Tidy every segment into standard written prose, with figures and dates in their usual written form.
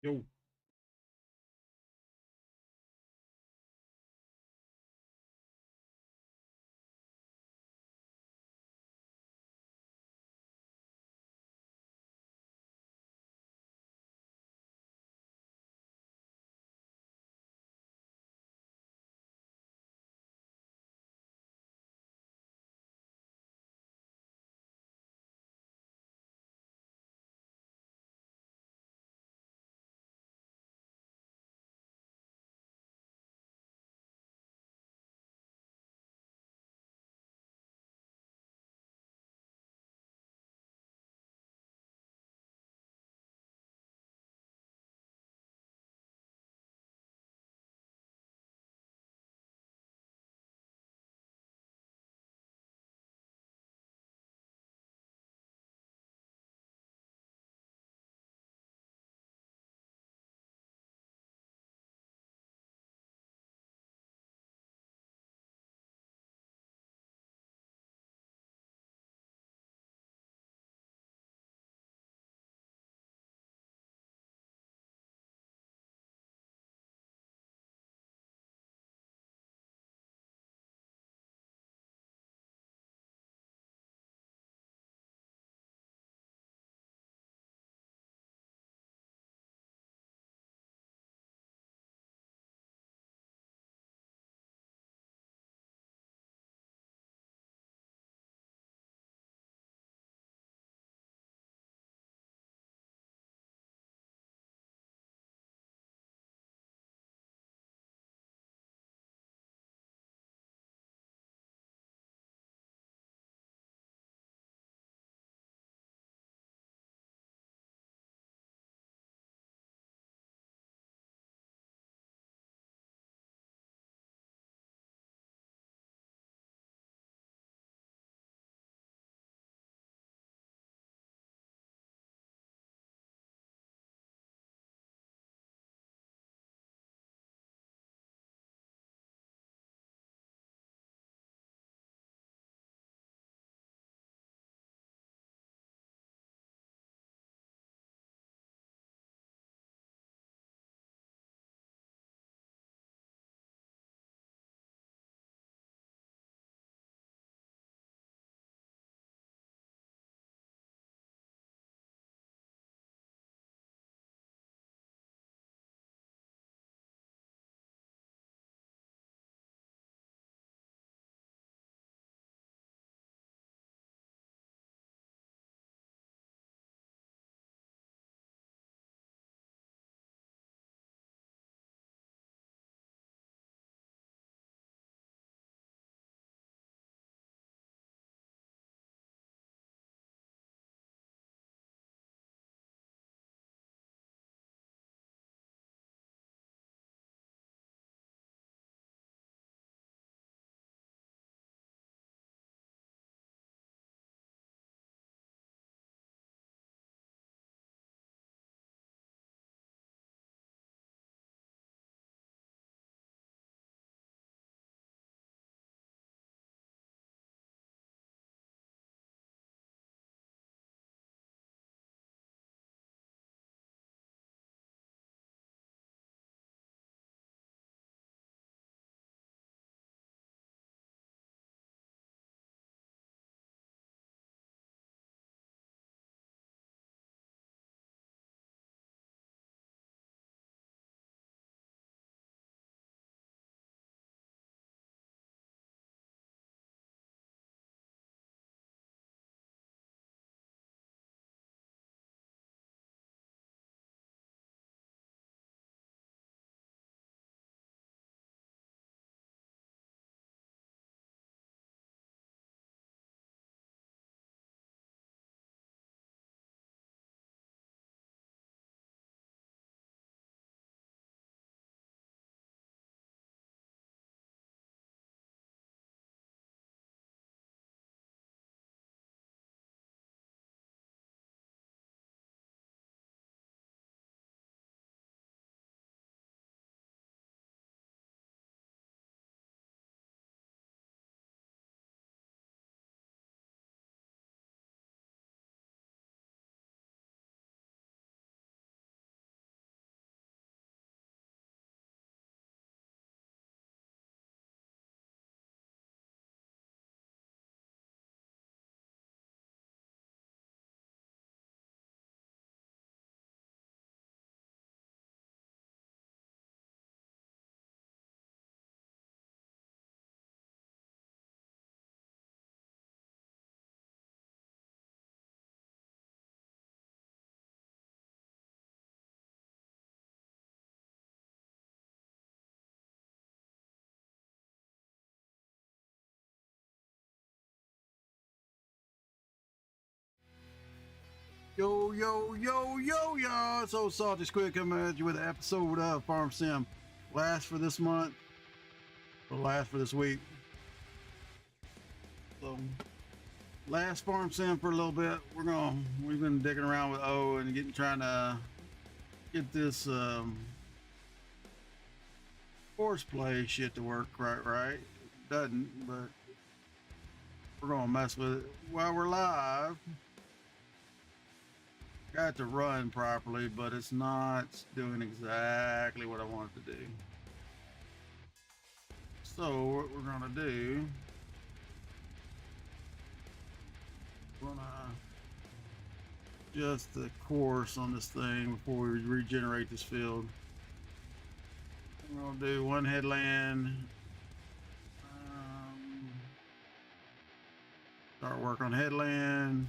Yo. Yo, yo, yo, yo, y'all. So Salty Squid coming at you with an episode of Farm Sim. Last for this month, or last for this week. So, last Farm Sim for a little bit. We've been digging around with O and trying to get this horseplay shit to work right. It doesn't, but we're gonna mess with it while we're live. Got it to run properly, but it's not doing exactly what I want it to do. So what we're gonna do, we're gonna adjust the course on this thing before we regenerate this field. We're gonna do one headland. Start work on headland.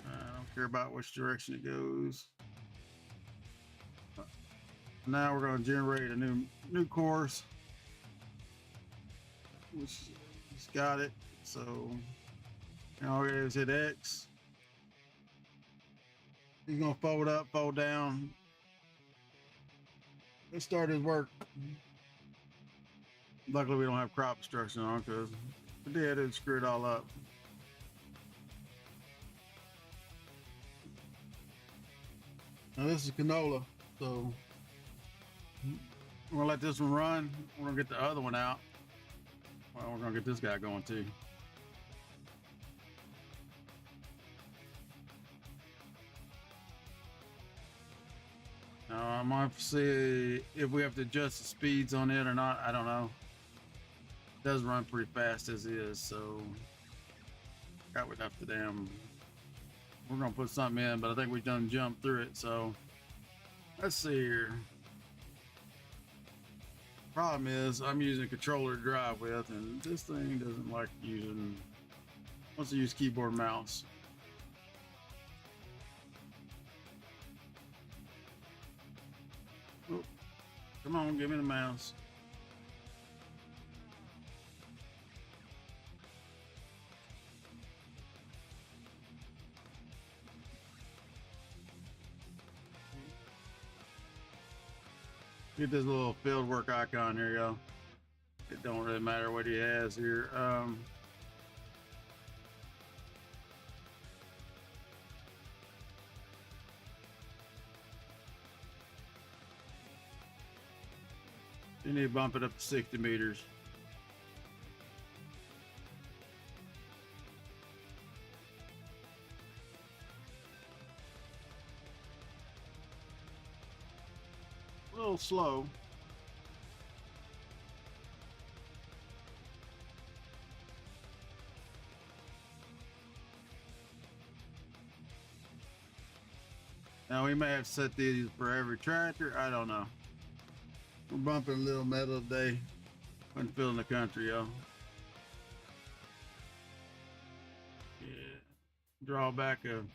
I don't care about which direction it goes. Now we're going to generate a new course, which he's got it. So now we just hit X. He's going to fold up, fold down. Let's start his work. Luckily we don't have crop destruction on, because if we did, it'd screw it all up. Now this is canola, so we're gonna let this one run. We're gonna get the other one out. Well, we're gonna get this guy going too. Now I'm gonna have to see if we have to adjust the speeds on it or not. I don't know. It does run pretty fast as is, so got enough to damn. We're gonna put something in, but I think we've done jumped through it. So let's see here. Problem is I'm using a controller to drive with, and this thing doesn't like wants to use keyboard and mouse. Oh, come on, give me the mouse. Get this little field work icon here, y'all. It don't really matter what he has here. You need to bump it up to 60 meters. A little slow. Now we may have set these for every tractor. I don't know. We're bumping a little metal today when filling the country, y'all. Yeah. Drawback of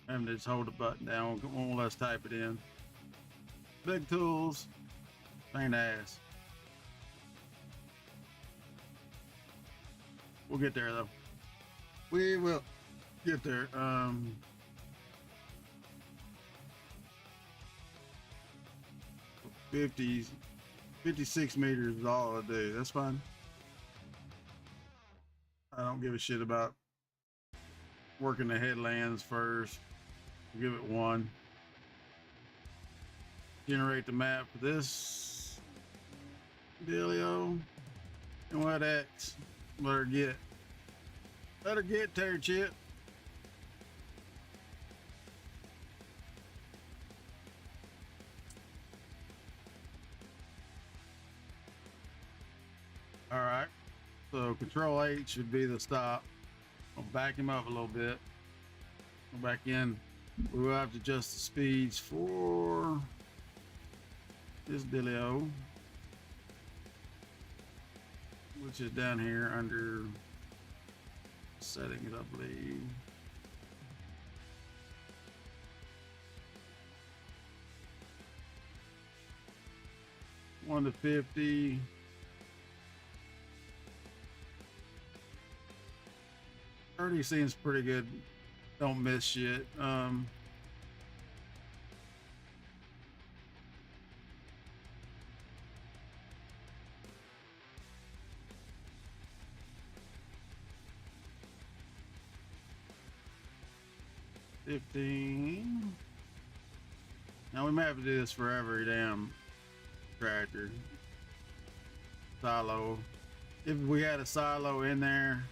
having to just hold the button down. Won't let us type it in. Big tools, ain't ass. We'll get there though. We will get there. 56 meters is all I do. That's fine. I don't give a shit about working the headlands first. Give it one. Generate the map for this dealio. And let X. Let her get. Let her get tear chip. All right. So Control H should be the stop. I'll back him up a little bit. Go back in. We will have to adjust the speeds for this dealio, which is down here under settings, I believe. One to 50. 30 seems pretty good. Don't miss shit. 15. Now we may have to do this for every damn tractor. Silo. If we had a silo in there,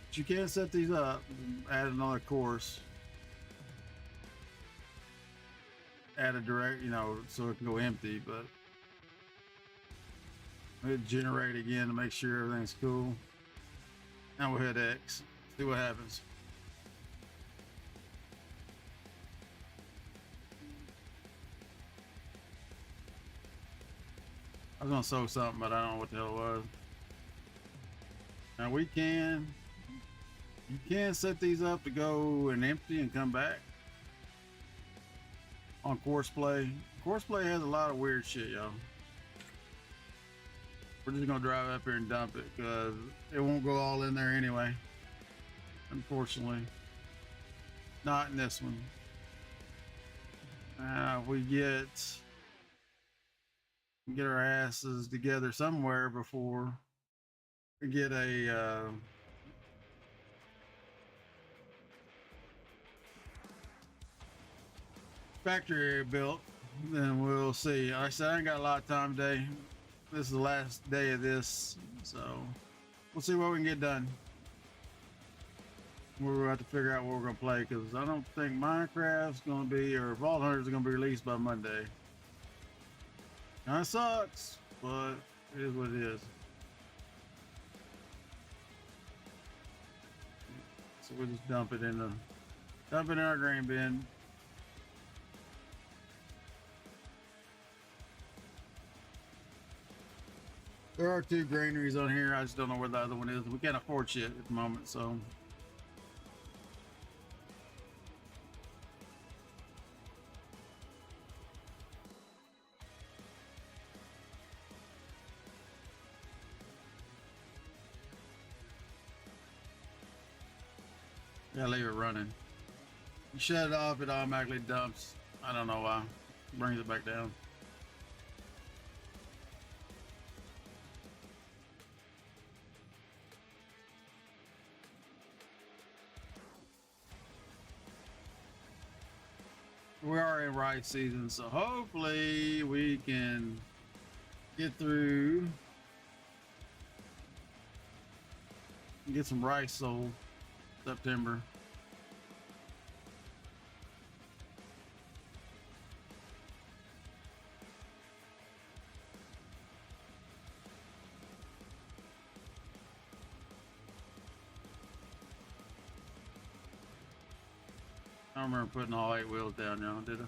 but you can't set these up. Add another course. Add a direct, so it can go empty, but we'll generate again to make sure everything's cool. Now we'll hit X. See what happens. I was gonna sew something, but I don't know what the hell it was. Now you can set these up to go and empty and come back on course play. Course play has a lot of weird shit, y'all. We're just gonna drive up here and dump it because it won't go all in there anyway. Unfortunately, not in this one. We get our asses together somewhere before we get a factory area built, then we'll see. Like I said, I ain't got a lot of time today. This is the last day of this, so we'll see what we can get done. We're going to have to figure out what we're going to play because I don't think Minecraft's going to be, or Vault Hunters are going to be released by Monday. Kind of sucks, but it is what it is. So we'll just dump it in our grain bin. There are 2 granaries on here. I just don't know where the other one is. We can't afford shit at the moment, so. Yeah, leave it running. You shut it off, it automatically dumps. I don't know why. Brings it back down. We are in rice season, so hopefully we can get through and get some rice sold September. I don't remember putting all 8 wheels down now, did I?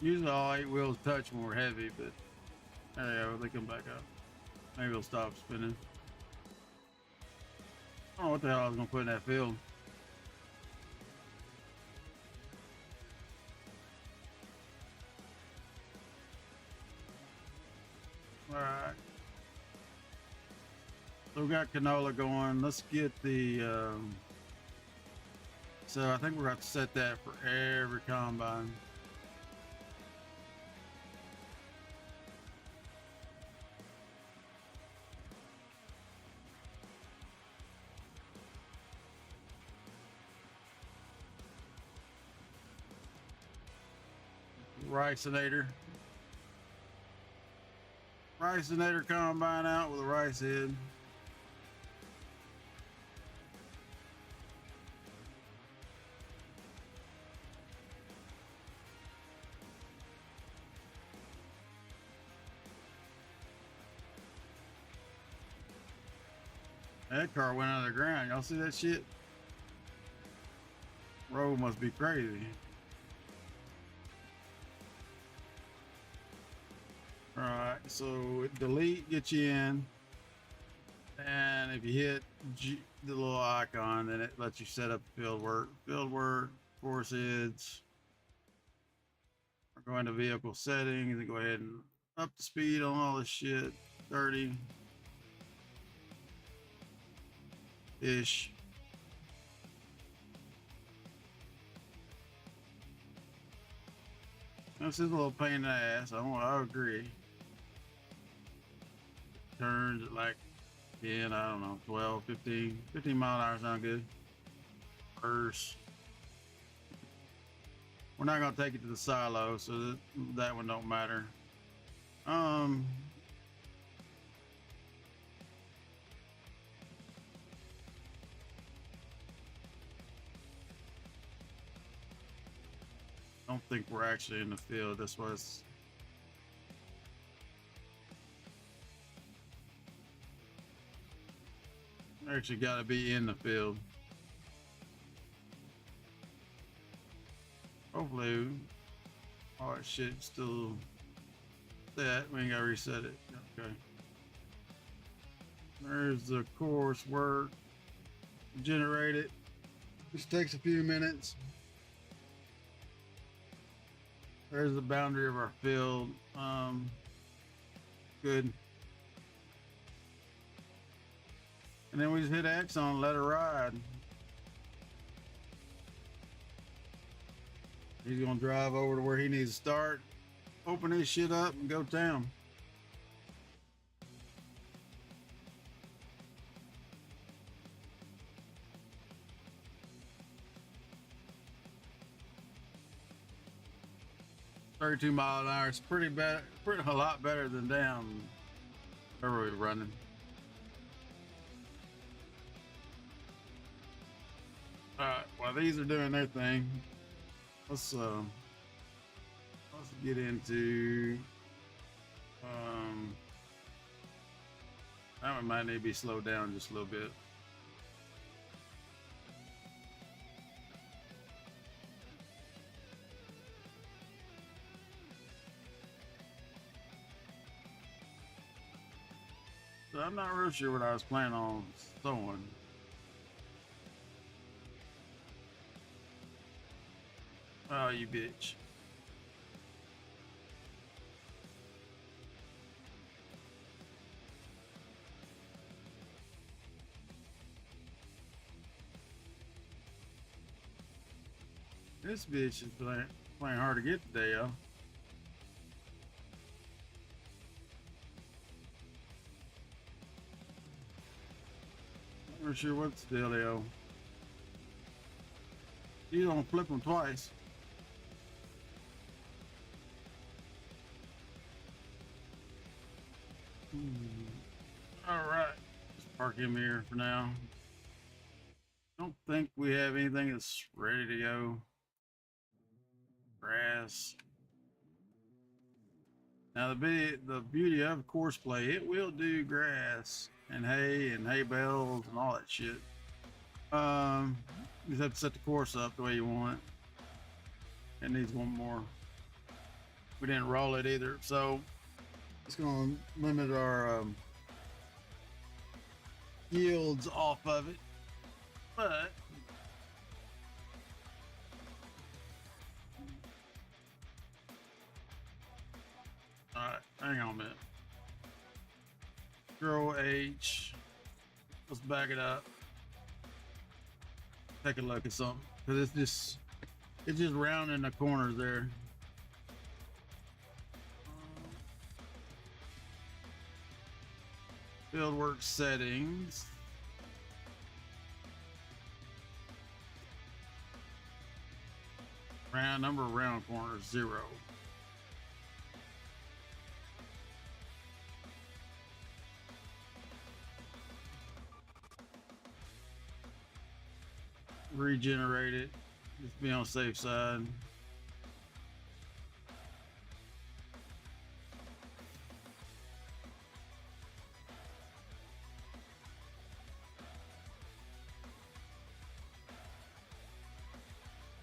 Usually all 8 wheels touch when we're heavy, but there they go, they come back up. Maybe it'll stop spinning. I don't know what the hell I was gonna put in that field. Alright. So we got canola going. Let's get the so I think we're gonna have to set that for every combine. Ricinator combine out with a rice head. That car went out of the ground. Y'all see that shit? Road must be crazy. Alright, so delete, get you in. And if you hit the little icon, then it lets you set up field work. Field work, course heads. We're going to vehicle settings and go ahead and up the speed on all this shit. 30 ish. This is a little pain in the ass. I agree. Turns at like 10, I don't know, 12, 15 mile an hour sound good. First. We're not gonna take it to the silo, so that one don't matter. Don't think we're actually in the field. This was actually got to be in the field. Hopefully, all that shit still set. We ain't gotta reset it. Okay. There's the course work. Generate it. This takes a few minutes. There's the boundary of our field. Good. And then we just hit X on let it ride. He's gonna drive over to where he needs to start, open his shit up, and go down. $32 miles an hour. It's pretty bad, a lot better than down. Where are we running? All right. While these are doing their thing, let's get into that one might need to be slowed down just a little bit. So I'm not real sure what I was planning on sewing. Oh, you bitch. This bitch is playing hard to get today, yo. Not sure what's the dealio. You don't flip them twice. All right, just park him here for now. Don't think we have anything that's ready to go. Grass. Now the beauty of course play, it will do grass and hay bales and all that shit. You just have to set the course up the way you want it. It needs one more. We didn't roll it either, so it's going to limit our yields off of it. But all right, hang on a minute. Control H. Let's back it up. Take a look at something, because it's just rounding the corners there. Fieldwork settings. Number of round corners 0. Regenerate it. Just be on the safe side.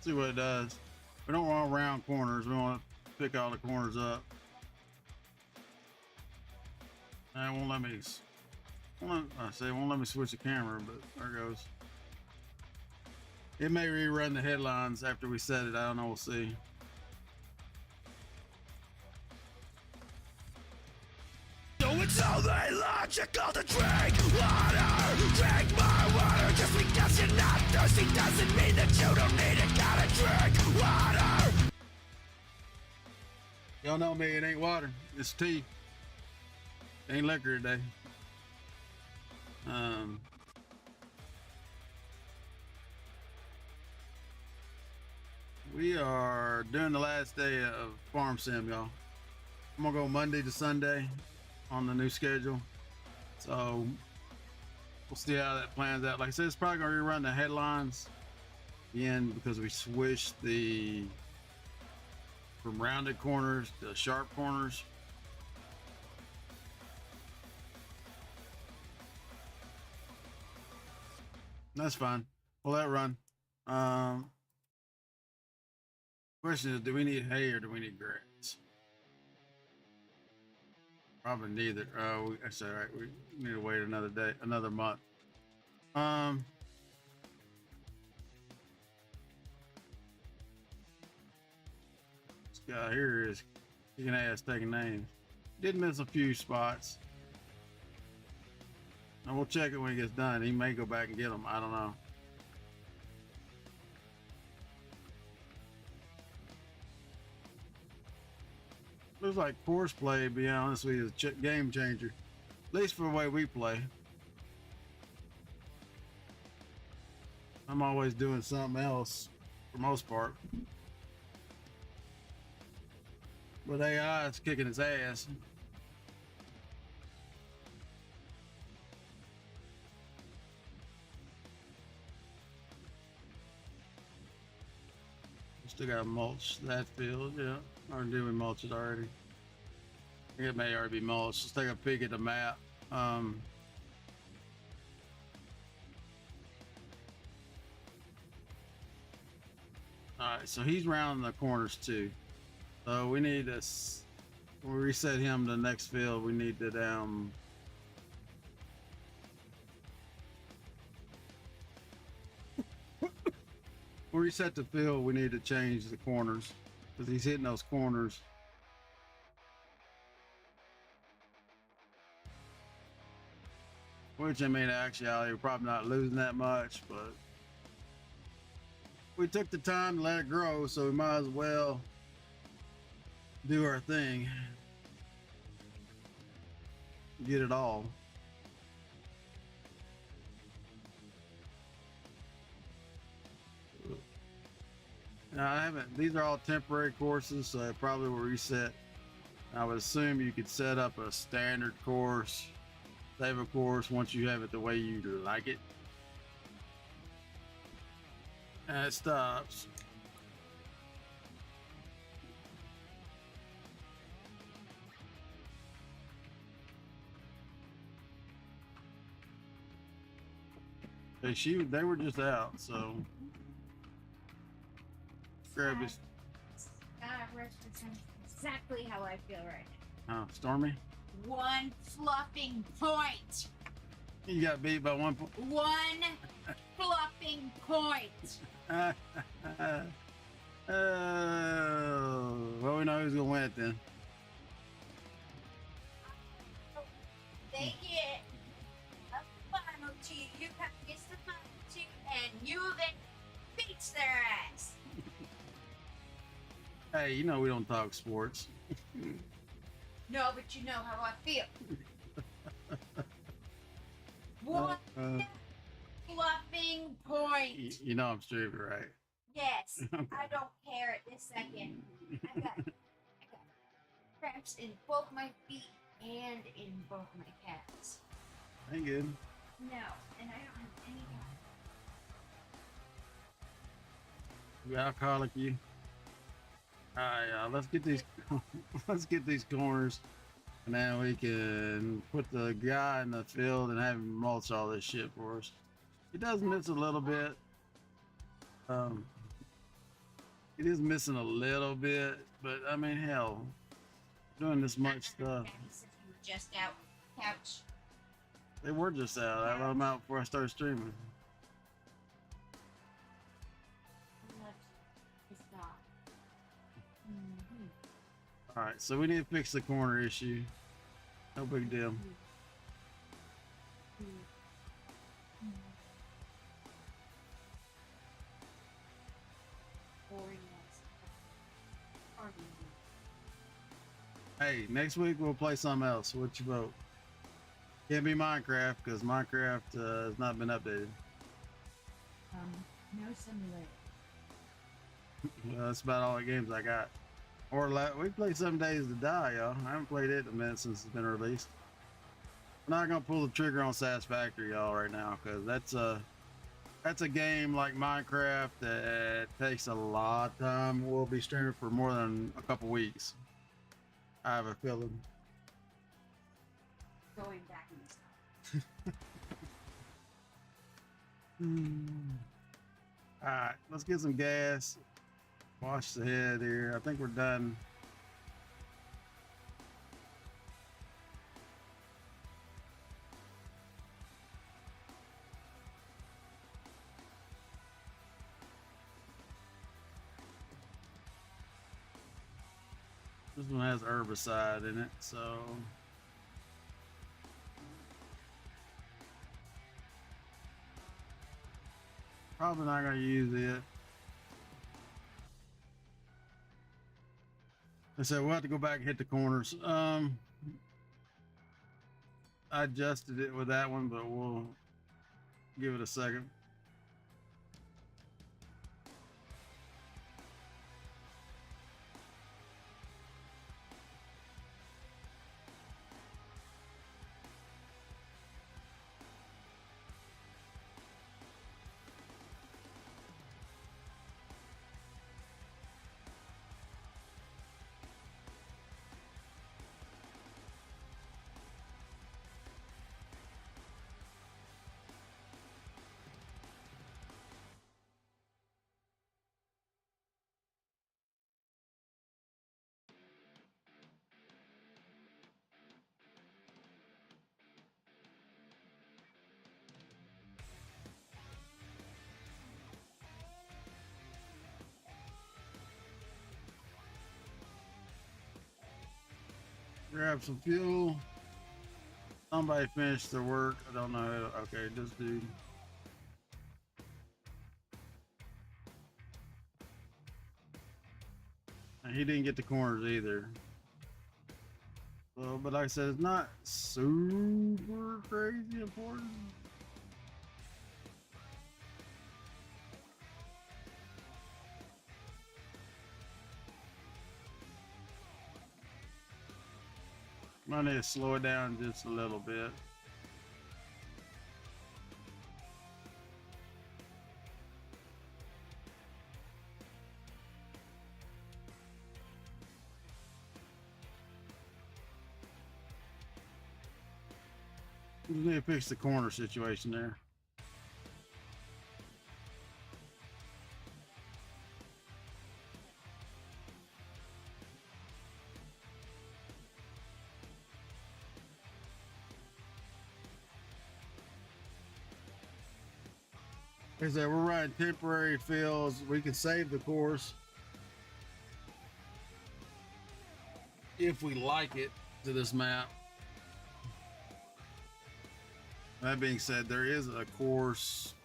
See what it does. We don't want round corners. We want to pick all the corners up. And it won't let me I say it won't let me switch the camera, but there it goes. It may rerun the headlines after we set it. I don't know. We'll see. So it's only logical to drink water. Drink more water. Just because you're not thirsty doesn't mean that you don't need it. Gotta drink water. Y'all know me, it ain't water. It's tea. It ain't liquor today. We are doing the last day of Farm Sim, y'all. I'm gonna go Monday to Sunday on the new schedule. So we'll see how that plans out. Like I said, it's probably gonna rerun the headlines again because we switched from rounded corners to sharp corners. That's fine. We'll let it run. Question is, do we need hay or do we need grass? Probably neither. That's all right. We need to wait another day, another month. This guy here is kicking ass, taking names. Did miss a few spots. And we'll check it when he gets done. He may go back and get them. I don't know. Looks like course play, to be honest with you, is a game changer. At least for the way we play. I'm always doing something else for the most part. But AI is kicking his ass. Still got to mulch that field, yeah. Or did we mulch it already? I think it may already be mulched. Let's take a peek at the map. All right, so he's rounding the corners too. So we need to, when we reset him to the next field, we need to when we reset the field, we need to change the corners because he's hitting those corners. Which, I mean, actually, we're probably not losing that much, but we took the time to let it grow, so we might as well do our thing. Get it all. Now, I haven't, these are all temporary courses, so it probably will reset. I would assume you could set up a standard course, save a course once you have it the way you like it. And it stops. They were just out, so grab his. Exactly how I feel right now. Oh, Stormy? One fluffing point. You got beat by 1 point. One fluffing point. Well, we know who's gonna win it then. They get a final two. You gets the final two, and you then beats their ass. Hey, you know we don't talk sports. No, but you know how I feel. One fluffing point. You know I'm stupid, right? Yes, I don't care at this second. I got cramps in both my feet and in both my calves. Ain't good. No, and I don't have any. You alcoholic, you. All right, let's get these. Let's get these corners, and then we can put the guy in the field and have him mulch all this shit for us. He does miss a little bit. It is missing a little bit, but I mean, hell, doing this much stuff. He said you were just out couch. They were just out. I let them out before I started streaming. It's not. Mm-hmm. All right, so we need to fix the corner issue. No big deal. Hey, next week we'll play something else. What you vote? Can't be Minecraft because Minecraft has not been updated. No simulator. Well, that's about all the games I got. Or we played 7 Days to Die, y'all. I haven't played it in a minute since it's been released. I'm not gonna pull the trigger on Satisfactory, y'all, right now, because that's a game like Minecraft that takes a lot of time. We'll be streaming for more than a couple weeks. I have a feeling. Going back in time. All right, let's get some gas. Wash the head here. I think we're done. This one has herbicide in it, so probably not gonna use it. I said we'll have to go back and hit the corners. I adjusted it with that one, but we'll give it a second. Grab some fuel. Somebody finished their work. I don't know. Okay, this dude. And he didn't get the corners either. So, but like I said, it's not super crazy important. Might need to slow it down just a little bit. We need to fix the corner situation there. Like I said, we're running temporary fills. We can save the course if we like it to this map. That being said, there is a course,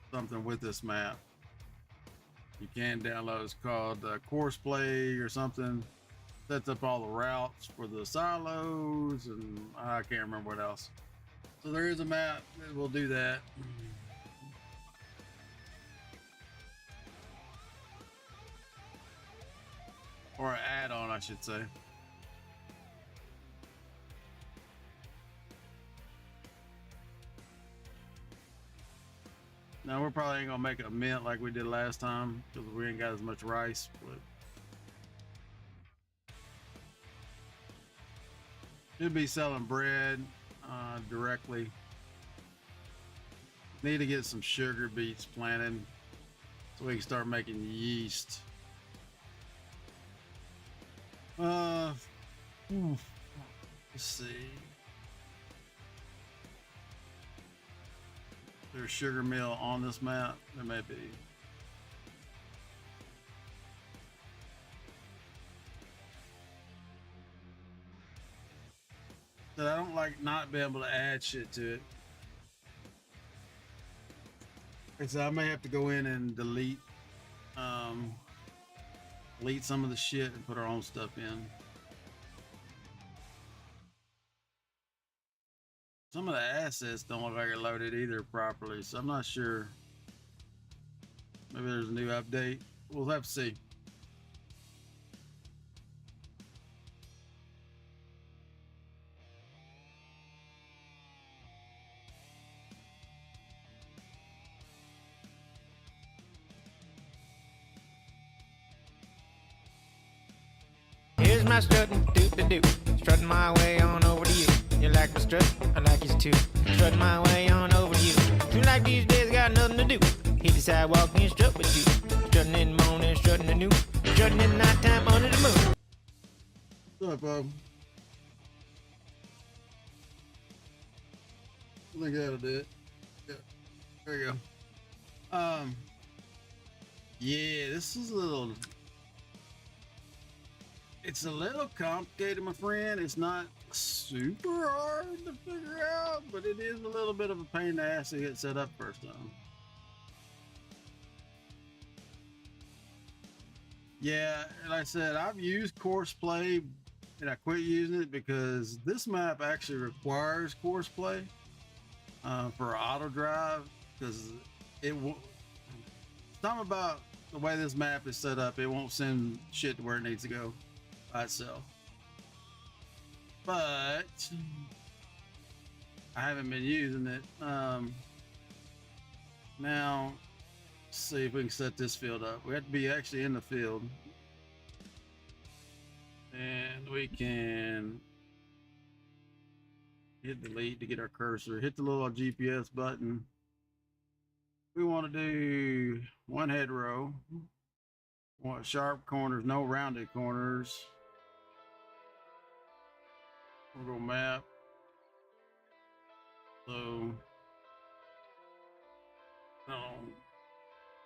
something with this map. You can download. It's called Course Play or something. Sets up all the routes for the silos, and I can't remember what else. So there is a map that will do that. Or an add-on, I should say. Now we're probably ain't gonna make a mint like we did last time because we ain't got as much rice, but should be selling bread directly. Need to get some sugar beets planted so we can start making yeast. Let's see. there's sugar mill on this map. There may be. But I don't like not being able to add shit to it. So I may have to go in and delete some of the shit and put our own stuff in. Some of the assets don't look like they're loaded either properly, so I'm not sure. Maybe there's a new update. We'll have to see. Here's my strutting, do-do-do. Strutting my way on over to you. You like my strut? I like yours too. Strutting my way on over to you. Seems like these days got nothing to do. Hit the sidewalk and strut with you. Strutting in the morning, strutting the noon. Strutting in the nighttime under the moon. What's up, Bob? I think that'll do it. Yeah, there you go. Yeah, this is a little. It's a little complicated, my friend. It's not super hard to figure out, but it is a little bit of a pain in the ass to get set up first time. Yeah, like I said, I've used course play and I quit using it because this map actually requires course play for auto drive because it will. Something about the way this map is set up, it won't send shit to where it needs to go by itself. But I haven't been using it. Now, let's see if we can set this field up. We have to be actually in the field. And we can hit delete to get our cursor. Hit the little GPS button. We want to do one head row. We want sharp corners, no rounded corners. We'll go map. So,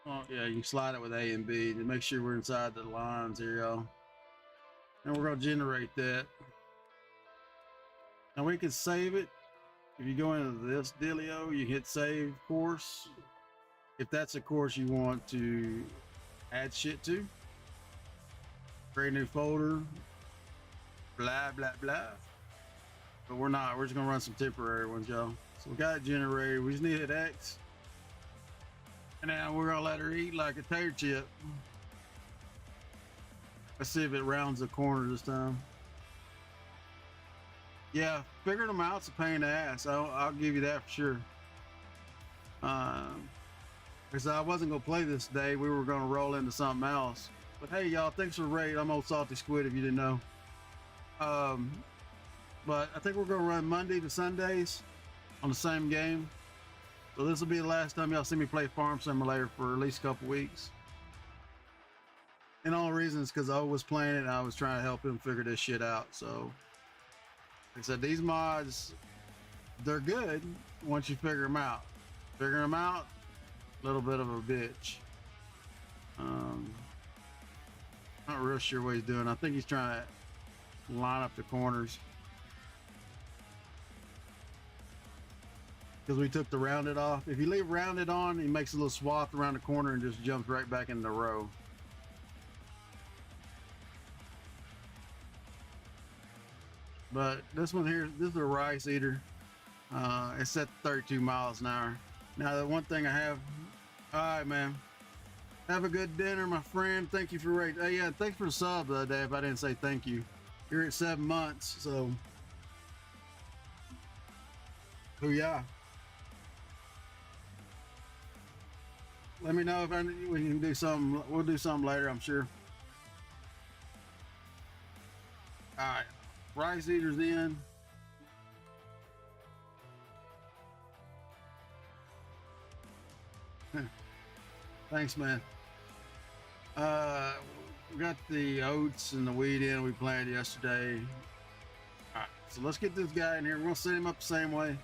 oh yeah, you can slide it with A and B to make sure we're inside the lines here, y'all. And we're gonna generate that. Now we can save it. If you go into this dealio, you hit save course. If that's a course you want to add shit to, create a new folder, blah blah blah. But we're not. We're just gonna run some temporary ones, y'all. So we got it generated. We just need to hit X, and now we're gonna let her eat like a tater chip. Let's see if it rounds the corner this time. Yeah, figuring them out's a pain in the ass. I'll give you that for sure. Because I wasn't gonna play this day. We were gonna roll into something else. But hey, y'all, thanks for the raid. I'm old Salty Squid if you didn't know. But I think we're gonna run Monday to Sundays on the same game. So this will be the last time y'all see me play Farm Simulator for at least a couple weeks. And all the reason is because I was playing it and I was trying to help him figure this shit out. So like I said, these mods, they're good once you figure them out. Figuring them out, a little bit of a bitch. Not real sure what he's doing. I think he's trying to line up the corners. Because we took the rounded off. If you leave rounded on, he makes a little swath around the corner and just jumps right back in the row. But this one here, this is a rice eater. It's set 32 miles an hour. Now the one thing I have, all right, man. Have a good dinner, my friend. Thank you for rating. Hey, yeah, thanks for the sub the other day if I didn't say thank you. You're at 7 months, so. Oh yeah. Let me know if we can do something. We'll do something later, I'm sure. All right, rice eaters in. Thanks, man. We got the oats and the wheat in we planted yesterday. All right, so let's get this guy in here. We're gonna set him up the same way.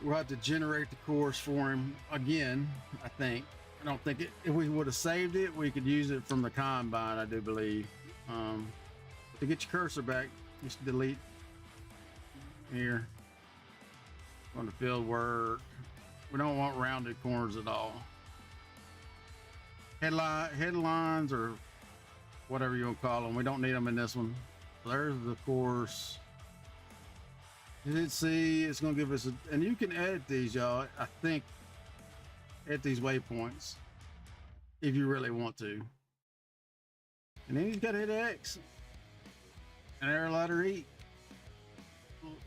We'll have to generate the course for him again, I think. I don't think it, if we would have saved it, we could use it from the combine, I do believe. To get your cursor back, just delete here on the field work. We don't want rounded corners at all. Headlines or whatever you want to call them, we don't need them in this one. There's the course. You did see it's going to give us a, and you can edit these, y'all. I think edit these waypoints if you really want to. And then you got to hit X and arrow ladder E.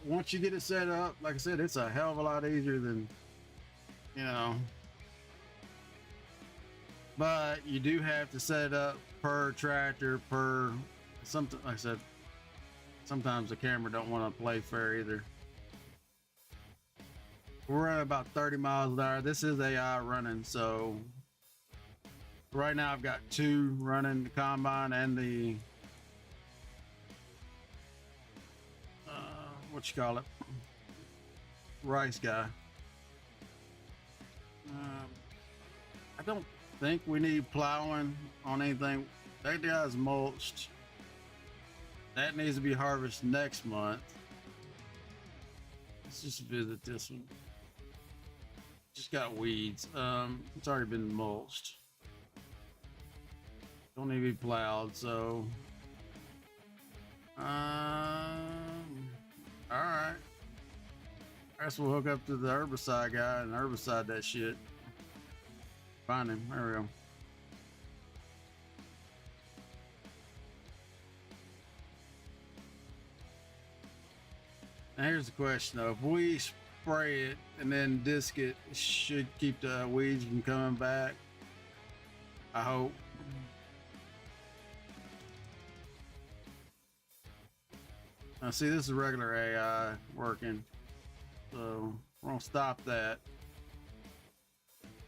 Once you get it set up, like I said, it's a hell of a lot easier than, you know. But you do have to set it up per tractor, per something. Like I said, sometimes the camera don't want to play fair either. We're at about 30 miles an hour. This is AI running, so right now I've got 2 running, the combine and the what you call it, rice guy. I don't think we need plowing on anything. That guy's mulched. That needs to be harvested next month. Let's just visit this one. Just got weeds. It's already been mulched. Don't need to be plowed, so all right. I guess we'll hook up to the herbicide guy and herbicide that shit. Find him. There we go. Now here's the question though. If we spray it and then disc it, it should keep the weeds from coming back. I hope. Now see, this is regular AI working. So we're gonna stop that.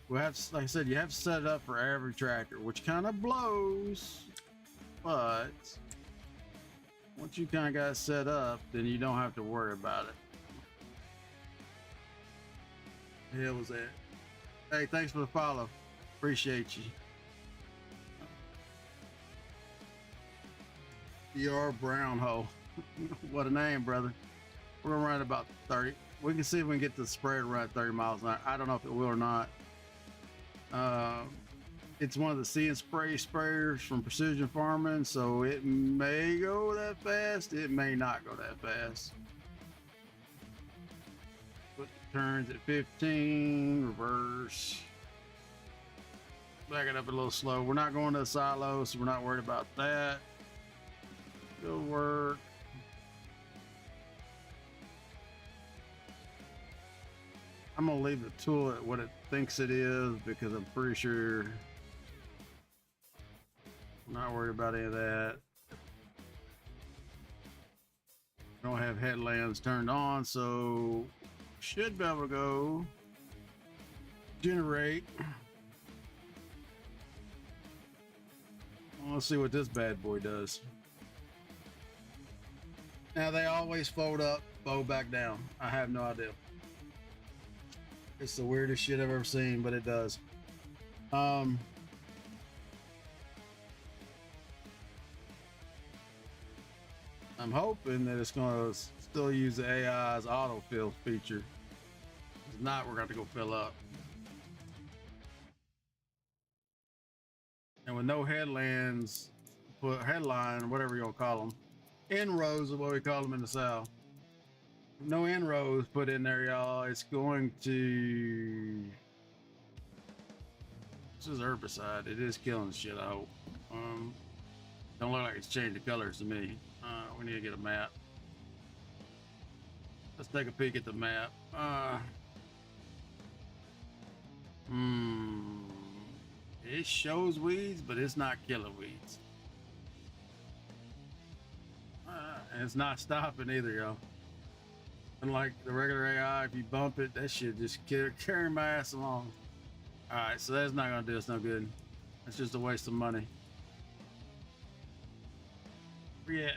We have, like I said, you have to set it up for every tractor, which kind of blows, but once you kind of got it set up, then you don't have to worry about it. The hell was that? Hey, thanks for the follow. Appreciate you. ER Brown Hole. What a name, brother. We're gonna run about 30. We can see if we can get the spray to run 30 miles an hour. I don't know if it will or not. It's one of the See and Spray sprayers from Precision Farming, so it may go that fast. It may not go that fast. Put the turns at 15, reverse. Back it up a little slow. We're not going to the silo, so we're not worried about that. Still work. I'm gonna leave the tool at what it thinks it is because I'm pretty sure I'm not worried about any of that. Don't have headlamps turned on, so should be able to go generate. Let's see what this bad boy does. Now they always fold up, fold back down. I have no idea. It's the weirdest shit I've ever seen, but it does. I'm hoping that it's going to still use the AI's autofill feature. If not, we're going to go fill up. And with no headlands, put headline, whatever you want to call them, end rows is what we call them in the South. No end rows put in there, y'all. It's going to. This is herbicide. It is killing shit, I hope. Don't look like it's changing colors to me. We need to get a map. Let's take a peek at the map. It shows weeds, but it's not killing weeds. And it's not stopping either, y'all. Unlike the regular AI, if you bump it, that shit just carry my ass along. All right, so that's not gonna do us no good. That's just a waste of money. Yeah.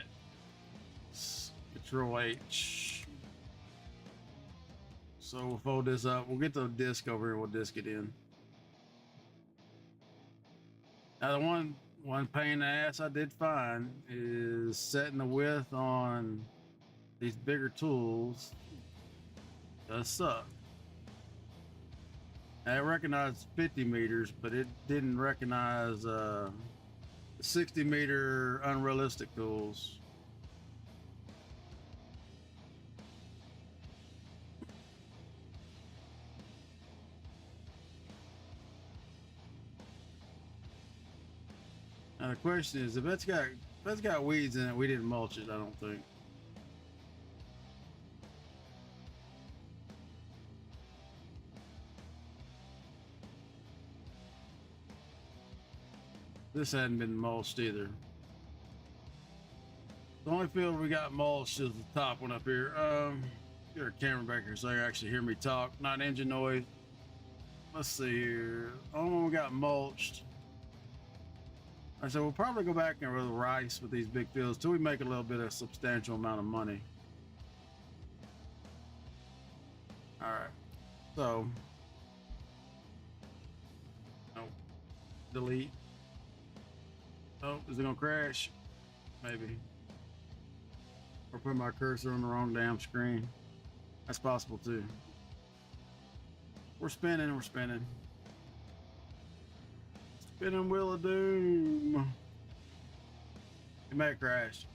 Control H. So we'll fold this up. We'll get the disc over here. We'll disc it in. Now the one pain in the ass I did find is setting the width on these bigger tools. Does suck. I recognized 50 meters, but it didn't recognize 60-meter unrealistic tools. Now the question is, if that's got weeds in it, we didn't mulch it, I don't think. This hadn't been mulched either. The only field we got mulched is the top one up here. Get our camera back here so you actually hear me talk, not engine noise. Let's see here. Only one we got mulched. I said we'll probably go back and roll rice with these big fields till we make a little bit of substantial amount of money. All right. So, nope. Delete. Oh, is it gonna crash? Maybe. Or put my cursor on the wrong damn screen. That's possible too. We're spinning, we're spinning. Spinning wheel of doom. It may crash.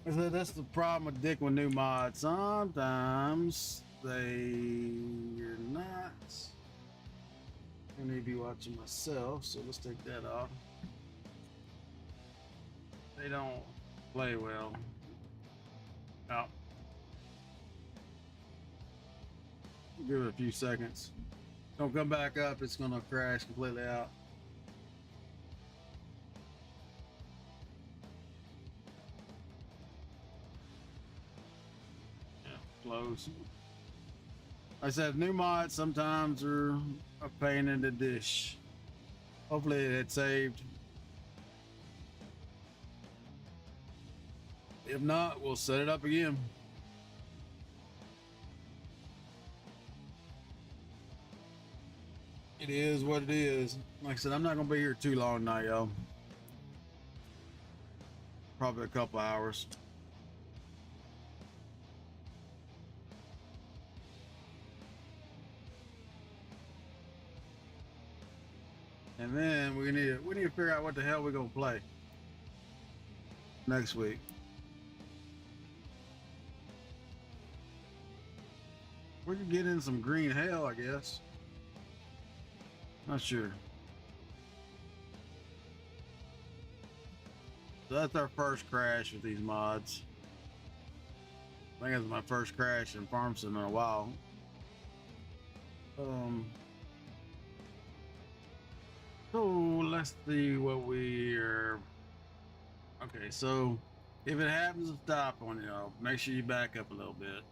I said that's the problem with dick with new mods. Sometimes they're not. I need to be watching myself, so let's take that off. They don't play well. Oh. Give it a few seconds. Don't come back up, it's gonna crash completely out. Yeah, close. Like I said, new mods sometimes are a pain in the dish. Hopefully it had saved. If not, we'll set it up again. It is what it is. Like I said, I'm not gonna be here too long now, y'all. Probably a couple hours. And then we need to figure out what the hell we're gonna play next week. We could get in some green hell, I guess. Not sure. So that's our first crash with these mods. I think it's my first crash in Farm Sim in a while. So let's see what we are. Okay, so if it happens to stop on you, make sure you back up a little bit.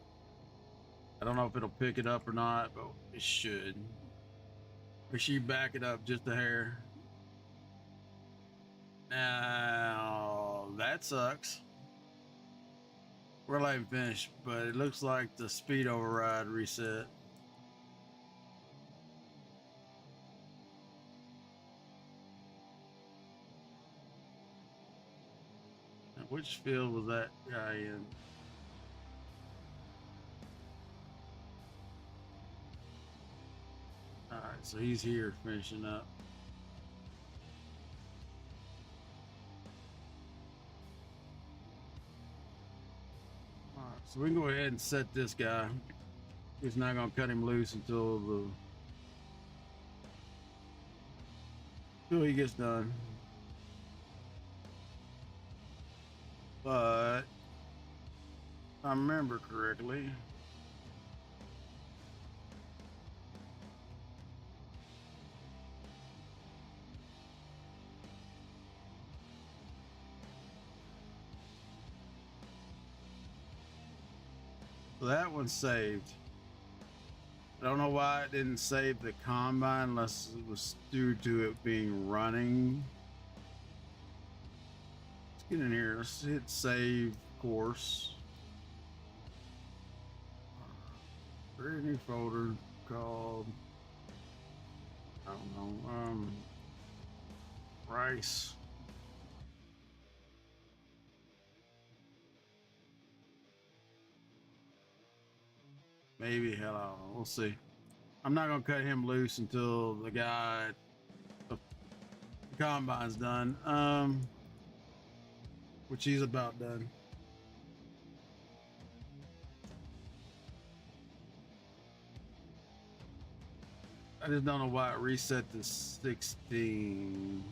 I don't know if it'll pick it up or not, but it should. Make sure you back it up just a hair. Now that sucks. We're not even finished, but it looks like the speed override reset. Now, which field was that guy in? All right, so he's here finishing up. All right, so we can go ahead and set this guy. He's not gonna cut him loose until he gets done. But if I remember correctly, so that one's saved. I don't know why it didn't save the combine unless it was due to it being running. Let's get in here. Let's hit save course. Create a new folder called, I don't know, rice. Maybe, hell, I don't know. We'll see. I'm not gonna cut him loose until the guy, the combine's done. Which he's about done. I just don't know why it reset to 16.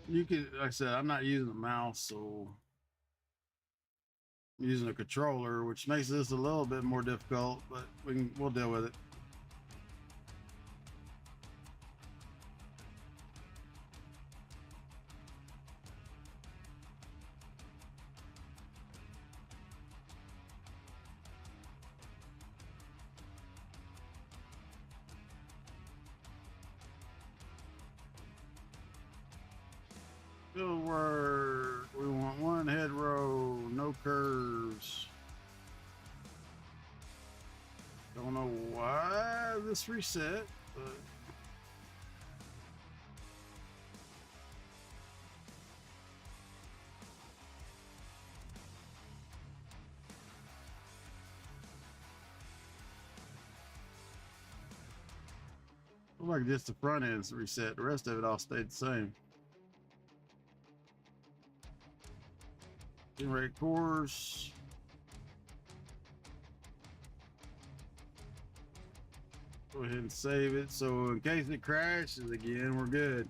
You can, like I said, I'm not using the mouse, so I'm using a controller, which makes this a little bit more difficult, but we'll deal with it. Field work. We want one head row, no curves. Don't know why this reset, but look like just the front end's reset. The rest of it all stayed the same. Generate course. Go ahead and save it. So in case it crashes again, we're good.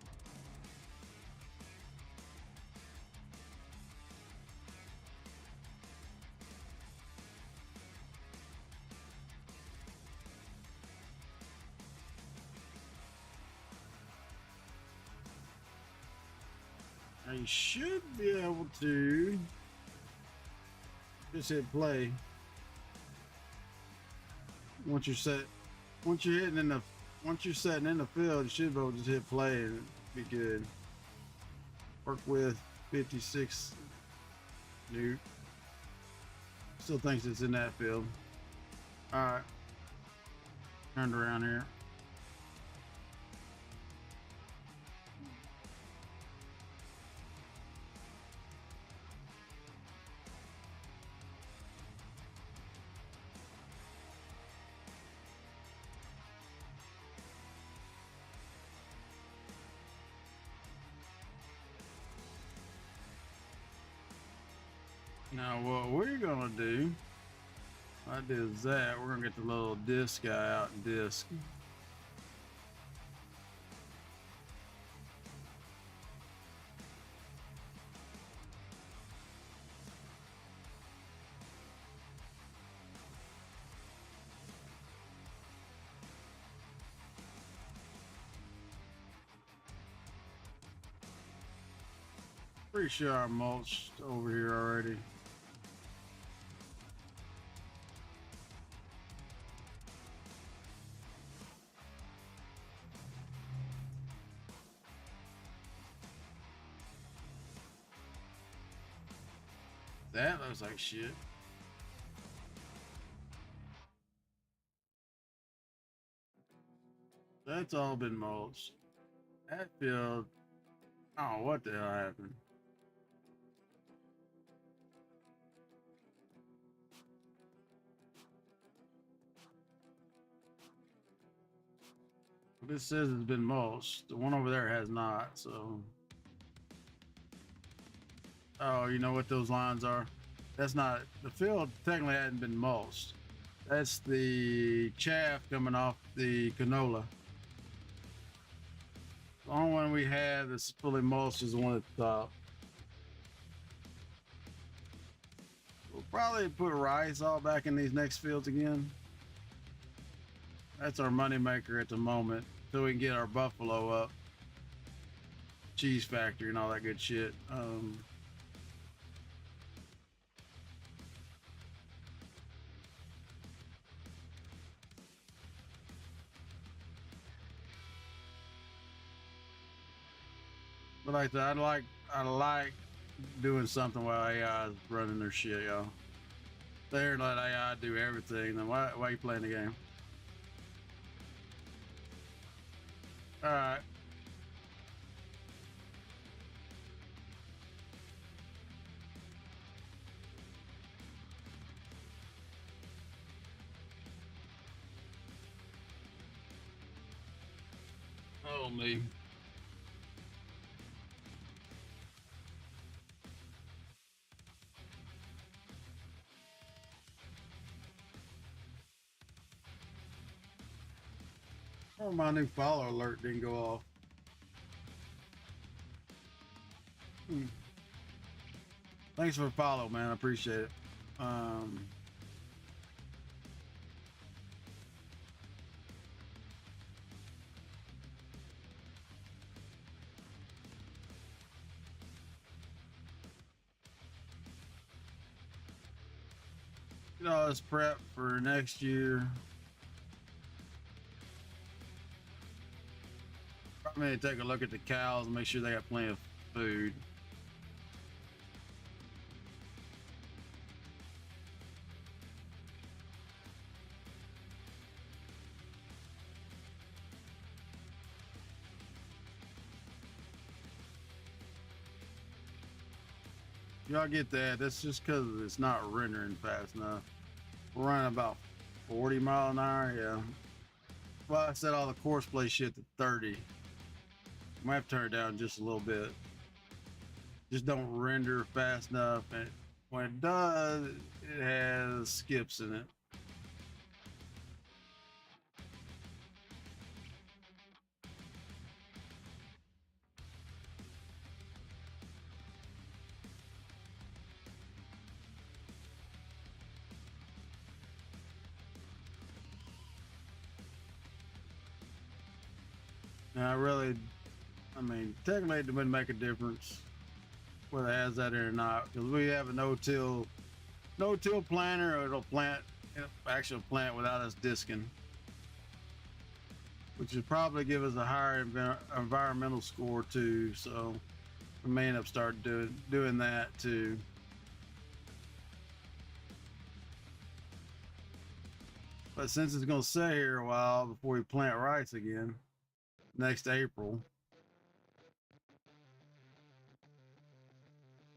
Now you should be able to just hit play. Once you're set, once you're setting in the field, you should be able to just hit play and be good. Work with 56 Nuke. Still thinks it's in that field. All right, turned around here. Now what we're gonna do, I did that, we're gonna get the little disc guy out and disc. Pretty sure I mulched over here already. That looks like shit. That's all been mulched. That field, I don't know what the hell happened. This says it's been mulched. The one over there has not, so. Oh, you know what those lines are? That's not, the field technically hadn't been mulched. That's the chaff coming off the canola. The only one we have that's fully mulched is the one at the top. We'll probably put rice all back in these next fields again. That's our money maker at the moment, so we can get our buffalo up. cheese factory and all that good shit. But like that, I like doing something while AI is running their shit, y'all. There and let AI do everything. Then why you playing the game? All right. Oh me. Oh, my new follow alert didn't go off. Thanks for the follow, man. I appreciate it. You know, let's prep for next year. I'm gonna take a look at the cows and make sure they got plenty of food. Y'all get that? That's just because it's not rendering fast enough. We're running about 40 mile an hour, yeah. Well, I set all the course play shit to 30. Might have to turn it down just a little bit. Just don't render fast enough, and when it does, it has skips in it. Now, I mean, technically it wouldn't make a difference whether it has that or not, because we have a no-till planter, or it'll actually plant without us disking, which would probably give us a higher environmental score too. So we may end up start doing that too. But since it's gonna sit here a while before we plant rice again next April,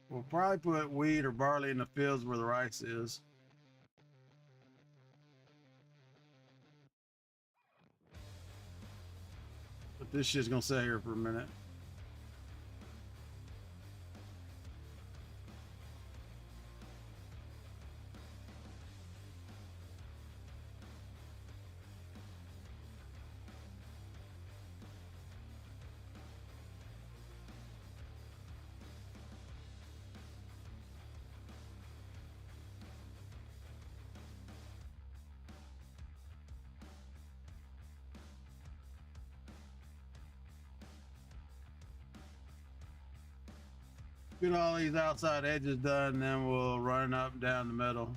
we'll probably put wheat or barley in the fields where the rice is. But this shit's gonna sit here for a minute. Get all these outside edges done, then we'll run up and down the middle.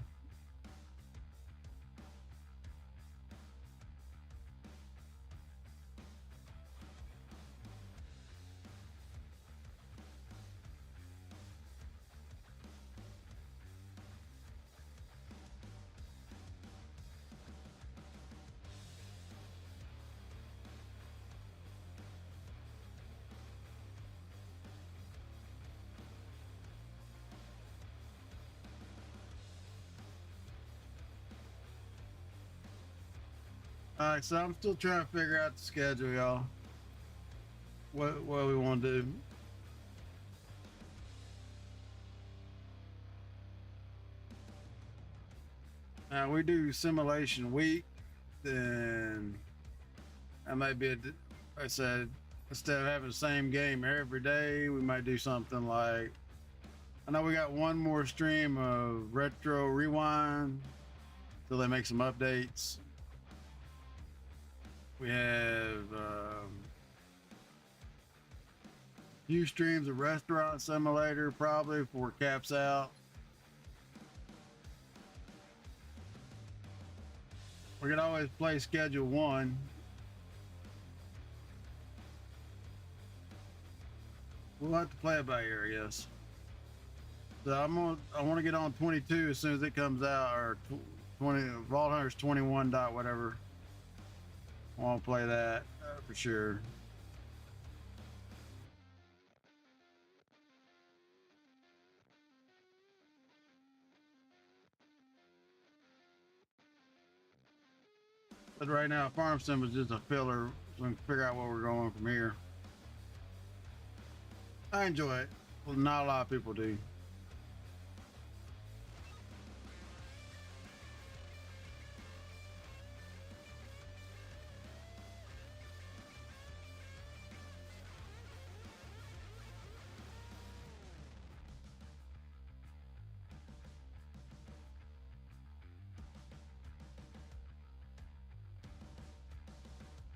All right, so I'm still trying to figure out the schedule, y'all. What we want to do. Now we do simulation week, then that might be like I said, instead of having the same game every day, we might do something like, I know we got one more stream of retro rewind till they make some updates. We have few streams of Restaurant Simulator probably before it caps out. We can always play Schedule 1. We'll have to play it by ear, yes. So I want to get on 22 as soon as it comes out, or 20 Vault Hunters 21 dot whatever. I want to play that for sure. But right now, Farm Sim is just a filler, so we can figure out where we're going from here. I enjoy it. Well, not a lot of people do.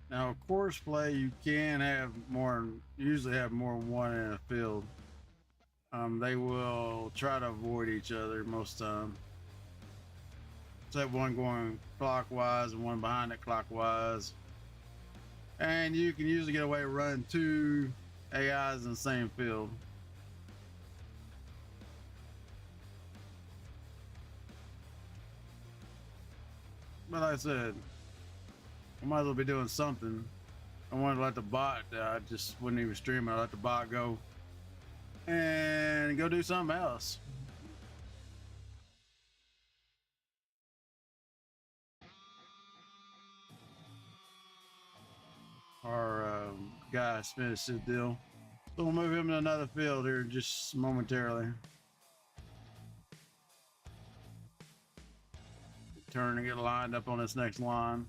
Now, of course, play you can have more. Usually, have more than one in a field. They will try to avoid each other most of the time. Except one going clockwise and one behind it clockwise. And you can usually get away with running 2 AIs in the same field. But like I said, I might as well be doing something. I wanted to let the bot, I just wouldn't even stream it. I let the bot go and go do something else. Our guy's finished his deal. So we'll move him to another field here just momentarily. Turn and get lined up on this next line.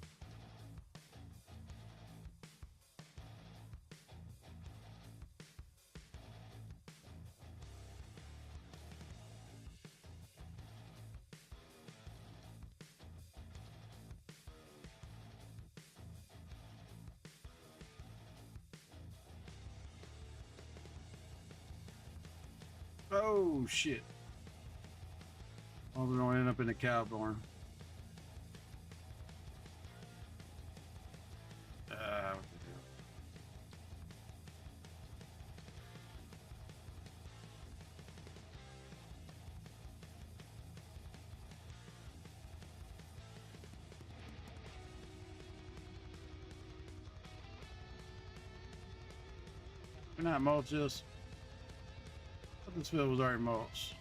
Oh shit. Oh, we're gonna end up in the cow barn. We're not mulch this. But this field was already mulched.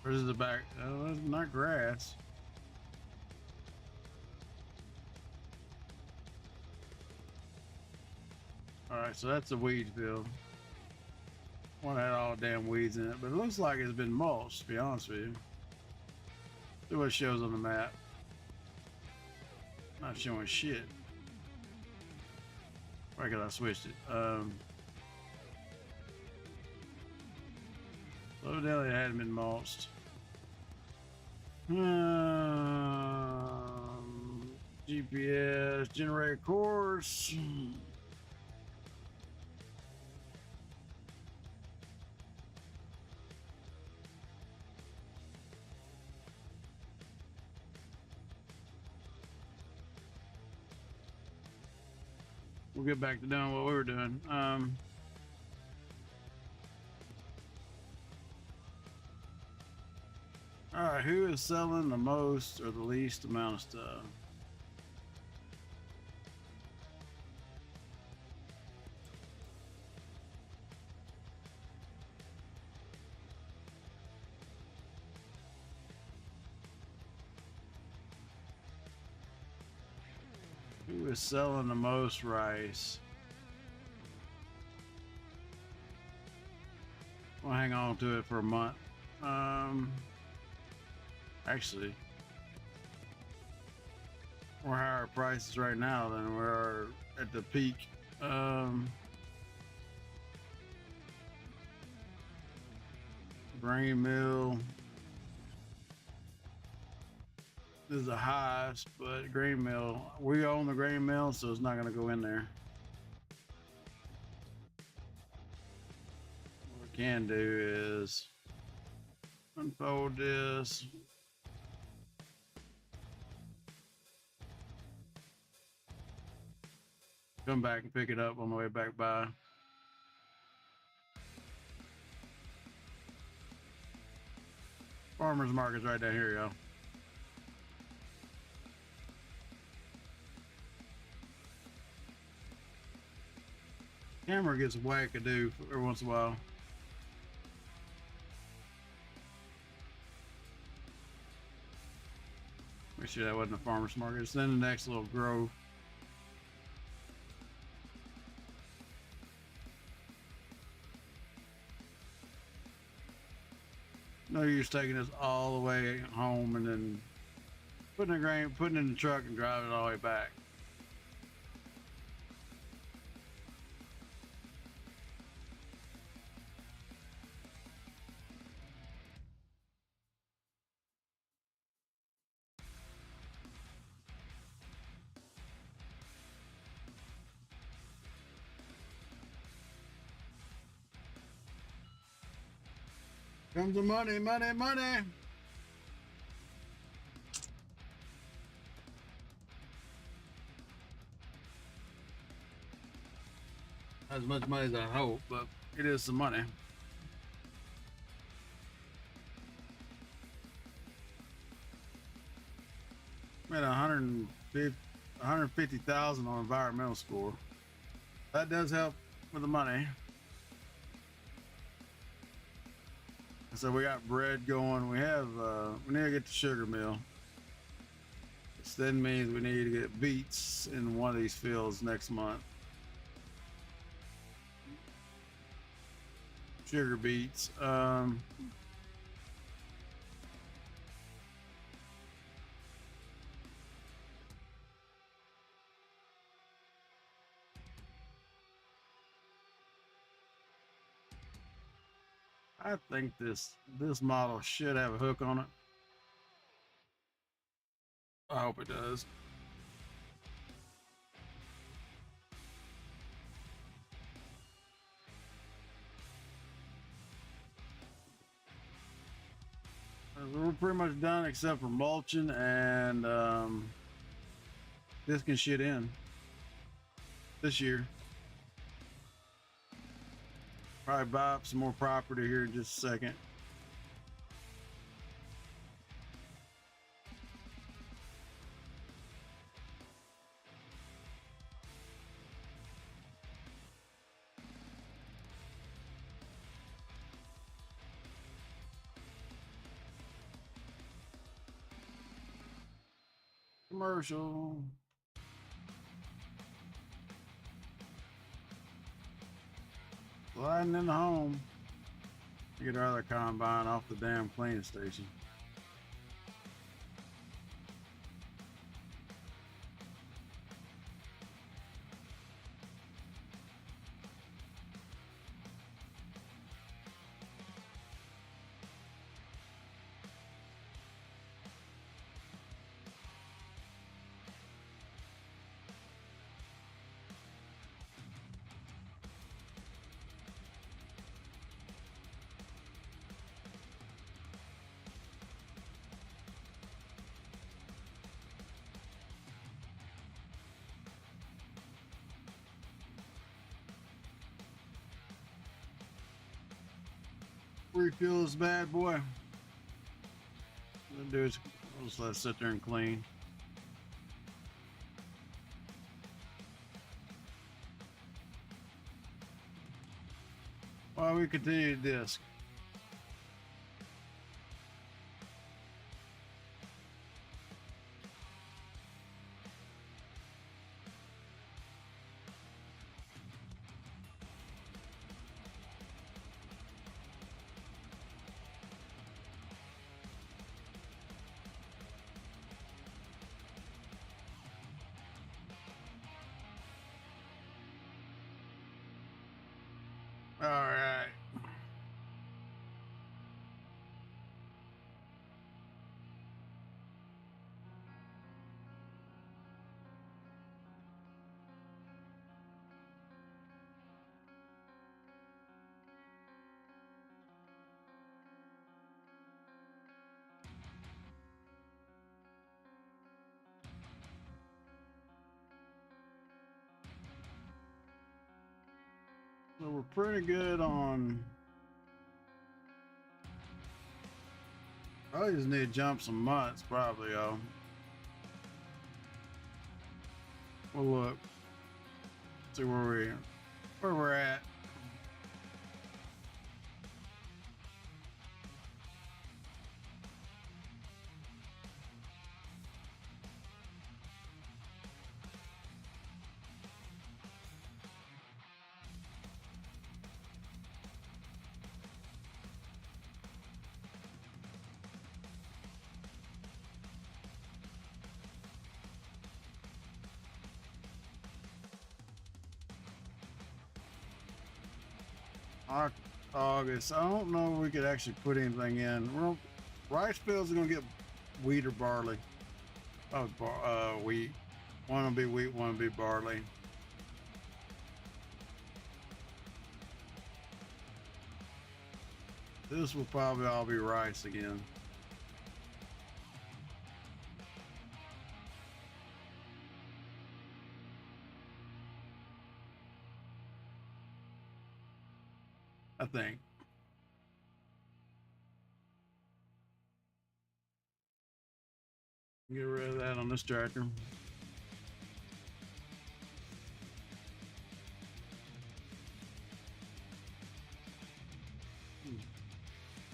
Or is it the back? Oh, that's not grass. Alright, so that's a weed field. One had all the damn weeds in it, but it looks like it's been mulched, to be honest with you. See what it shows on the map. Not showing shit. Why could I switched it? So evidently it hadn't been mulched. GPS, generate course. We'll get back to doing what we were doing. All right, who is selling the most or the least amount of stuff? Who is selling the most rice? We'll hang on to it for a month. Actually, we're higher prices right now than we are at the peak. Grain mill. is the highest, but grain mill, we own the grain mill, so it's not going to go in there. What we can do is unfold this. Come back and pick it up on the way back by. Farmer's market's right down here, y'all. Camera gets wackadoo every once in a while. Make sure that wasn't a farmer's market. It's in the next little grove. No use taking this all the way home and then putting it in the truck and driving it all the way back. Comes the money, money, money. Not as much money as I hope, but it is some money. Made 150,000 on environmental score. That does help with the money. So we got bread going. We need to get the sugar mill. Which then means we need to get beets in one of these fields next month. Sugar beets. I think this model should have a hook on it. I hope it does. We're pretty much done except for mulching and disking shit in this year. Probably buy up some more property here in just a second. Commercial. Sliding in the home. Get our other combine off the damn cleaning station. Refuel this bad boy. What I'll do is I'll just let it sit there and clean. While we continue to disc. All right. So we're pretty good on. I just need to jump some months, probably, y'all. We'll look. See where we're at. August. I don't know if we could actually put anything in. Rice fields are gonna get wheat or barley. Oh, wheat. One will be wheat, one will be barley. This will probably all be rice again. I think. Get rid of that on this tractor.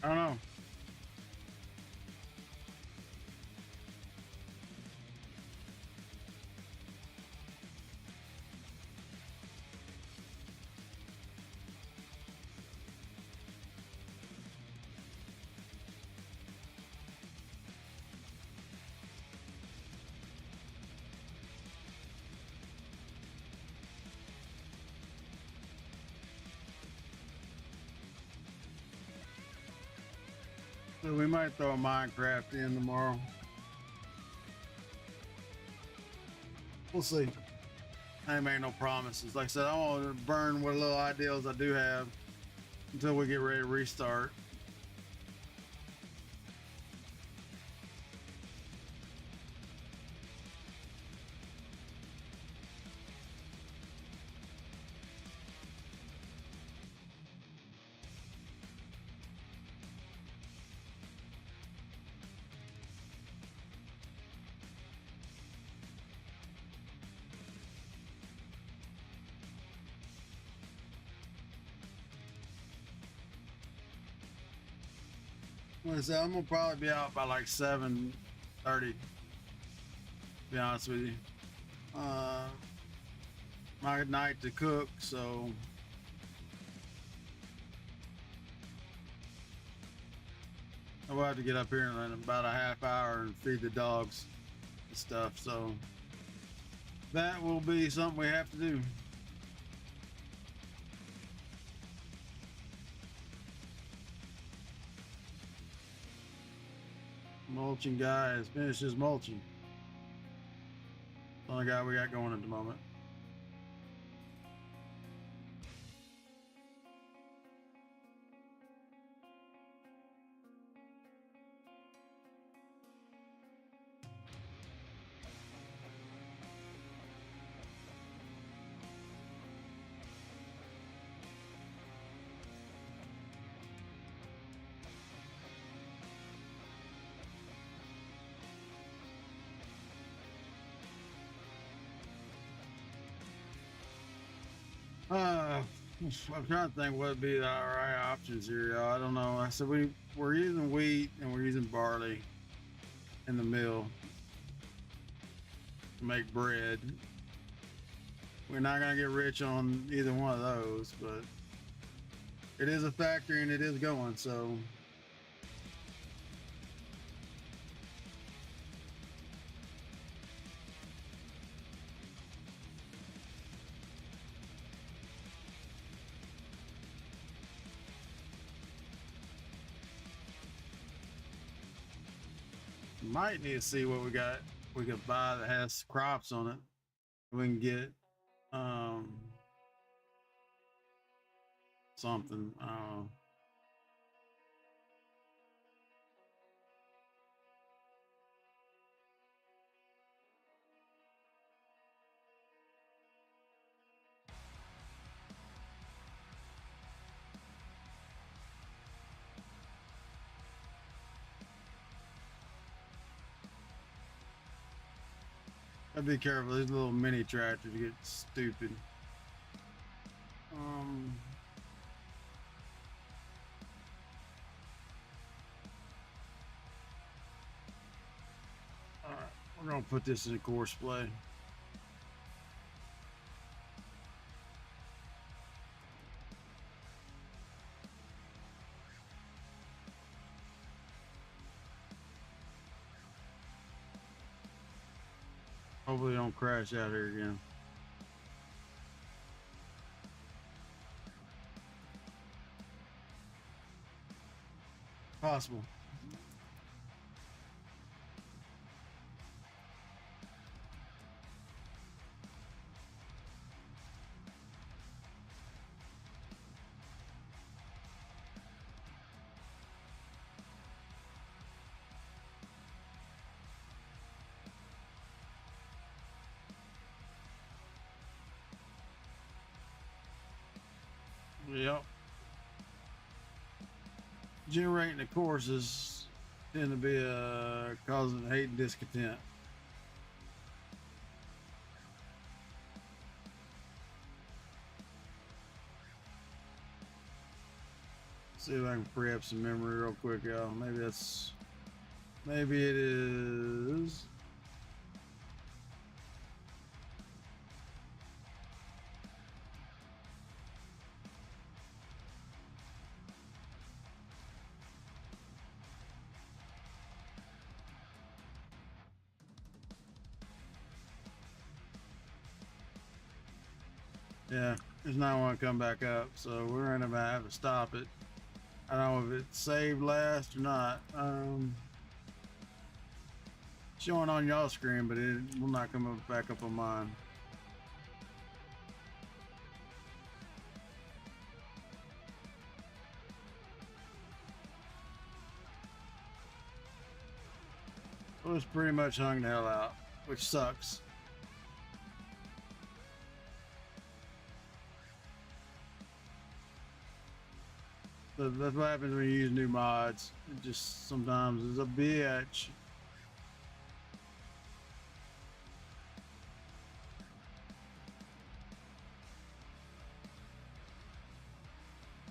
I don't know. So we might throw a Minecraft in tomorrow. We'll see. I ain't make no promises. Like I said, I want to burn what little ideals I do have until we get ready to restart. Like I said, I'm gonna probably be out by like 7:30. To be honest with you, my night to cook, so I will have to get up here in about a half hour and feed the dogs and stuff. So that will be something we have to do. Mulching guy has finished his mulching. The only guy we got going at the moment. I'm trying to think what would be the right options here, y'all. I don't know. I said we're using wheat and we're using barley in the mill to make bread. We're not gonna get rich on either one of those, but it is a factory and it is going, so might need to see what we could buy that has crops on it. We can get something. Gotta be careful. These little mini tractors get stupid. All right, we're gonna put this in course play. Hopefully, don't crash out here again. Possible. Yep. Generating the courses tend to be causing hate and discontent. See if I can free up some memory real quick, y'all. Maybe it is. Yeah, it's not want to come back up, so we're gonna have to stop it. I don't know if it's saved last or not. Showing on y'all screen, but it will not come back up on mine. It was pretty much hung the hell out, which sucks. But that's what happens when you use new mods. It just sometimes is a bitch.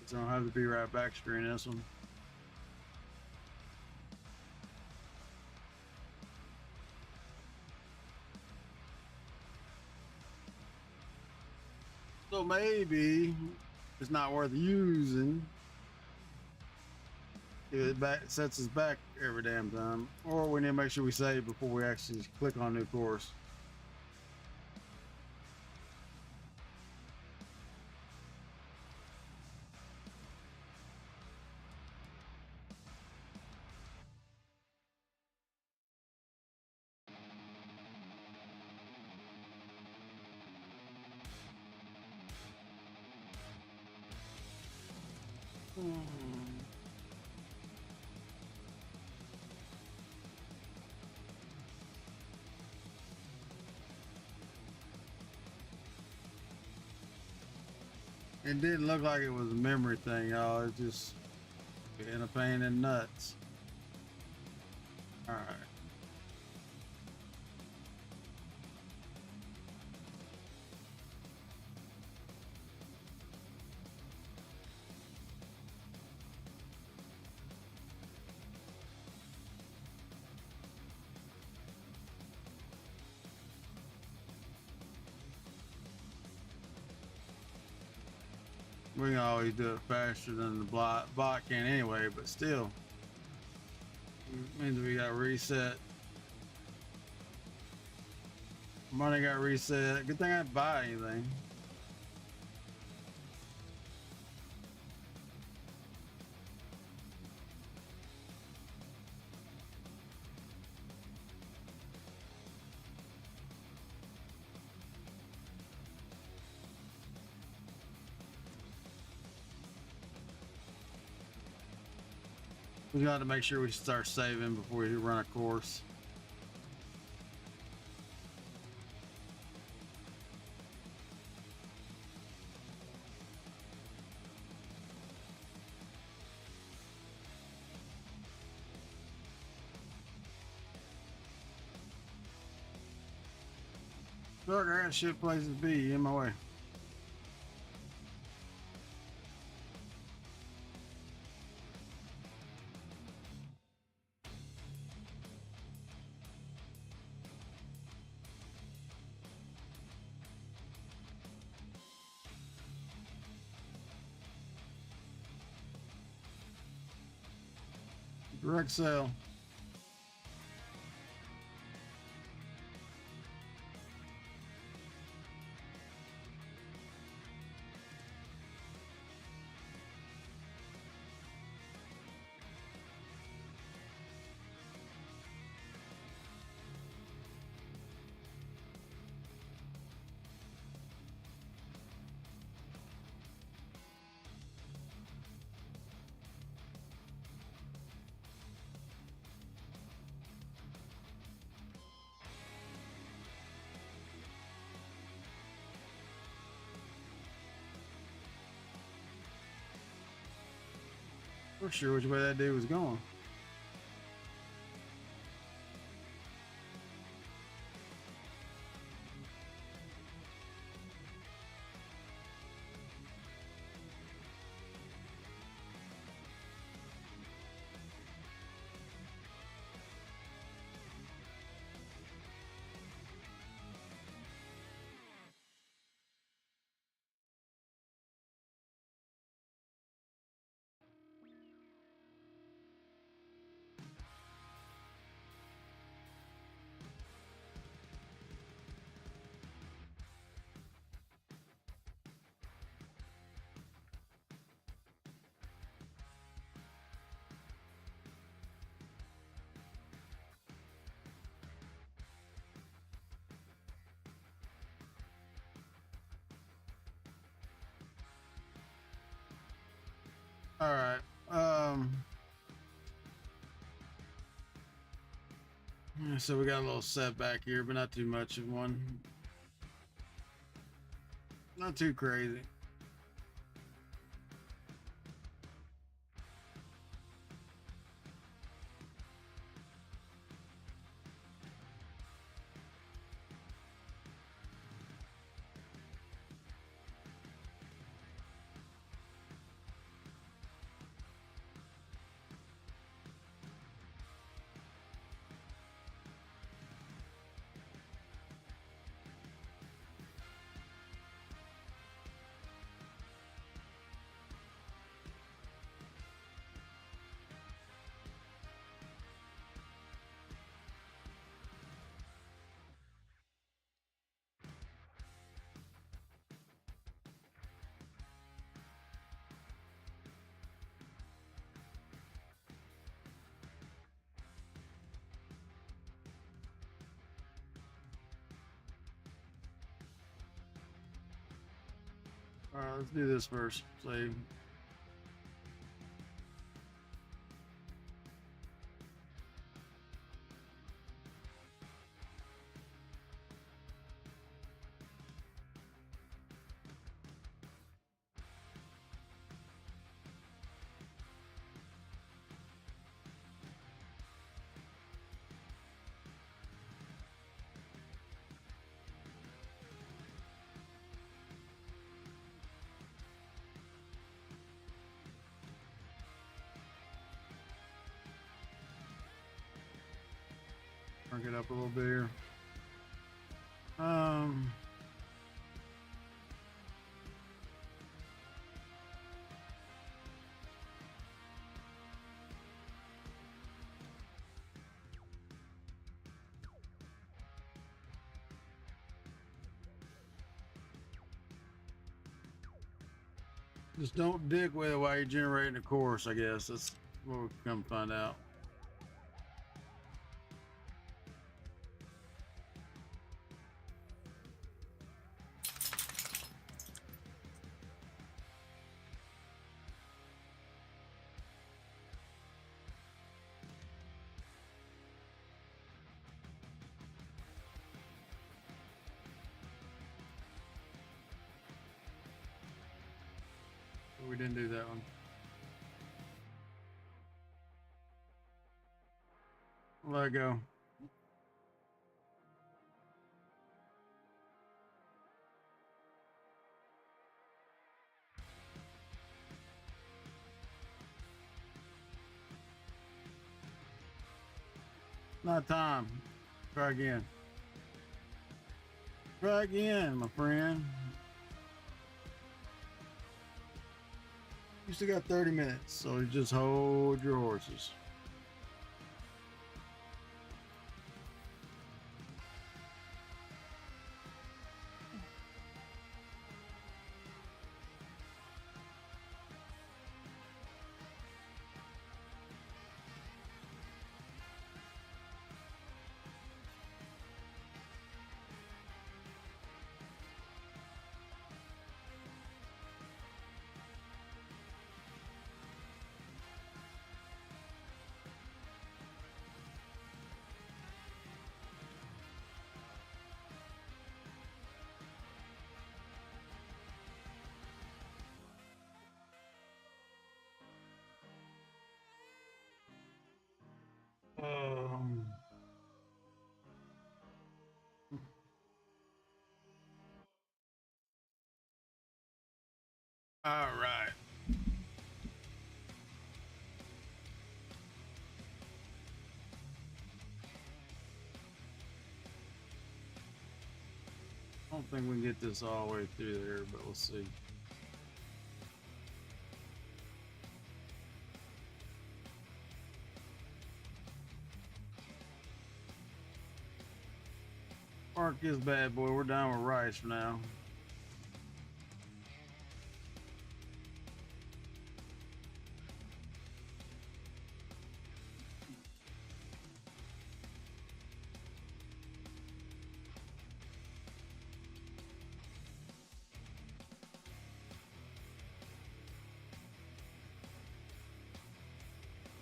So I don't have to be right back screen this one. So maybe it's not worth using. It sets us back every damn time, or we need to make sure we save before we actually click on new course. It didn't look like it was a memory thing, y'all. It just being a pain in the nuts. All right. We can always do it faster than the bot can anyway, but still. It means we got reset. Money got reset. Good thing I didn't buy anything. We got to make sure we start saving before we run a course. Look, I got shit places to be in my way. Direct sale. For sure which way that dude was going. All right. So we got a little setback here, but not too much of one. Not too crazy. All right, let's do this first. Save. Crank it up a little bit here. Just don't dick with it while you're generating a course, I guess. That's what we'll come find out. We didn't do that one. Let go. Not time. Try again. Try again, my friend. You still got 30 minutes, so you just hold your horses. Um, all right. I don't think we can get this all the way through there, but we'll see. Park this bad boy. We're down with rice for now.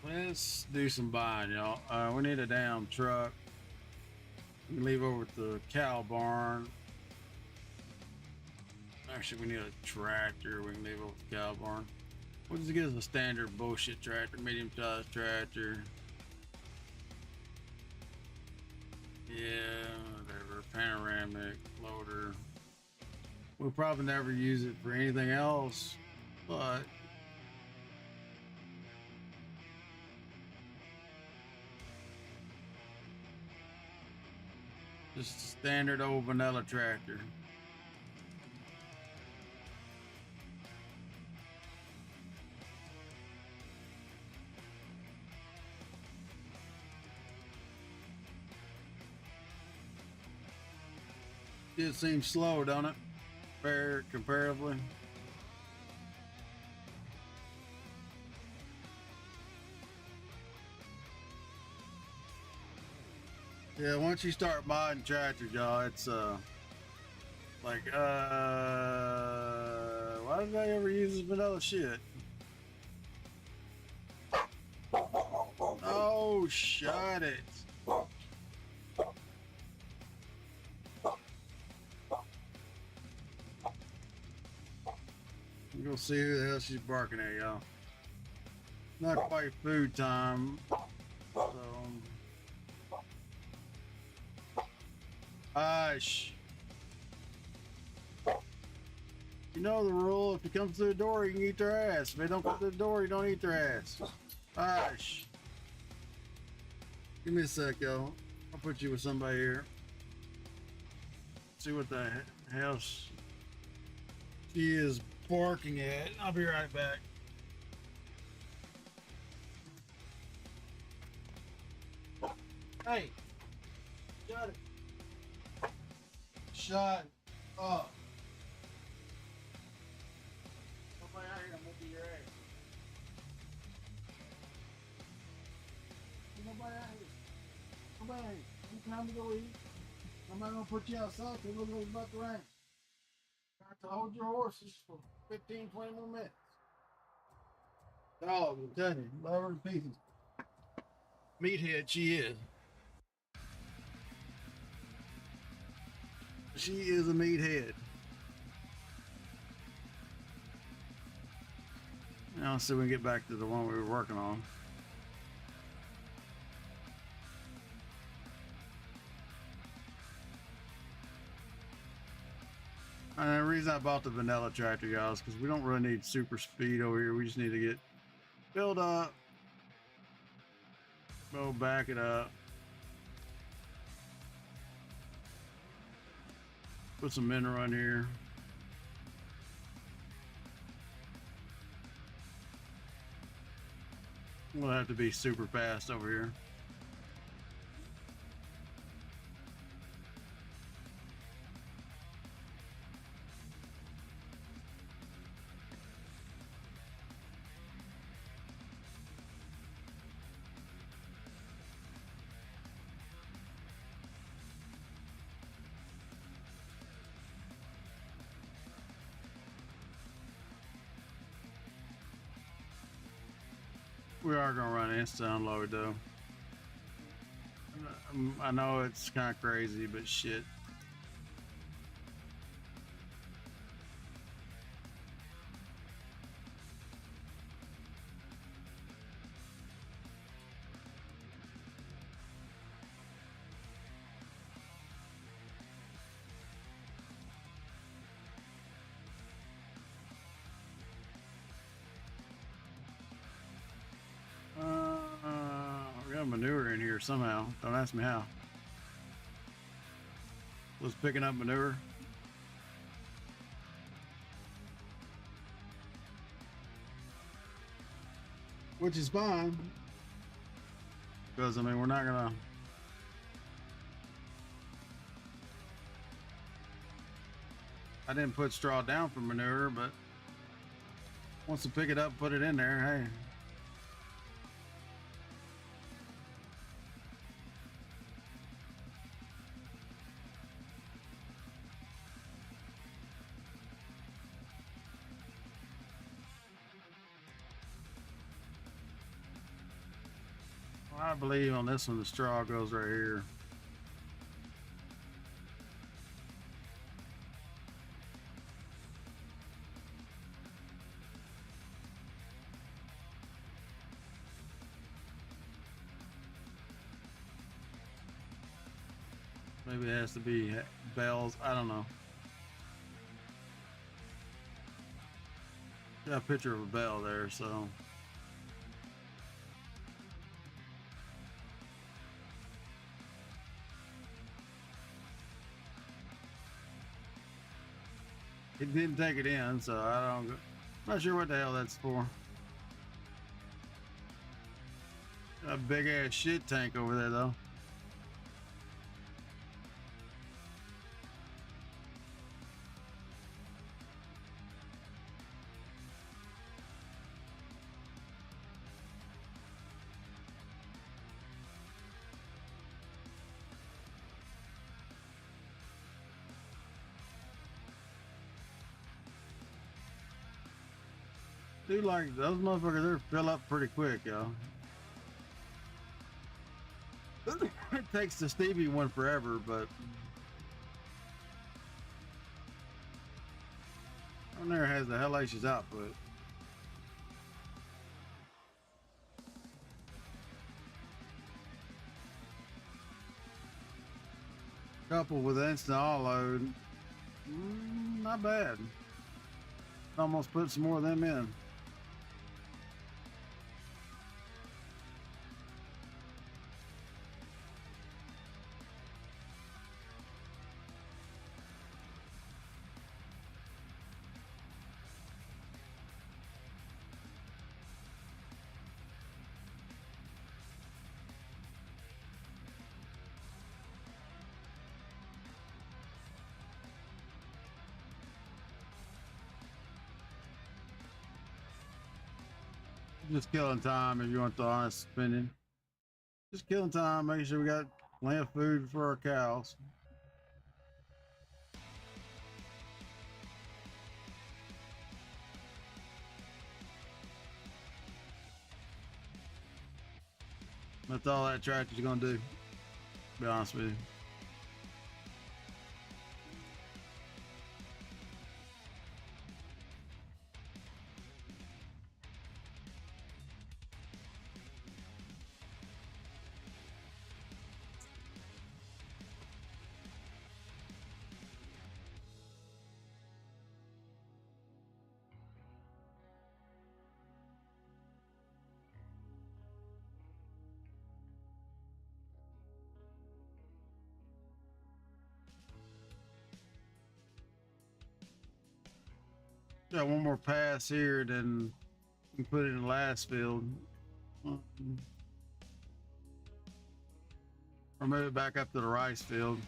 Let's do some buying, y'all. We need a damn truck. We can leave over at the cow barn. Actually, we need a tractor. We can leave over at the cow barn. We'll just get us a standard bullshit tractor, medium-sized tractor. Yeah, whatever. Panoramic loader. We'll probably never use it for anything else, but just a standard old vanilla tractor. It seems slow, don't it? Comparatively. Yeah, once you start buying tractors, y'all, it's like why did I ever use this vanilla shit? Oh, shut it. We're gonna see who the hell she's barking at, y'all. Not quite food time, so hush. You know the rule. If he comes to the door, you can eat their ass. If they don't come to the door, you don't eat their ass. Hush. Give me a sec, y'all. I'll put you with somebody here. See what the hell she is barking at. I'll be right back. Hey, shut it. Shut up. Nobody out here, I'm gonna beat your ass. Nobody out here. Nobody out here. It's time to go eat. I'm not gonna put you outside till it looks like it's about to rain. Got to hold your horses for 15, 20 more minutes. Dog, I'm telling you, love her to pieces. Meathead she is. She is a meathead. Now let's see if we can get back to the one we were working on. And the reason I bought the vanilla tractor, y'all, is because we don't really need super speed over here. We just need to get build up. We'll back it up. Put some mineral in here. We'll have to be super fast over here. We are gonna run instant unload though. I know it's kind of crazy, but shit. We got manure in here somehow. Don't ask me how. Was picking up manure. Which is fine. Because, I mean, we're not gonna... I didn't put straw down for manure, but once to pick it up, put it in there, hey. I believe on this one the straw goes right here. Maybe it has to be bells. I don't know. Got a picture of a bell there, so. It didn't take it in, so not sure what the hell that's for. A big ass shit tank over there though. Dude, like those motherfuckers, they're fill up pretty quick, yo. It takes the Stevie one forever, but on there has the hellacious output. Coupled with instant all load, not bad. Almost put some more of them in. Just killing time if you want the honest opinion. Just killing time, making sure we got plenty of food for our cows. That's all that tractor's gonna do, to be honest with you. Got one more pass here, then we put it in the last field. Or move it back up to the rice field.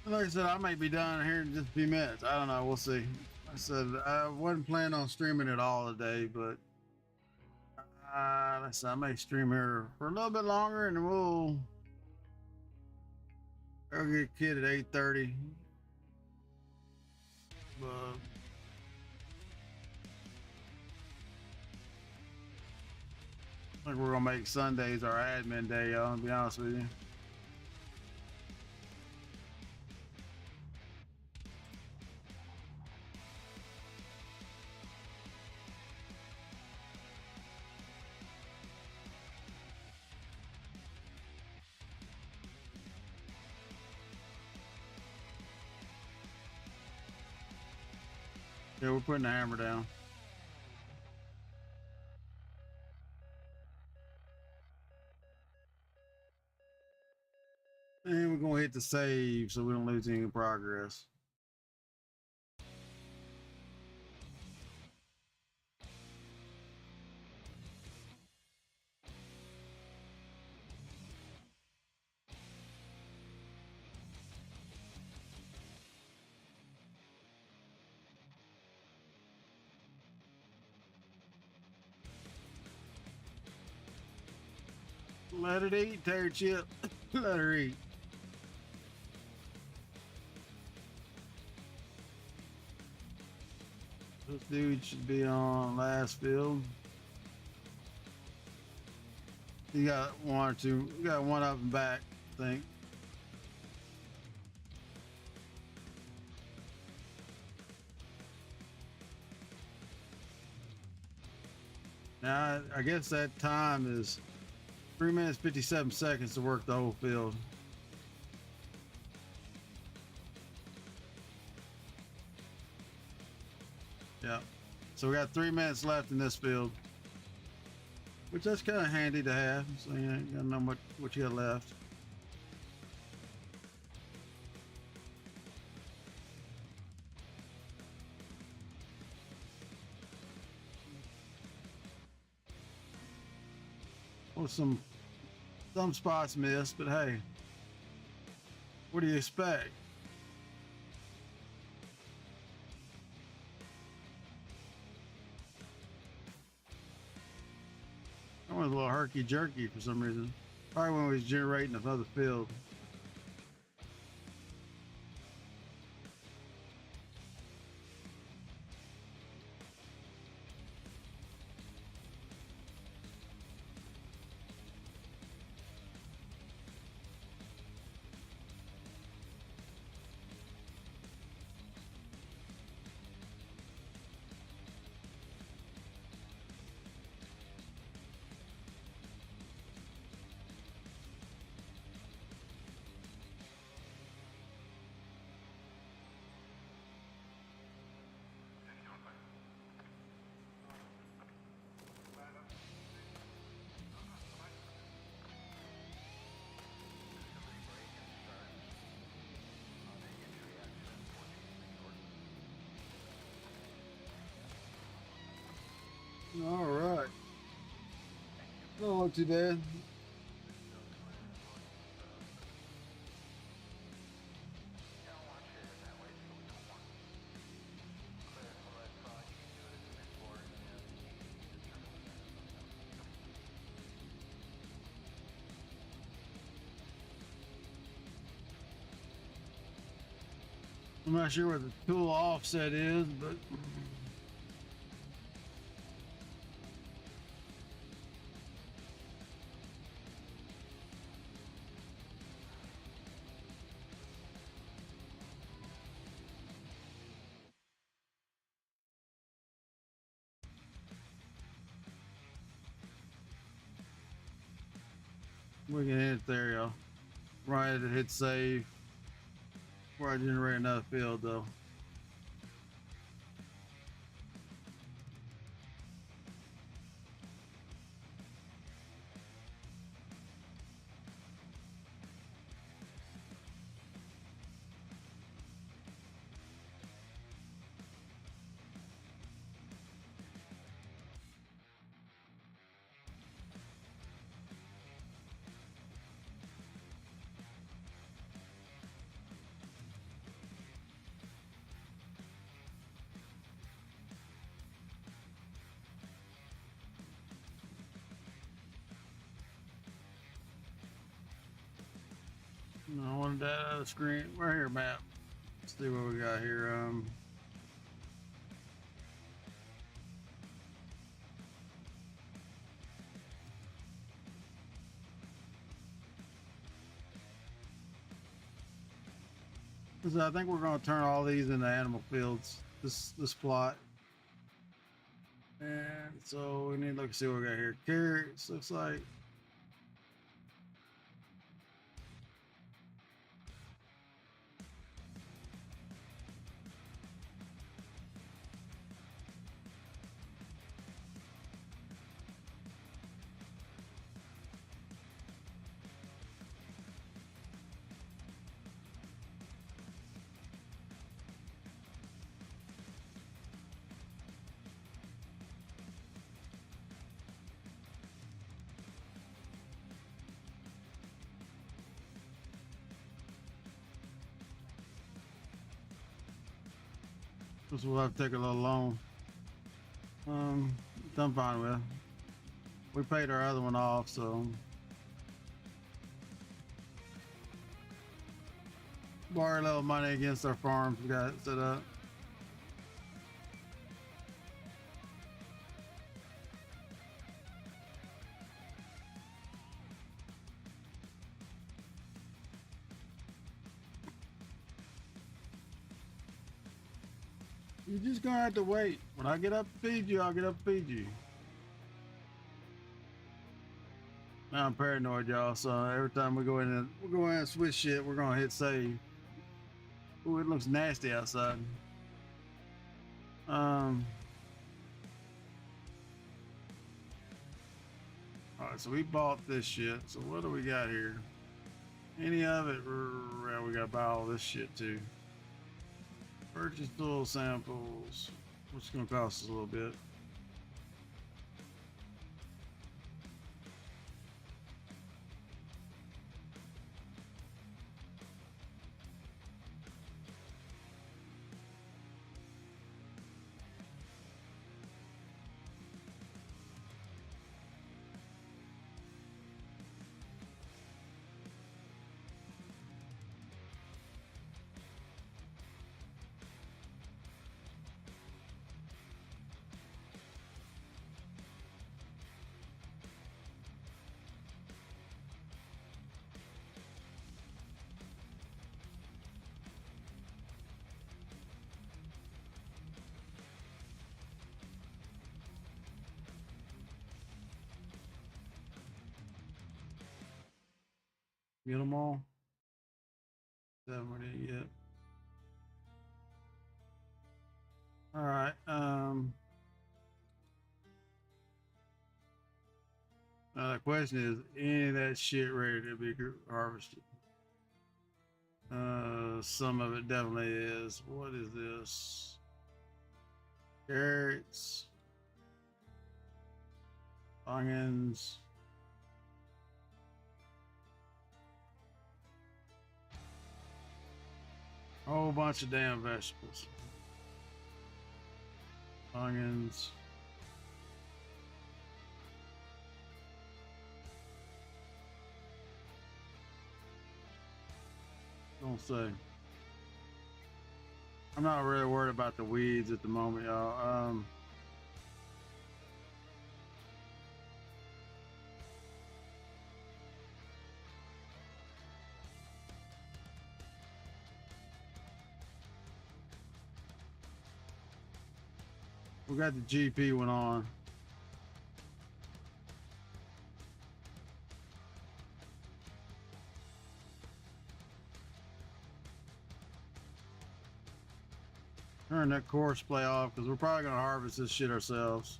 Like I said, I may be done here in just a few minutes. I don't know. We'll see. Like I said, I wasn't planning on streaming it all today, but like I said, I may stream here for a little bit longer, and then we'll get kid at 8:30. But I think we're gonna make Sundays our admin day, y'all. To be honest with you. Yeah, we're putting the hammer down. And we're gonna hit the save so we don't lose any progress. Let it eat, Terry Chip. Let her eat. This dude should be on last field. You got one or two. You got one up and back, I think. Now, I guess that time is 3 minutes 57 seconds to work the whole field. Yeah. So we got 3 minutes left in this field, which that's kind of handy to have. So you gotta know what you got left. Well, some spots missed, but hey, what do you expect? I went a little herky jerky for some reason. Probably when we was generating another field. All right. Don't look too bad. I'm not sure where the tool offset is, but We can hit there, y'all. Right, hit save. Before I generate another field, though. I wanted that out of the screen. Right here, map. Let's see what we got here. So I think we're going to turn all these into animal fields. This plot. And so we need to look see what we got here. Carrots looks like. This will have to take a little long. I'm fine with. We paid our other one off, so borrow a little money against our farms we got set up. You're just gonna have to wait. When I get up to feed you, I'll get up to feed you. Now I'm paranoid, y'all. So every time we go in and switch shit, we're gonna hit save. Ooh, it looks nasty outside. All right, so we bought this shit. So what do we got here? Any of it? Yeah, we gotta buy all this shit too. Purchase tool samples, which is gonna cost us a little bit. Get them all. Haven't ready yet. All right. Now the question is, any of that shit ready to be harvested? Some of it definitely is. What is this? Carrots, onions. A whole bunch of damn vegetables. Onions. Don't say. I'm not really worried about the weeds at the moment, y'all. We got the GP one on. Turn that course play off because we're probably gonna harvest this shit ourselves.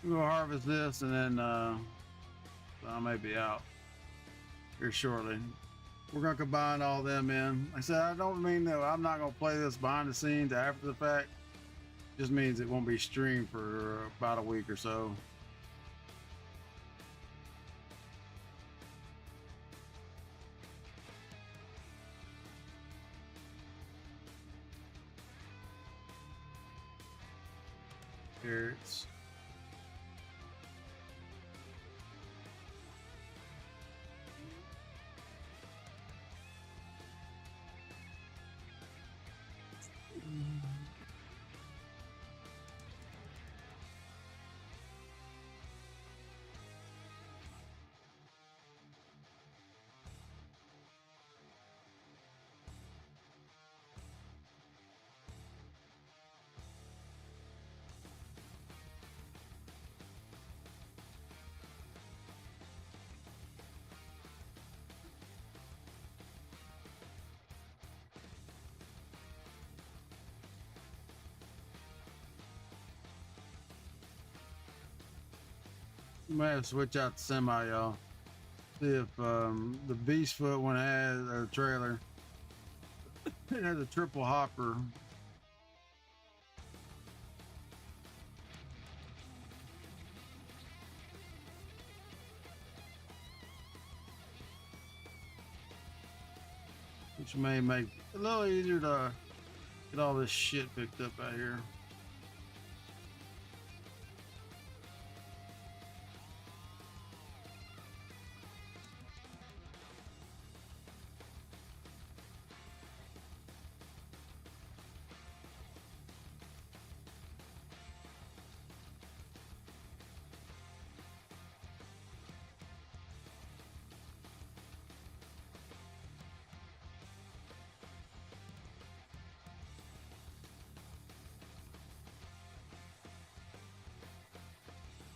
We'll harvest this and then I may be out here shortly. We're gonna combine all them in. Like I said, I don't mean that I'm not gonna play this behind the scenes after the fact. Just means it won't be streamed for about a week or so. Carrots. We might have to switch out the semi, y'all. See if the Beast Foot one has a trailer. It has a triple hopper. Which may make it a little easier to get all this shit picked up out here.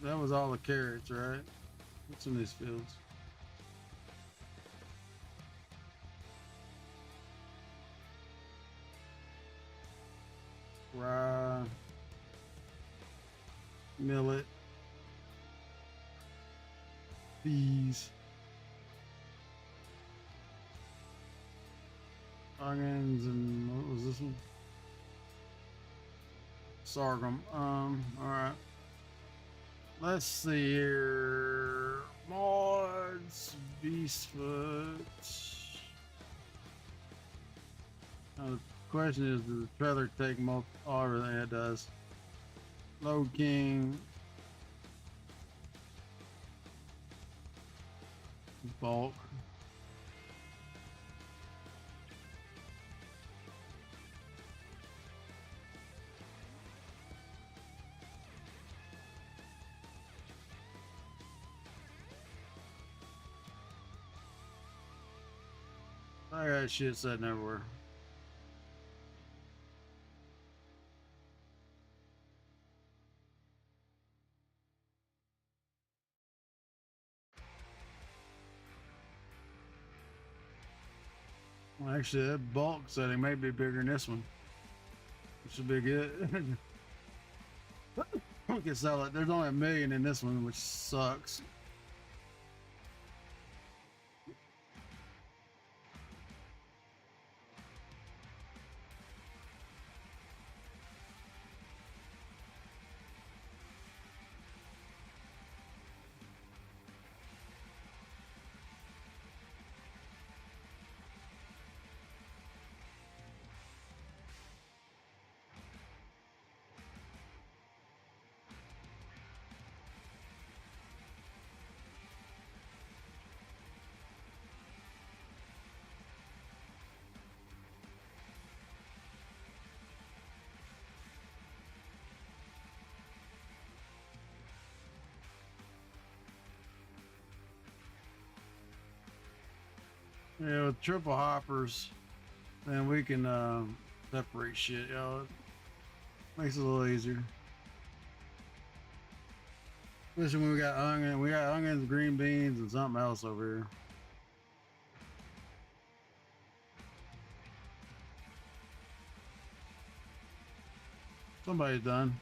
That was all the carrots, right? What's in these fields? Rye, millet, peas, onions, and what was this one? Sorghum. All right. Let's see here. Mods, Beastfoot. Now the question is, does the trailer take most? Oh, everything it does. Load King. Bulk. I got shit sitting everywhere. Well, actually, that bulk setting may be bigger than this one. It should be good. We can sell it. There's only 1 million in this one, which sucks. Yeah, with triple hoppers, then we can separate shit, y'all. It makes it a little easier. Especially when we got onions, green beans, and something else over here. Somebody's done.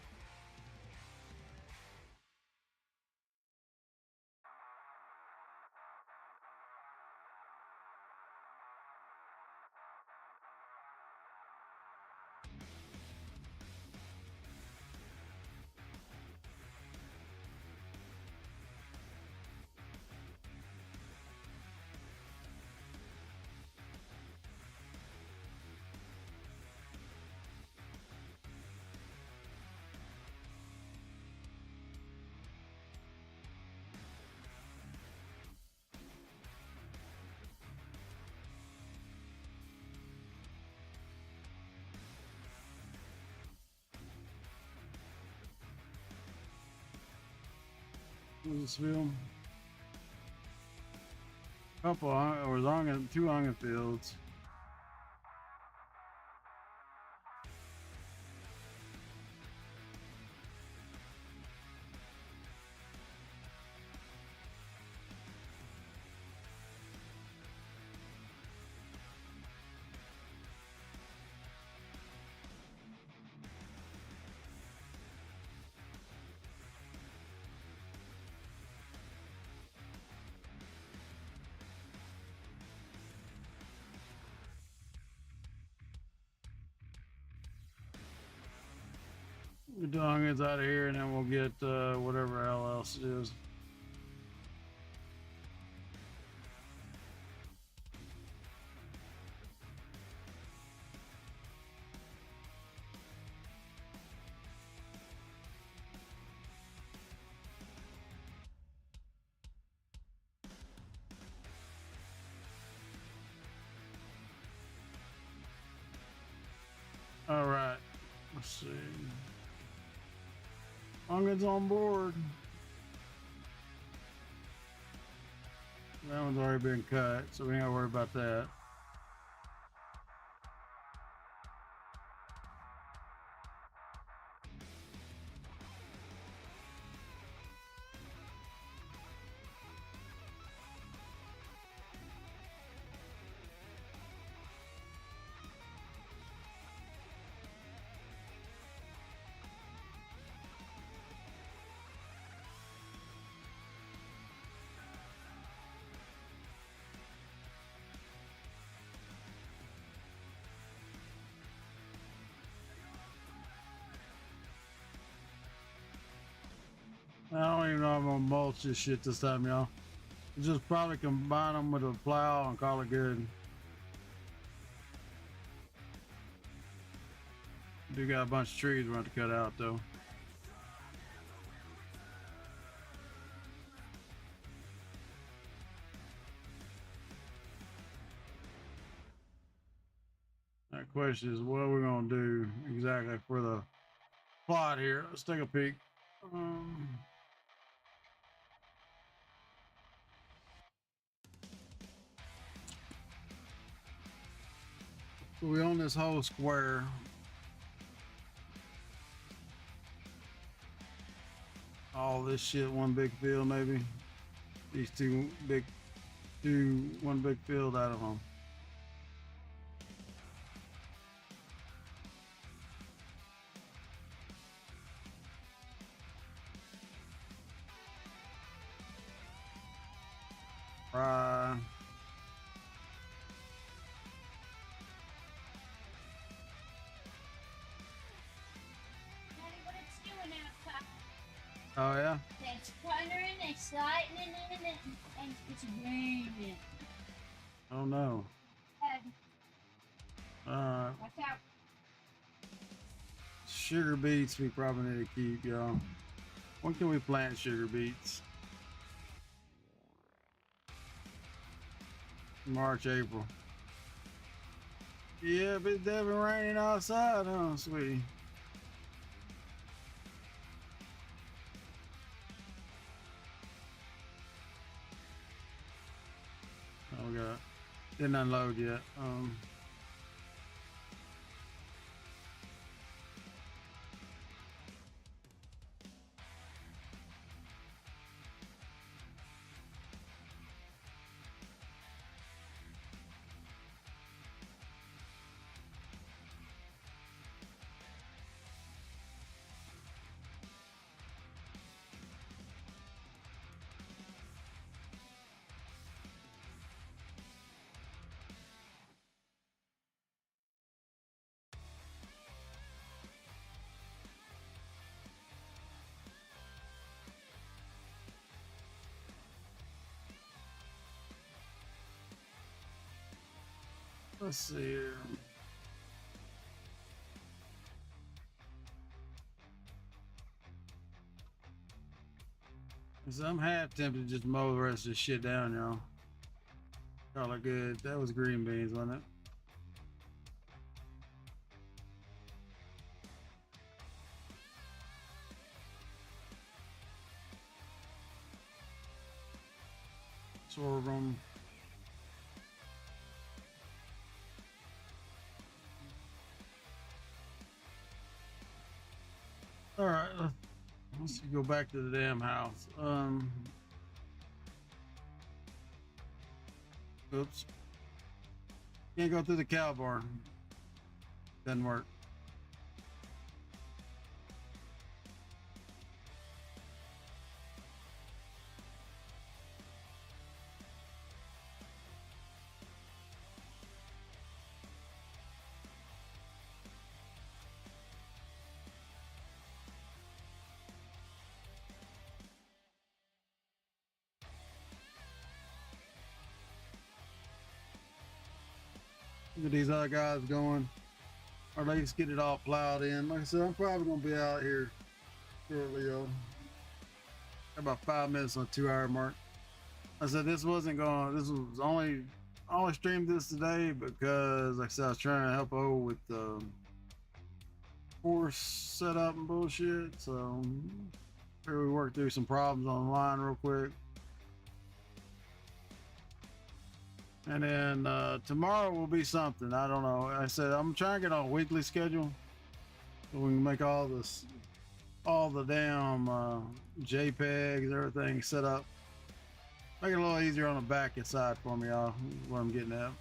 What's this film? Couple or two onion fields. Get the onions out of here, and then we'll get whatever else it is. All right, let's see. Onions on board. That one's already been cut, so we ain't gotta worry about that. I don't even know if I'm gonna mulch this shit this time, y'all. Just probably combine them with a plow and call it good. Do got a bunch of trees we have to cut out though. That question is, what are we gonna do exactly for the plot here? Let's take a peek. So we own this whole square. All this shit, one big field maybe. These one big field out of them. Right. Daddy, what it's doing outside? Oh yeah? It's thundering, it's lightning, and it's raining. Oh no. Dad, watch out. Sugar beets we probably need to keep, y'all. When can we plant sugar beets? March, April. Yeah, but it's definitely raining outside, huh, sweetie? Oh, we got didn't unload yet. Let's see here. So I'm half tempted to just mow the rest of this shit down, y'all. Call it good. That was green beans, wasn't it? Sorghum. All right, let's go back to the damn house. Oops. Can't go through the cow barn. Doesn't work. Look at these other guys going, or at least get it all plowed in. Like I said, I'm probably gonna be out here shortly, yo. About 5 minutes on the 2-hour mark. I said this wasn't going. This was only. I only streamed this today because, like I said, I was trying to help out with the course setup and bullshit. So here we work through some problems online real quick. And then tomorrow will be something. I don't know. I said I'm trying to get on a weekly schedule so we can make all the damn JPEGs, everything set up. Make it a little easier on the back side for me, y'all. Is what I'm getting at.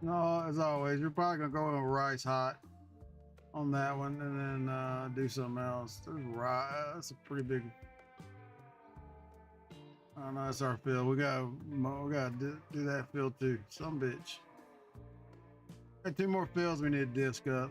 No, as always, you're probably gonna go in rice hot on that one, and then do something else. There's rice. That's a pretty big. Oh no, that's our field. We gotta do that field too. Some bitch. Got 2 more fields we need to disc up.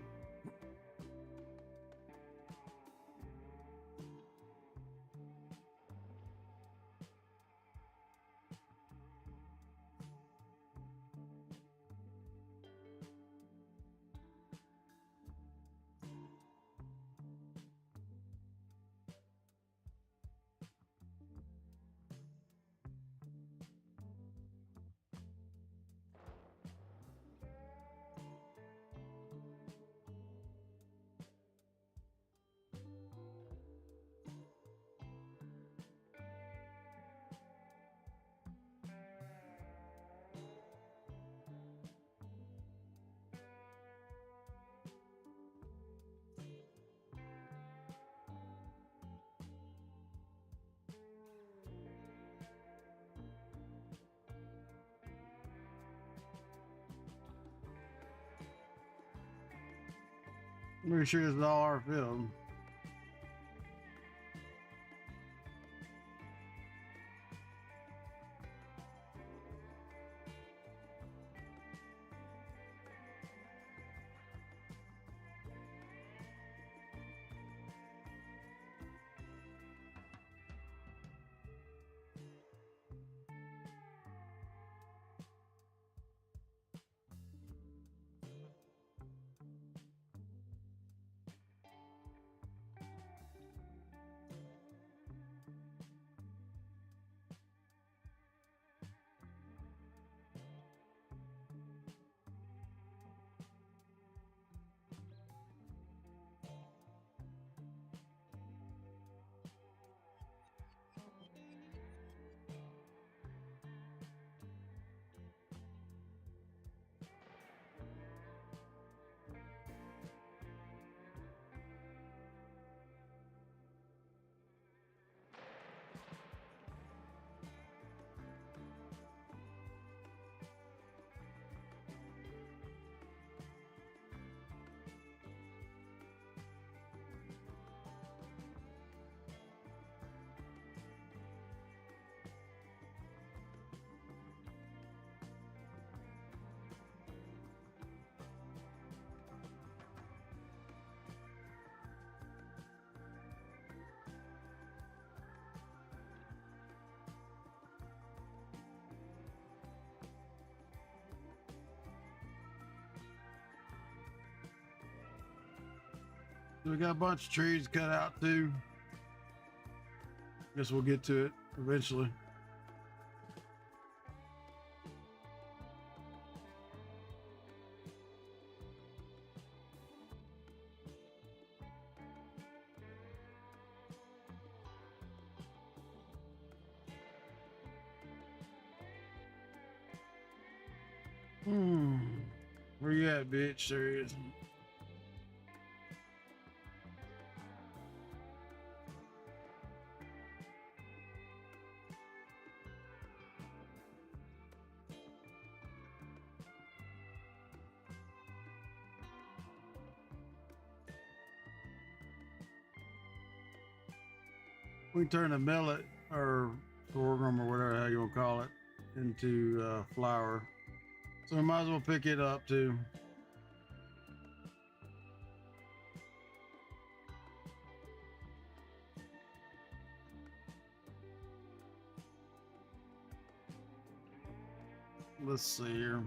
Make sure this is all our field. So we got a bunch of trees cut out too. Guess we'll get to it eventually. Where you at, bitch? There he is. We can turn the millet or sorghum or whatever how you want to call it into flour. So we might as well pick it up too. Let's see here.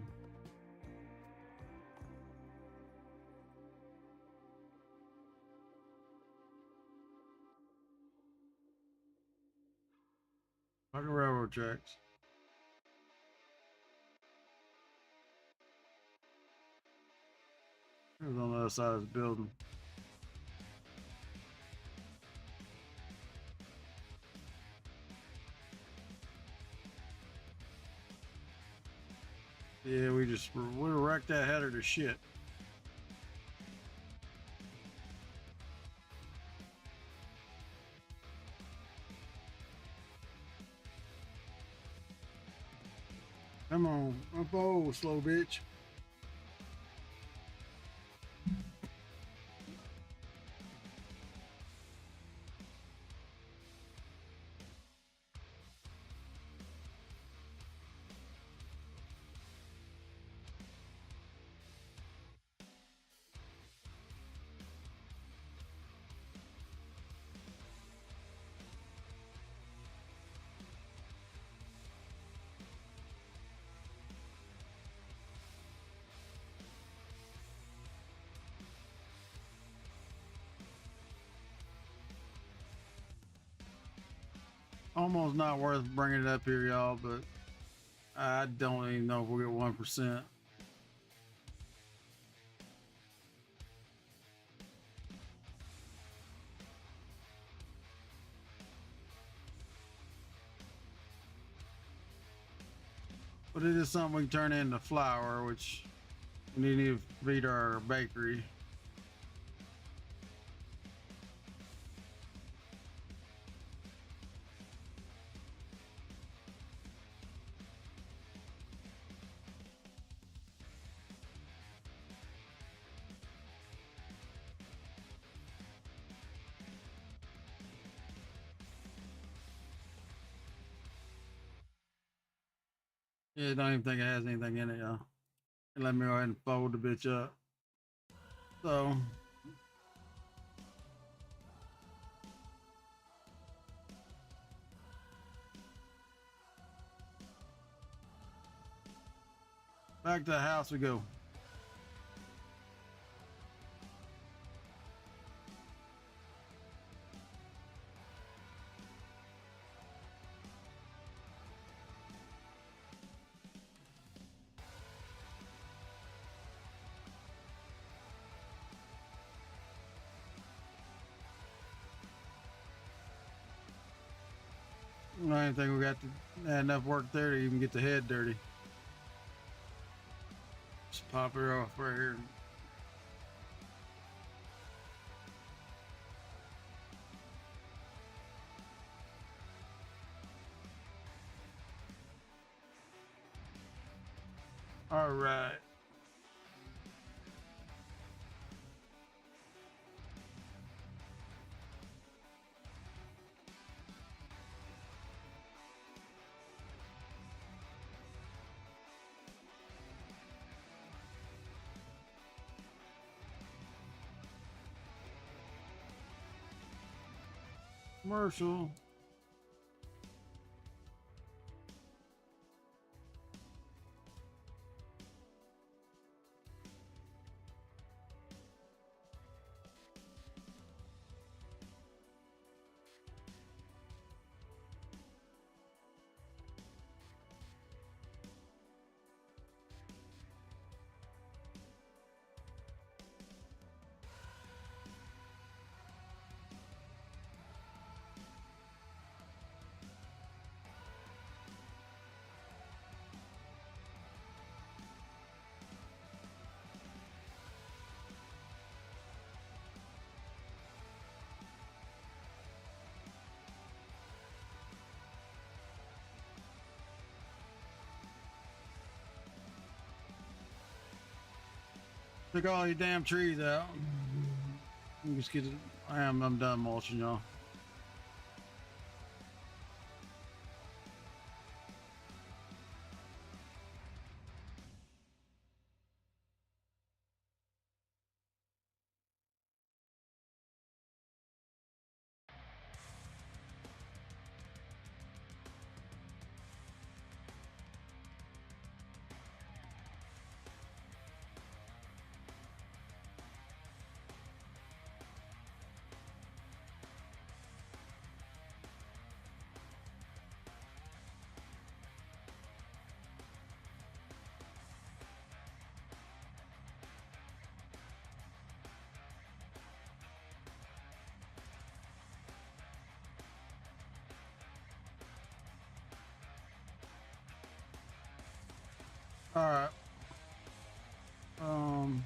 Like a railroad tracks. It was on the other side of the building. Yeah, we wrecked that header to shit. Come on, up old, slow bitch. Almost not worth bringing it up here, y'all, but I don't even know if we'll get 1%. But it is something we can turn into flour, which we need to feed our bakery. Yeah, I don't even think it has anything in it, y'all. And let me go ahead and fold the bitch up. So back to the house we go. I don't think we got enough work there to even get the head dirty. Just pop her off right here. All right. Commercial. Took all these damn trees out. Let me just get it. I'm done mulching, y'all. All right. Um.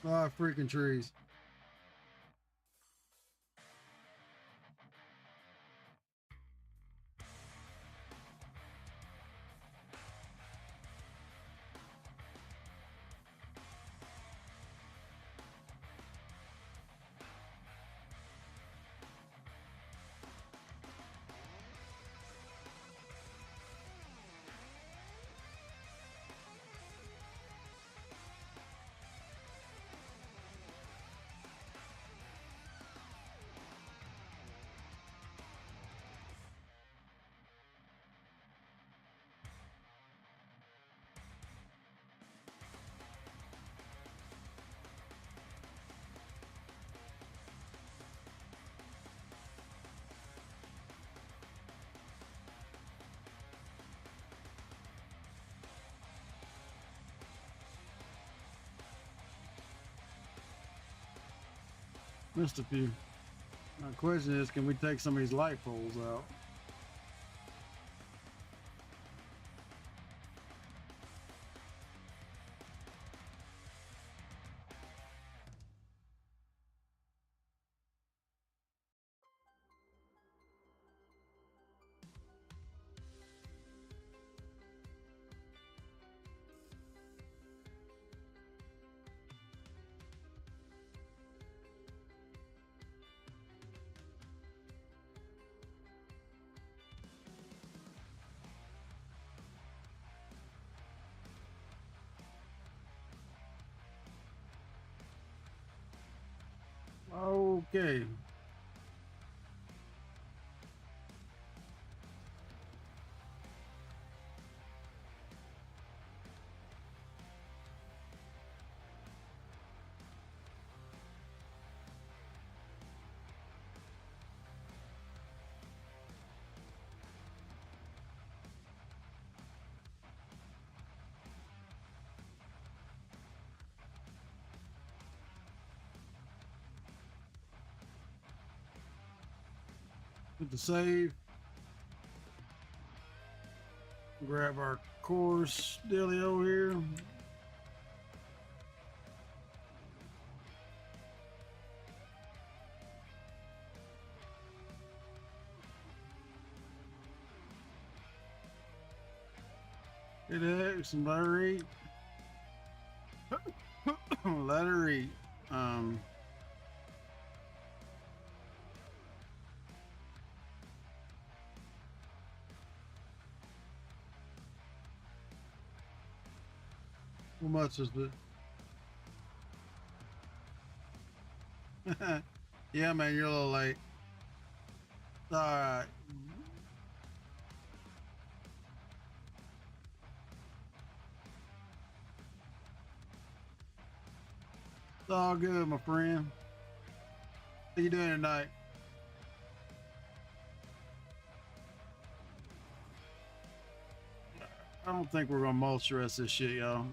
A lot of freaking trees. Missed a few. My question is, can we take some of these light poles out? Okay. Hit the save. Grab our course dealio here. Hit X and letter 8. Letter 8. How much is it? Yeah, man, you're a little late. All right. It's all good, my friend. How you doing tonight? don't think we're gonna mulch the rest of this shit, y'all.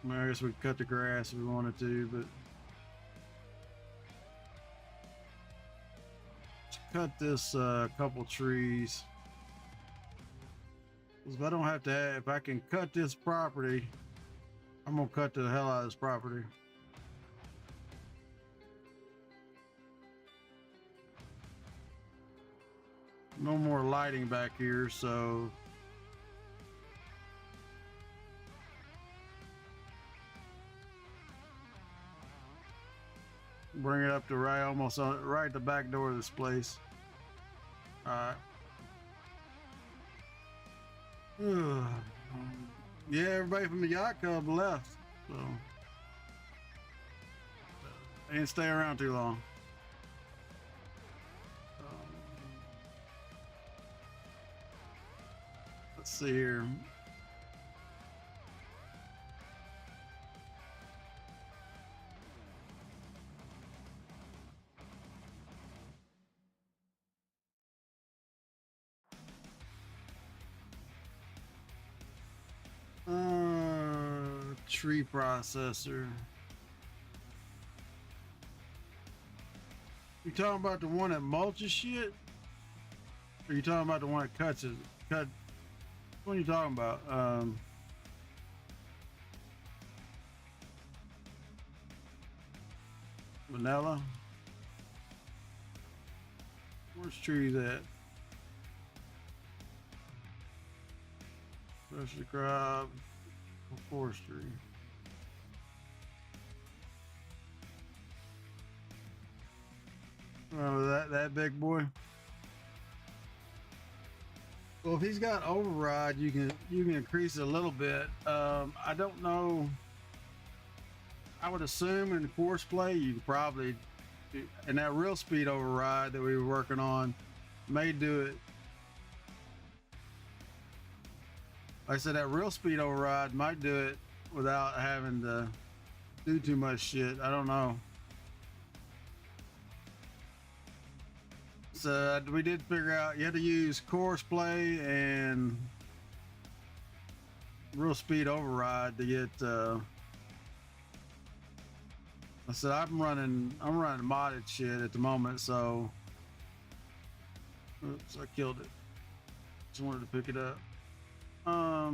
I mean, I guess we could cut the grass if we wanted to, but let's cut this couple trees. 'Cause if I don't have to if I can cut this property, I'm gonna cut the hell out of this property. No more lighting back here, so bring it up to right almost on right at the back door of this place. All right. Yeah, everybody from the yacht club left, so they didn't stay around too long. Let's see here. Tree processor. You talking about the one that mulches shit? Or you talking about the one that cuts it? What are you talking about? Vanilla? Where's trees at? Specialty crop, forestry. Oh, that big boy. Well, if he's got override, you can increase it a little bit. I don't know. I would assume in course play you could probably, and that real speed override that we were working on may do it. Like I said, that real speed override might do it without having to do too much shit. I don't know. So we did figure out you had to use course play and real speed override to get. I said I'm running modded shit at the moment, so oops, I killed it. Just wanted to pick it up. I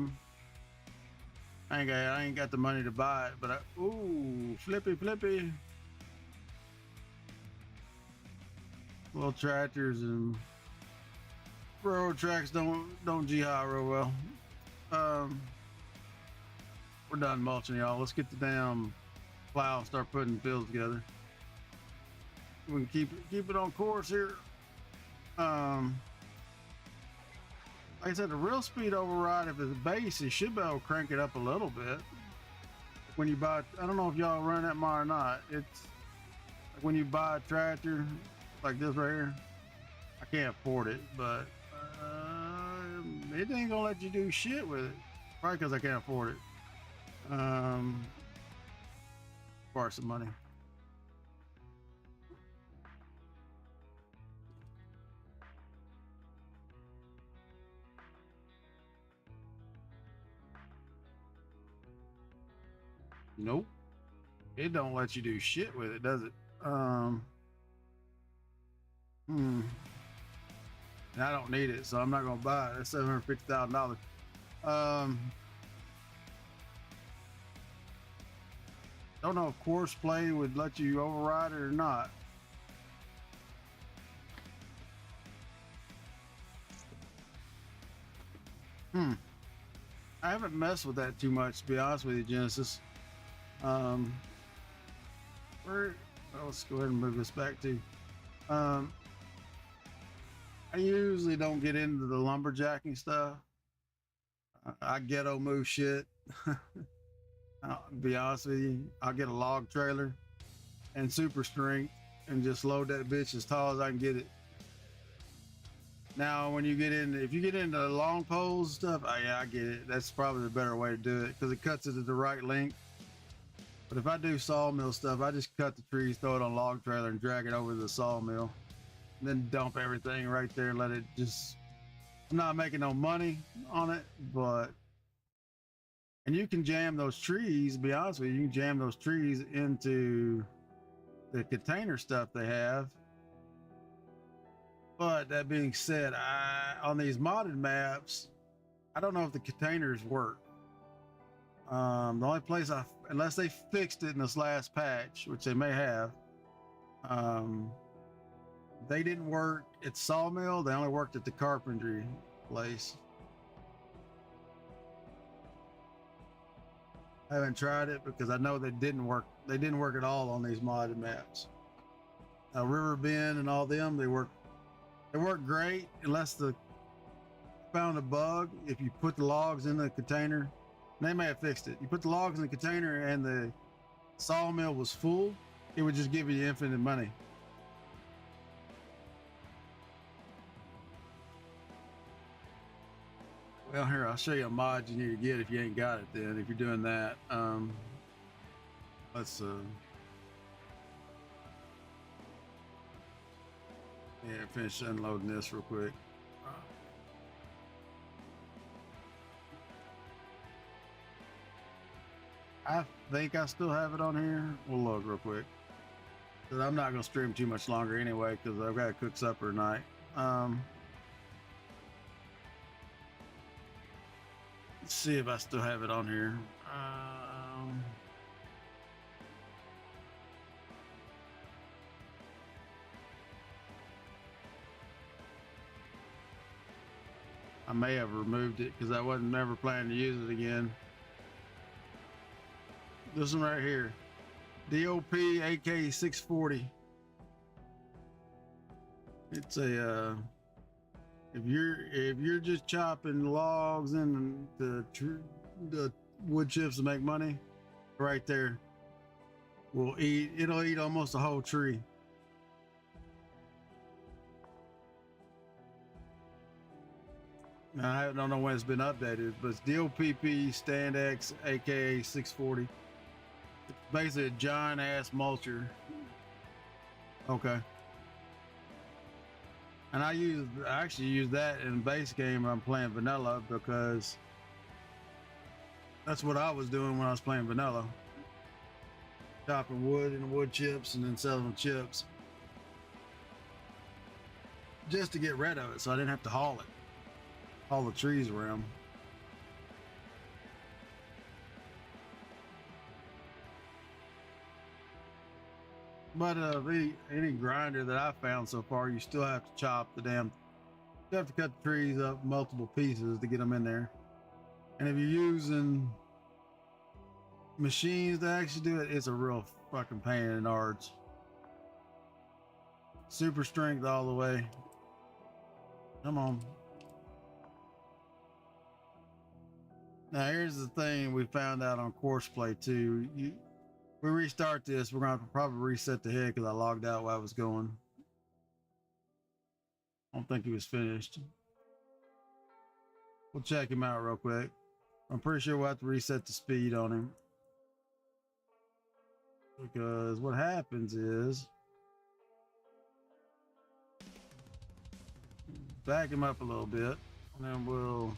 ain't got the money to buy it, but ooh, flippy. Little tractors and railroad tracks don't jihad real well. We're done mulching, y'all. Let's get the damn plow and start putting fields together. We can keep it on course here. Like I said, the real speed override, if it's base, you should be able to crank it up a little bit. When you buy, I don't know if y'all run that mine or not. It's like when you buy a tractor like this right here. I can't afford it, but it ain't gonna let you do shit with it. Probably because I can't afford it. Borrow some money. Nope. It don't let you do shit with it, does it? And I don't need it, so I'm not gonna buy it. That's $750,000. Don't know if course play would let you override it or not. I haven't messed with that too much, to be honest with you, Genesis. Let's go ahead and move this back to. I usually don't get into the lumberjacking stuff. I ghetto move shit. I'll be honest with you, I'll get a log trailer and super strength and just load that bitch as tall as I can get it. Now, when you get into, if you get into long poles stuff, yeah, I get it. That's probably the better way to do it because it cuts it at the right length. But if I do sawmill stuff, I just cut the trees, throw it on a log trailer, and drag it over to the sawmill, and then dump everything right there and let it just. I'm not making no money on it, but And you can jam those trees, to be honest with you, you can jam those trees into the container stuff they have. But that being said, on these modded maps, I don't know if the containers work. The only place unless they fixed it in this last patch, which they may have, they didn't work at Sawmill. They only worked at the carpentry place. I haven't tried it because I know they didn't work. They didn't work at all on these modded maps. River Bend and all them, they work great unless found a bug. If you put the logs in the container, they may have fixed it. You put the logs in the container and the sawmill was full, it would just give you infinite money. Well, here, I'll show you a mod you need to get if you ain't got it then, if you're doing that. Let's finish unloading this real quick. I think I still have it on here. We'll load real quick. Cause I'm not gonna stream too much longer anyway, because I've got to cook supper tonight. Let's see if I still have it on here. I may have removed it because I wasn't never planning to use it again. This one right here, DOP AK 640. It's a if you're just chopping logs and the wood chips to make money, right there it'll eat almost a whole tree. Now, I don't know when it's been updated, but it's DOPP Stand X aka 640. It's basically a giant ass mulcher. Okay. And I actually use that in base game when I'm playing vanilla, because that's what I was doing when I was playing vanilla. Chopping wood and wood chips and then selling chips. Just to get rid of it so I didn't have to haul the trees around. But any grinder that I found so far, you still have to chop you have to cut the trees up multiple pieces to get them in there. And if you're using machines to actually do it, it's a real fucking pain in the ards. Super strength all the way. Come on. Now here's the thing we found out on Courseplay too. We restart this, we're gonna probably reset the head because I logged out while I was going. I don't think he was finished. We'll check him out real quick. I'm pretty sure we'll have to reset the speed on him, because what happens is, back him up a little bit and then we'll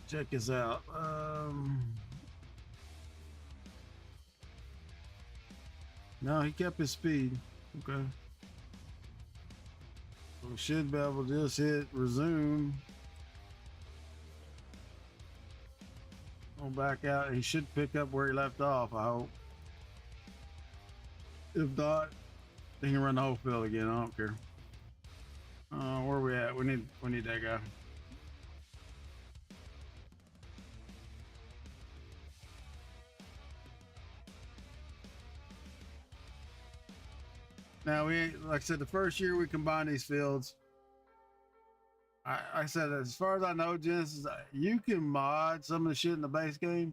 check this out. No, he kept his speed. Okay. We should be able to just hit resume. Go back out. He should pick up where he left off, I hope. If not, he can run the whole field again. I don't care. Where are we at? We need that guy. Now like I said, the first year we combined these fields. I said, as far as I know, Genesis, you can mod some of the shit in the base game,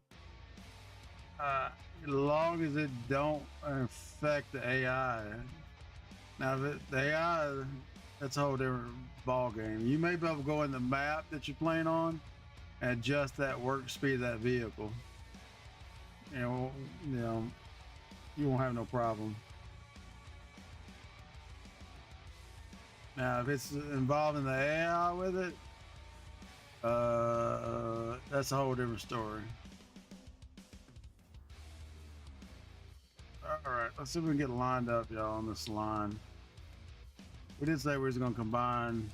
as long as it don't affect the AI. Now, the AI, that's a whole different ball game. You may be able to go in the map that you're playing on and adjust that work speed of that vehicle. You won't have no problem. Now, if it's involving the AI with it, That's a whole different story. All right, let's see if we can get lined up, y'all, on this line. We did say we was gonna combine.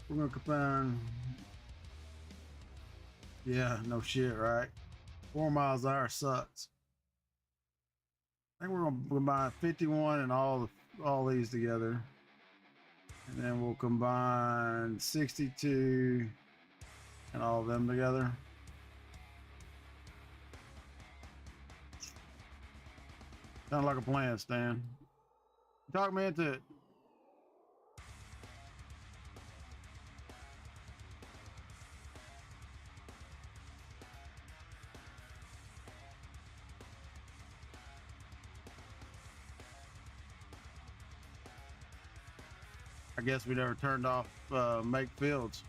We're gonna combine. Yeah, no shit, right? 4 miles an hour sucks. I think we're gonna combine 51 and all these together, and then we'll combine 62 and all of them together. Sounds like a plan, Stan. Talk me into it. I guess we never turned off make fields.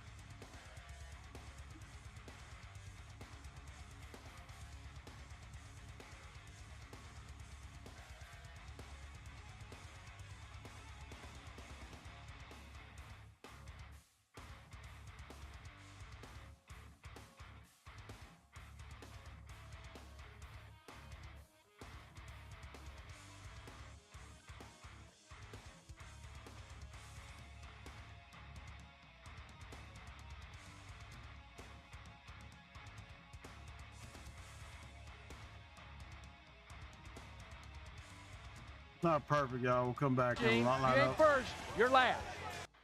Not perfect, y'all. We'll come back and line up. First, you're last.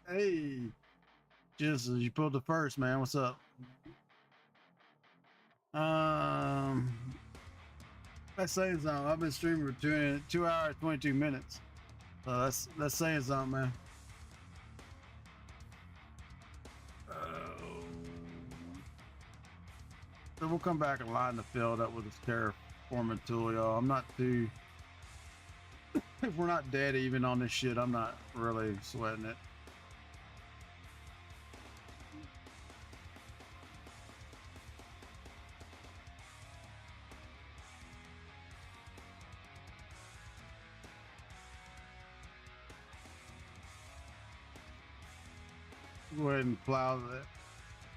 Hey, just you pulled the first, man. What's up? That's saying something. I've been streaming for 2 hours 22 minutes. So that's saying something, man. So we'll come back and line the field up with this terraforming tool, y'all. I'm not too. If we're not dead even on this shit, I'm not really sweating it. Go ahead and plow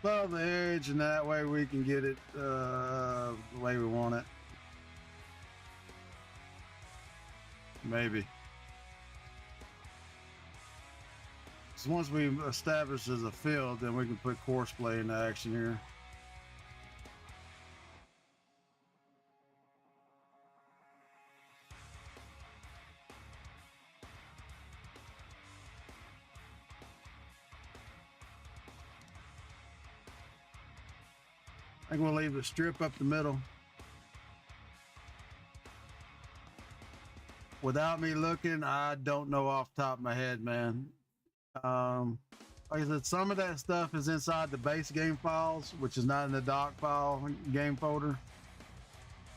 the edge, and that way we can get it the way we want it. Maybe. So once we've established as a field, then we can put courseplay into action here. I think we'll leave the strip up the middle. Without me looking, I don't know off the top of my head, man. Like I said, some of that stuff is inside the base game files, which is not in the doc file game folder.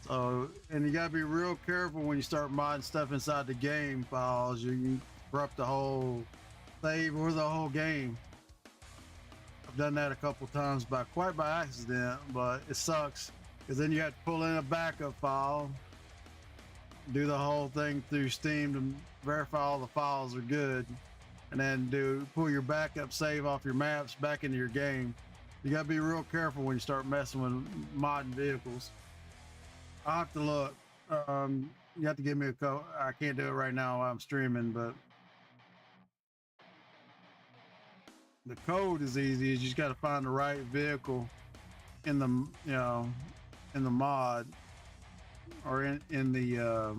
So, and you gotta be real careful when you start modding stuff inside the game files. You can corrupt the whole save or the whole game. I've done that a couple times quite by accident, but it sucks because then you have to pull in a backup file, do the whole thing through Steam to verify all the files are good, and then pull your backup save off your maps back into your game. You gotta be real careful when you start messing with modding vehicles. I'll have to look. You have to give me a code. I can't do it right now while I'm streaming, but the code is easy. You just got to find the right vehicle in the in the mod or in the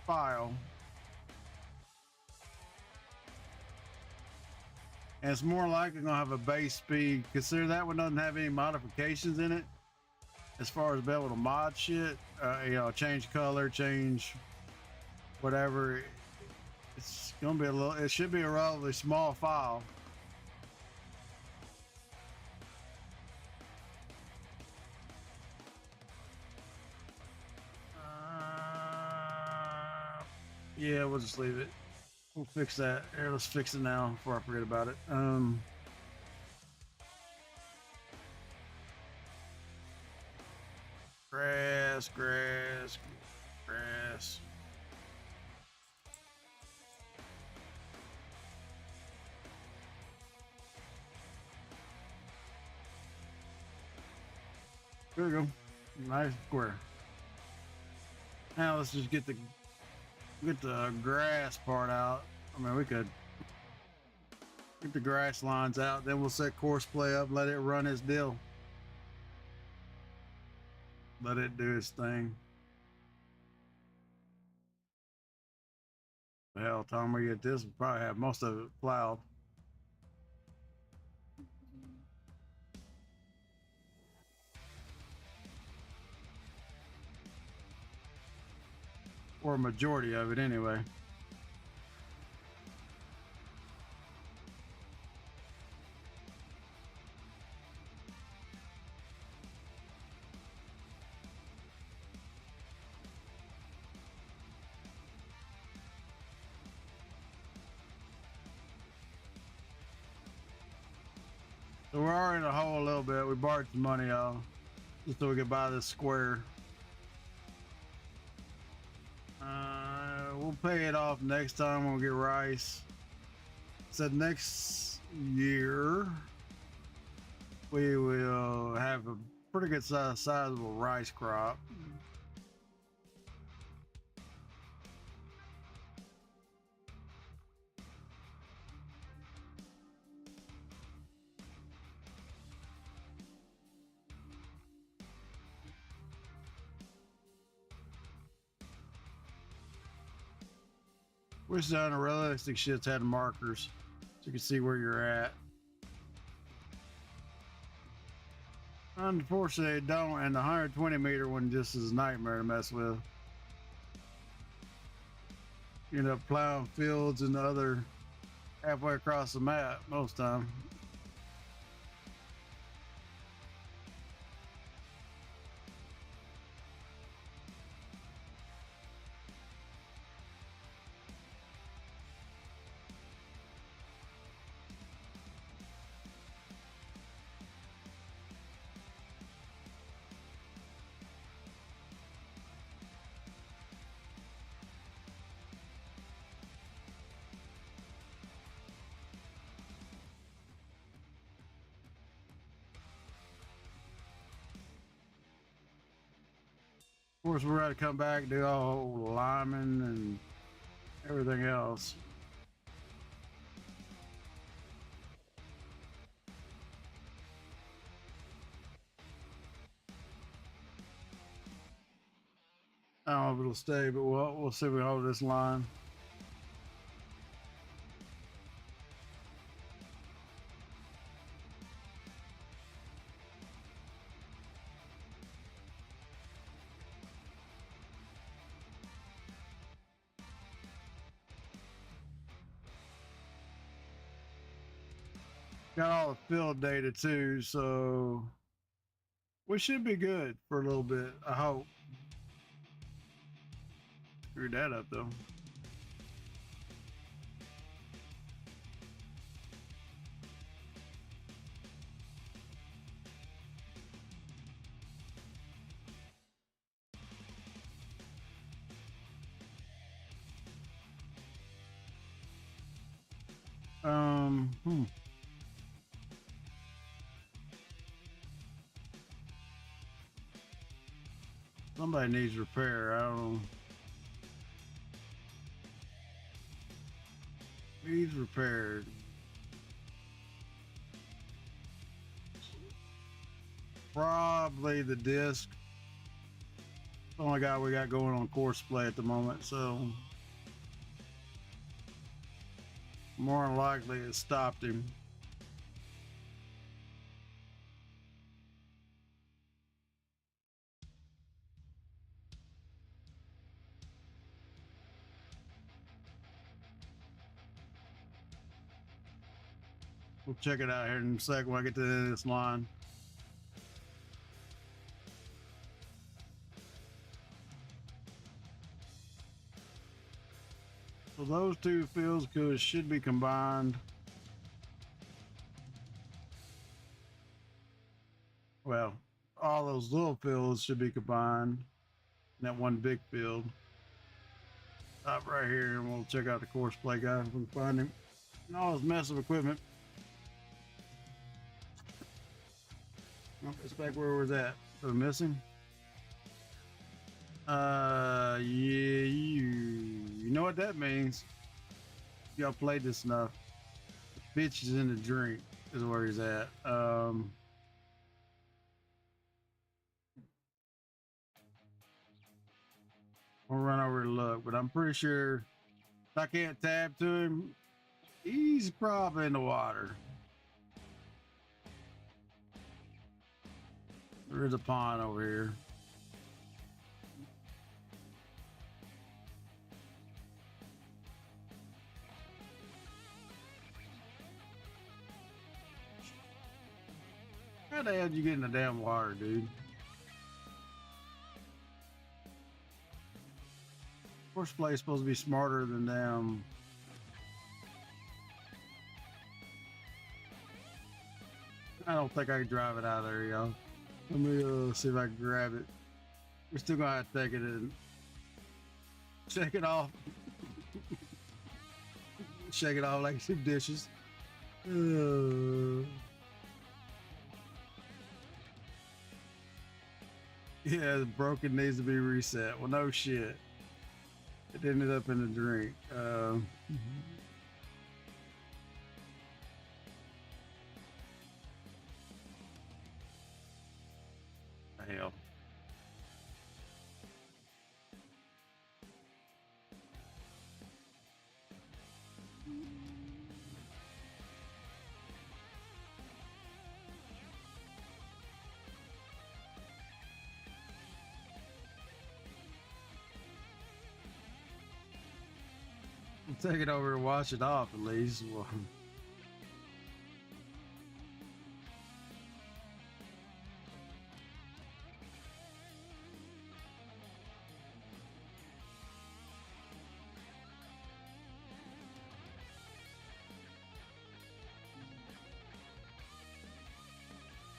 file, and it's more likely gonna have a base speed. Consider that one doesn't have any modifications in it as far as being able to mod shit. Change color, change whatever. It's gonna be it should be a relatively small file. Yeah, we'll just leave it. We'll fix that. Here, let's fix it now before I forget about it. Grass. There we go. Nice square. Now let's just get the grass part out. I mean, we could get the grass lines out, then we'll set course play up, let it run its deal. Let it do its thing. Hell, time we get this, we'll probably have most of it plowed. Or a majority of it anyway. So we're already in a hole a little bit. We borrowed some money off just so we could buy this square. We'll pay it off next time when we get rice. So next year we will have a pretty good sizable rice crop. Wish on the realistic shits had markers so you can see where you're at. Unfortunately, it don't, and the 120 meter one just is a nightmare to mess with. You end up plowing fields and the other halfway across the map most time. Of course, we're ready to come back and do all linemen and everything else. I don't know if it'll stay, but we'll see if we hold this line. Got all the field data too, so we should be good for a little bit, I hope. Screwed that up though. Hmm. Somebody needs repair. I don't know. Needs repaired. Probably the disc. The only guy we got going on course play at the moment, so more than likely it stopped him. We'll check it out here in a second when I get to the end of this line. So those two fields should be combined. Well, all those little fields should be combined in that one big field. Stop right here and we'll check out the course play guy if we can find him. And all his mess of equipment. Oh, it's back where was that? So missing? Yeah, you know what that means. Y'all played this enough. The bitch is in the drink is where he's at. We'll run over to look, but I'm pretty sure if I can't tab to him, he's probably in the water. There is a pond over here. How the hell did you get in the damn water, dude? First place supposed to be smarter than them. I don't think I can drive it out of there, y'all. Let me see if I can grab it. We're still gonna have to take it and shake it off. Shake it off like some dishes. Yeah, the broken needs to be reset. Well, no shit. It ended up in the drink. Hell. Take it over and wash it off at least. Well,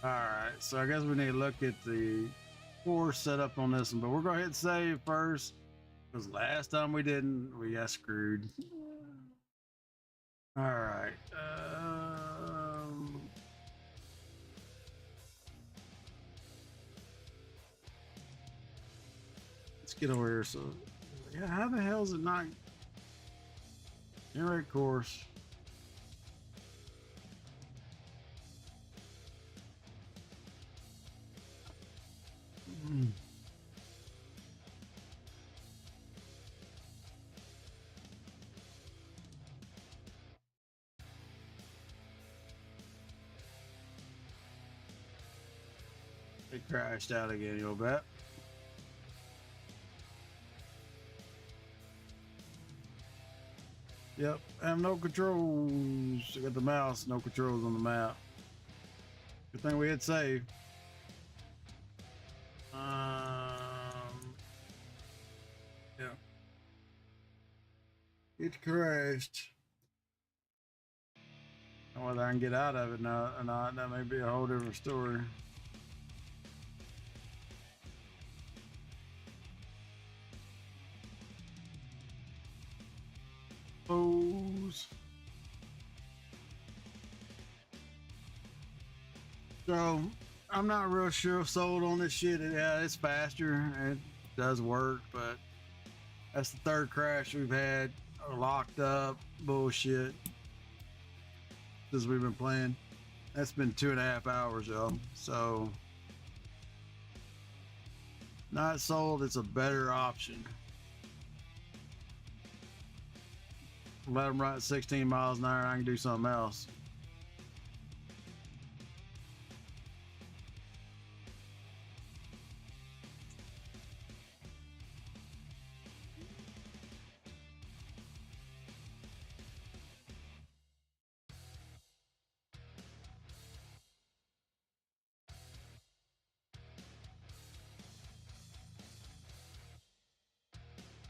all right, so I guess we need to look at the course setup on this one, but we're gonna hit save first because last time we didn't, we got screwed. All right. Let's get over here. So, yeah, how the hell is it not generate course? It crashed out again, you'll bet. Yep, I have no controls. I got the mouse, no controls on the map. Good thing we hit save. Yeah. It crashed. Whether I can get out of it now or not, that may be a whole different story. Foes. So I'm not real sure sold on this shit. Yeah, it's faster. It does work, but that's the third crash we've had locked up bullshit since we've been playing. That's been 2.5 hours, y'all. So not sold. It's a better option. Let them run at 16 miles an hour. I can do something else.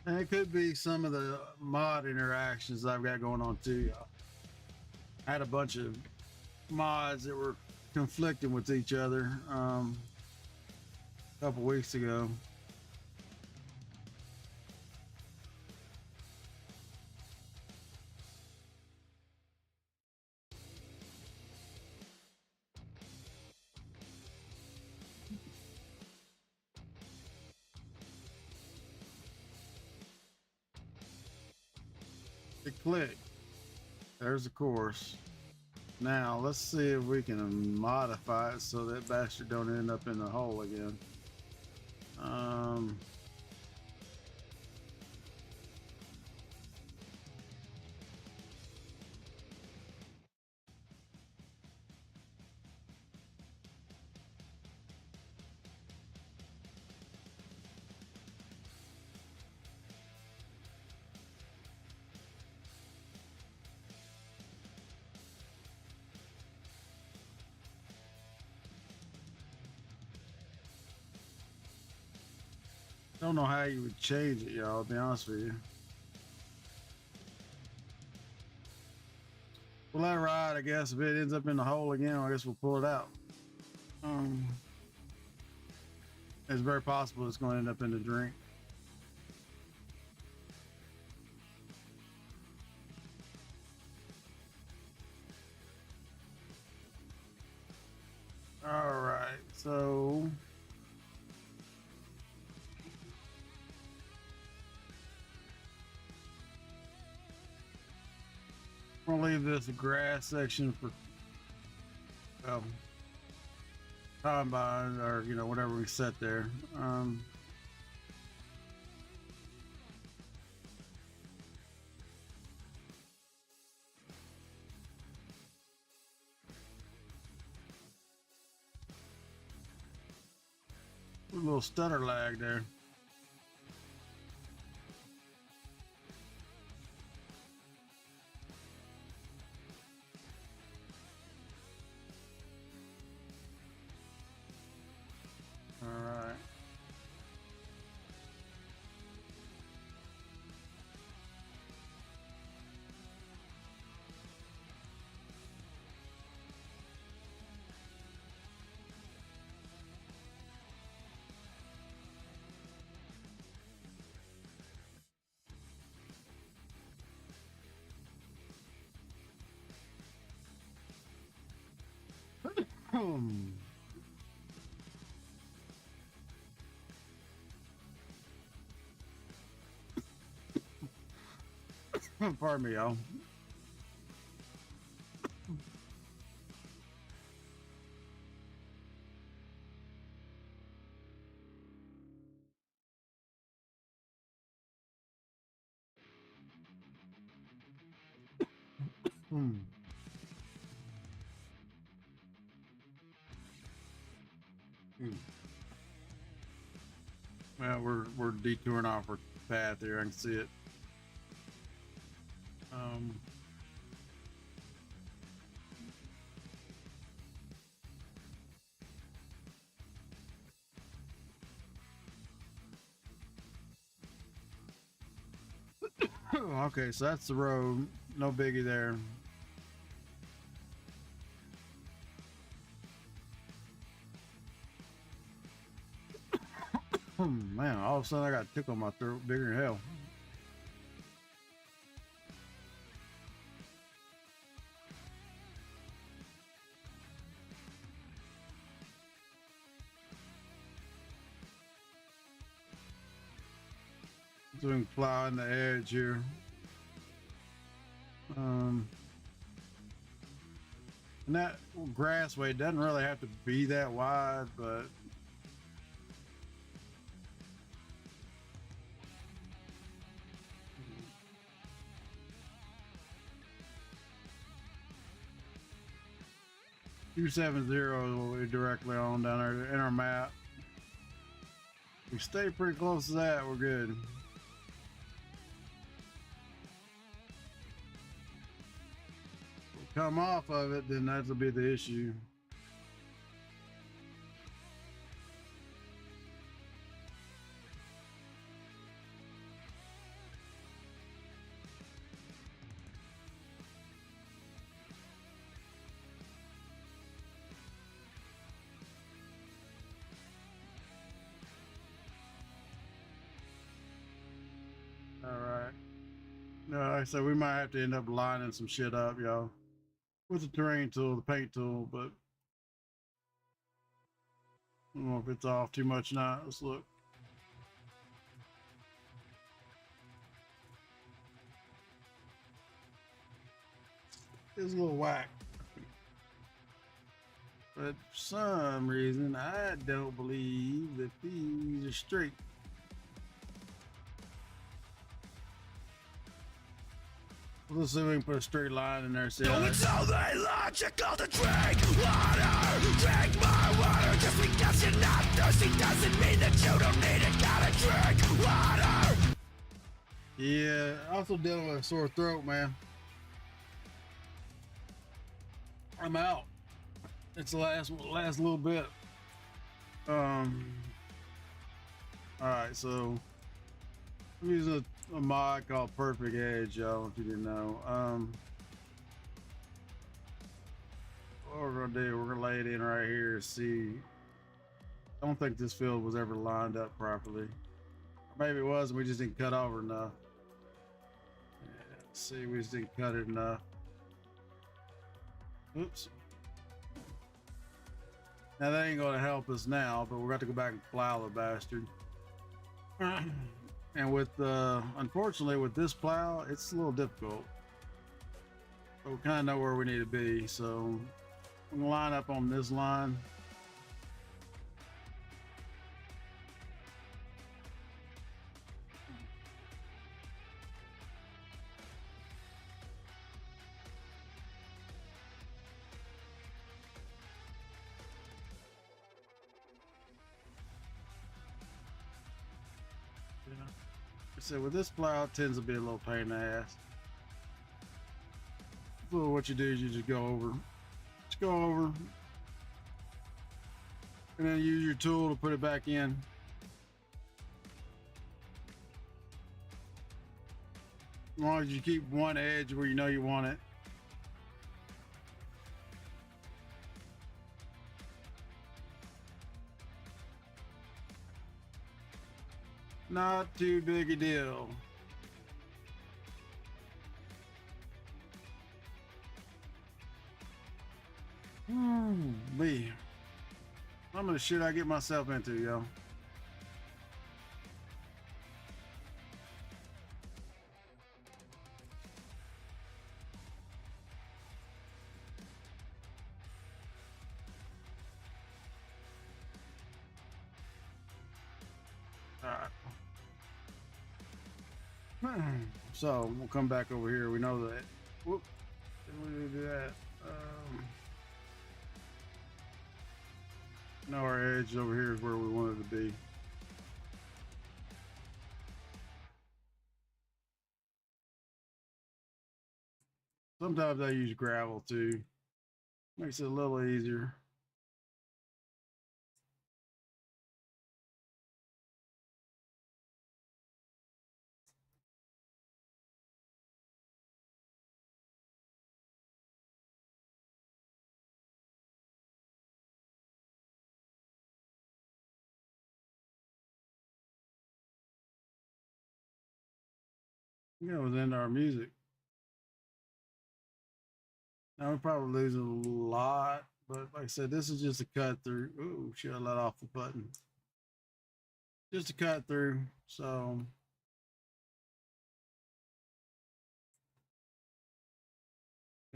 And it could be some of the mod interactions I've got going on too. I had a bunch of mods that were conflicting with each other a couple weeks ago. It clicked. There's the course. Now let's see if we can modify it so that bastard don't end up in the hole again. Don't know how you would change it, y'all, to be honest with you. We'll let it ride, I guess. If it ends up in the hole again, I guess we'll pull it out. It's very possible it's going to end up in the drink. All right, so we'll leave this grass section for combine, or whatever we set there. A little stutter lag there. All right. Pardon me, y'all. Well, we're detouring off our path here. I can see it. Okay, so that's the road. No biggie there. Man, all of a sudden I got a tickle in my throat, bigger than hell. Doing fly on the edge here. And that grassway doesn't really have to be that wide, but $270 will be directly on down there in our map. If we stay pretty close to that, we're good. Come off of it, then that'll be the issue. All right. No, like I said, we might have to end up lining some shit up, y'all, with the terrain tool, the paint tool, but I don't know if it's off too much now. Let's look. is a little whack. But for some reason, I don't believe that these are straight. Let's see if we can put a straight line in there. See No, it's only logical to drink water. Drink my water. Just because you're not thirsty doesn't mean that you don't need it. Gotta drink water. Yeah, also dealing with a sore throat, man. I'm out. It's the last little bit. All right, so I'm using a mod called Perfect Edge, y'all, if you didn't know. What we're gonna do, we're gonna lay it in right here. See, I don't think this field was ever lined up properly. Or maybe it was, and we just didn't cut over enough. Yeah, see, we just didn't cut it enough. Oops. Now that ain't gonna help us now, but we're going to go back and plow the bastard. And with unfortunately with this plow, it's a little difficult. But we kind of know where we need to be, so I'm gonna line up on this line. So with this plow, it tends to be a little pain in the ass. So what you do is you just go over, and then use your tool to put it back in. As long as you keep one edge where you know you want it. Not too big a deal. Me. Some of the shit I get myself into, yo. So we'll come back over here. We know that. Whoop. Didn't we do that? Now our edge over here is where we want it to be. Sometimes I use gravel too. Makes it a little easier. Yeah, it was into our music. Now we're probably losing a lot, but like I said, this is just a cut through. Ooh, should I let off the button? Just a cut through. So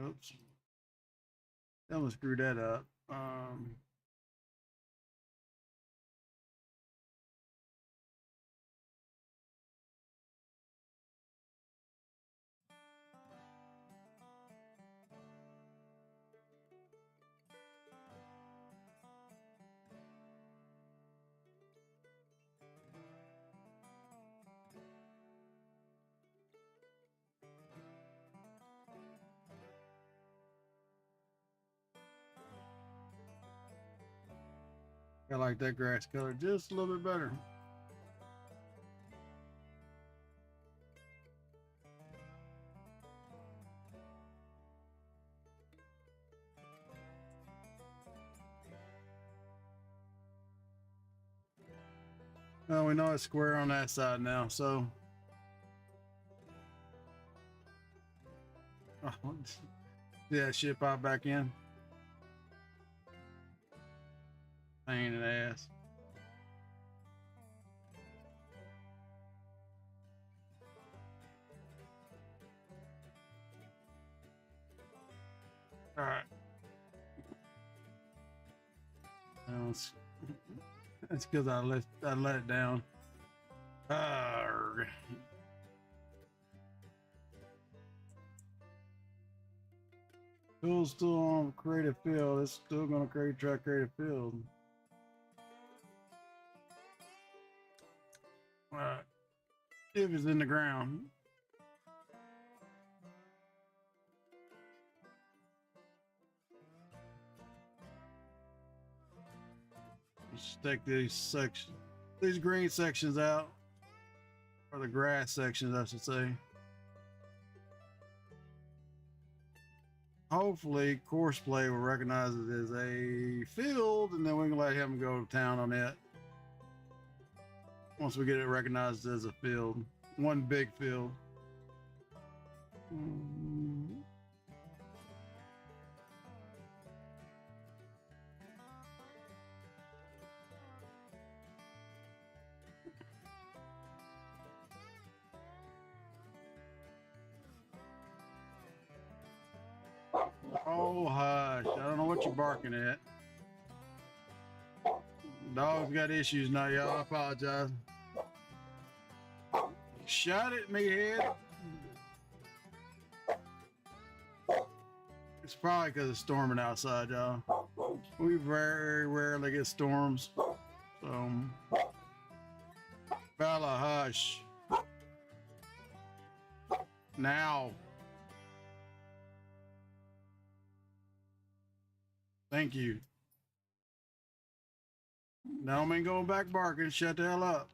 oops. I'm gonna screw that up. I like that grass color just a little bit better. Well, we know it's square on that side now, so yeah, shit pop back in. Pain in the ass. All right. That's because I let it down. Arrgh. Tool's still on creative field. It's still gonna try creative field. All right. If it's in the ground. Let's take these green sections out, or the grass sections, I should say. Hopefully, Courseplay will recognize it as a field, and then we can let him go to town on it. Once we get it recognized as a field, one big field. Oh, hush. I don't know what you're barking at. Dog's got issues now, y'all. I apologize. Shut it, meathead. It's probably because it's storming outside, y'all. We very rarely get storms. So, Bella, hush. Now. Thank you. Now I ain't going back barking. Shut the hell up.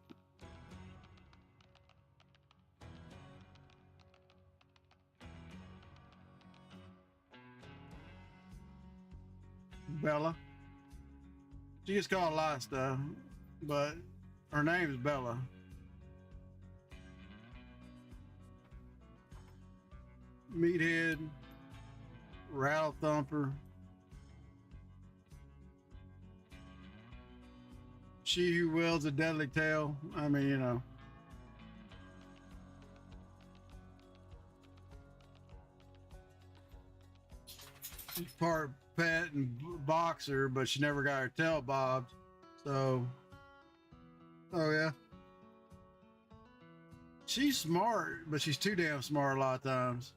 Bella. She gets called a lot of stuff, but her name is Bella. Meathead, rattle thumper. She who wields a deadly tail. I mean, you know. She's part pet and boxer, but she never got her tail bobbed. So, oh yeah. She's smart, but she's too damn smart a lot of times.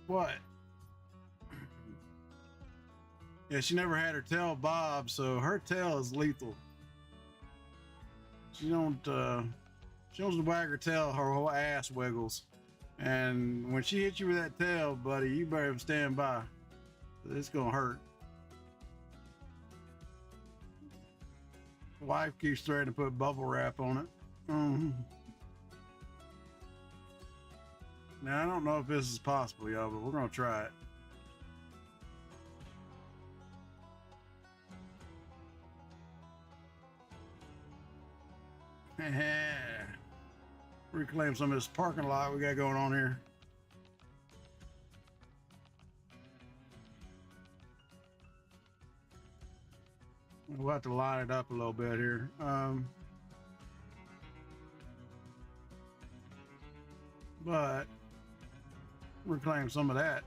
What? Yeah, she never had her tail bobbed, so her tail is lethal. She don't wag her tail, her whole ass wiggles. And when she hits you with that tail, buddy, you better stand by. It's gonna hurt. Wife keeps threatening to put bubble wrap on it. Now, I don't know if this is possible, y'all, but we're gonna try it. Reclaim some of this parking lot we got going on here. We'll have to line it up a little bit here. But reclaim some of that.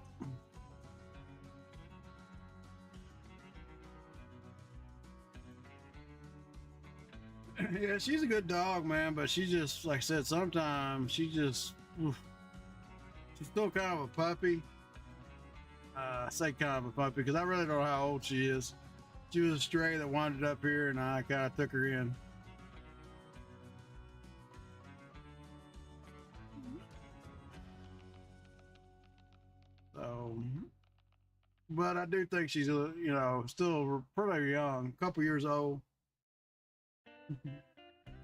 Yeah, she's a good dog, man, but she just, like I said, sometimes she's still kind of a puppy. I say kind of a puppy because I really don't know how old she is. She was a stray that wandered up here, and I kind of took her in. So, but I do think she's, still pretty young, a couple years old.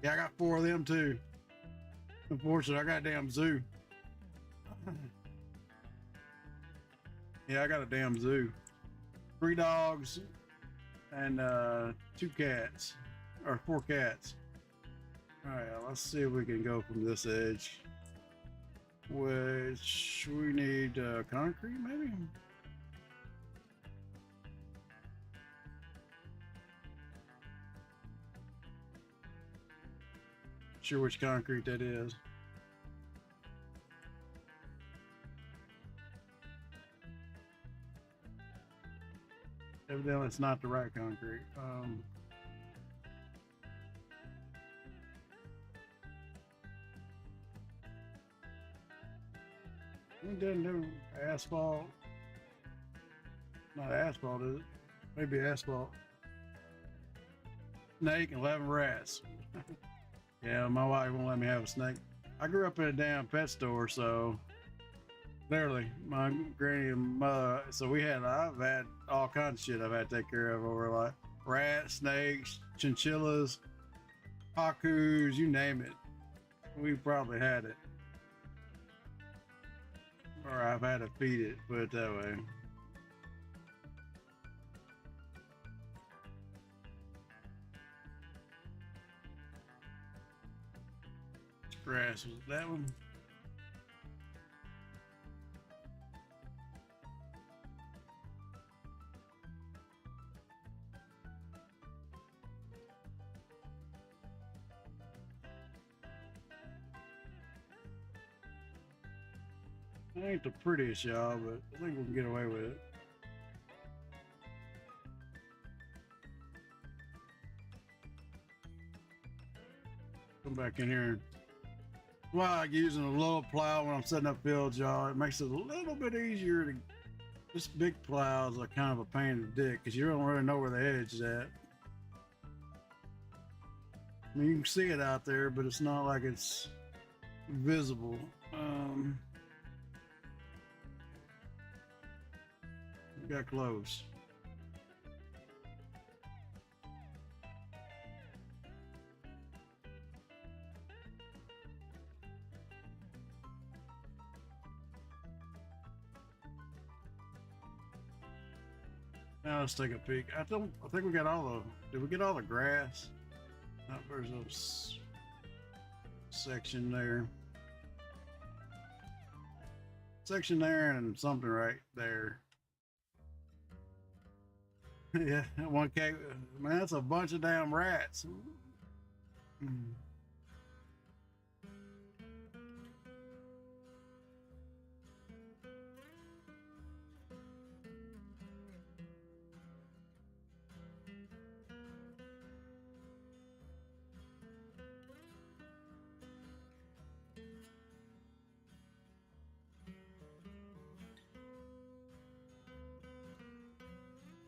Yeah, I got 4 of them too. Unfortunately, I got a damn zoo. Yeah, I got a damn zoo. 3 dogs and 2 cats, or 4 cats. All right, let's see if we can go from this edge. Which we need concrete, maybe? Sure which concrete that is. Evidently, it's not the right concrete. We didn't do asphalt. Not asphalt, is it? Maybe asphalt. Snake and 11 rats. Yeah, my wife won't let me have a snake. I grew up in a damn pet store, so literally, my granny and mother. So I've had all kinds of shit I've had to take care of over like rats, snakes, chinchillas, hawkus, you name it. We probably had it. Or I've had to feed it, put it that way. Grass was that one. It ain't the prettiest, y'all, but I think we can get away with it. Come back in here. Well, I like using a little plow when I'm setting up fields, y'all. It makes it a little bit easier to. This big plow is like kind of a pain in the dick because you don't really know where the edge is at. I mean, you can see it out there, but it's not like it's visible. We got close. Now let's take a peek. I think we got all the. Did we get all the grass? No, there's a section there. Section there and something right there. Yeah, 1K. Man, that's a bunch of damn rats.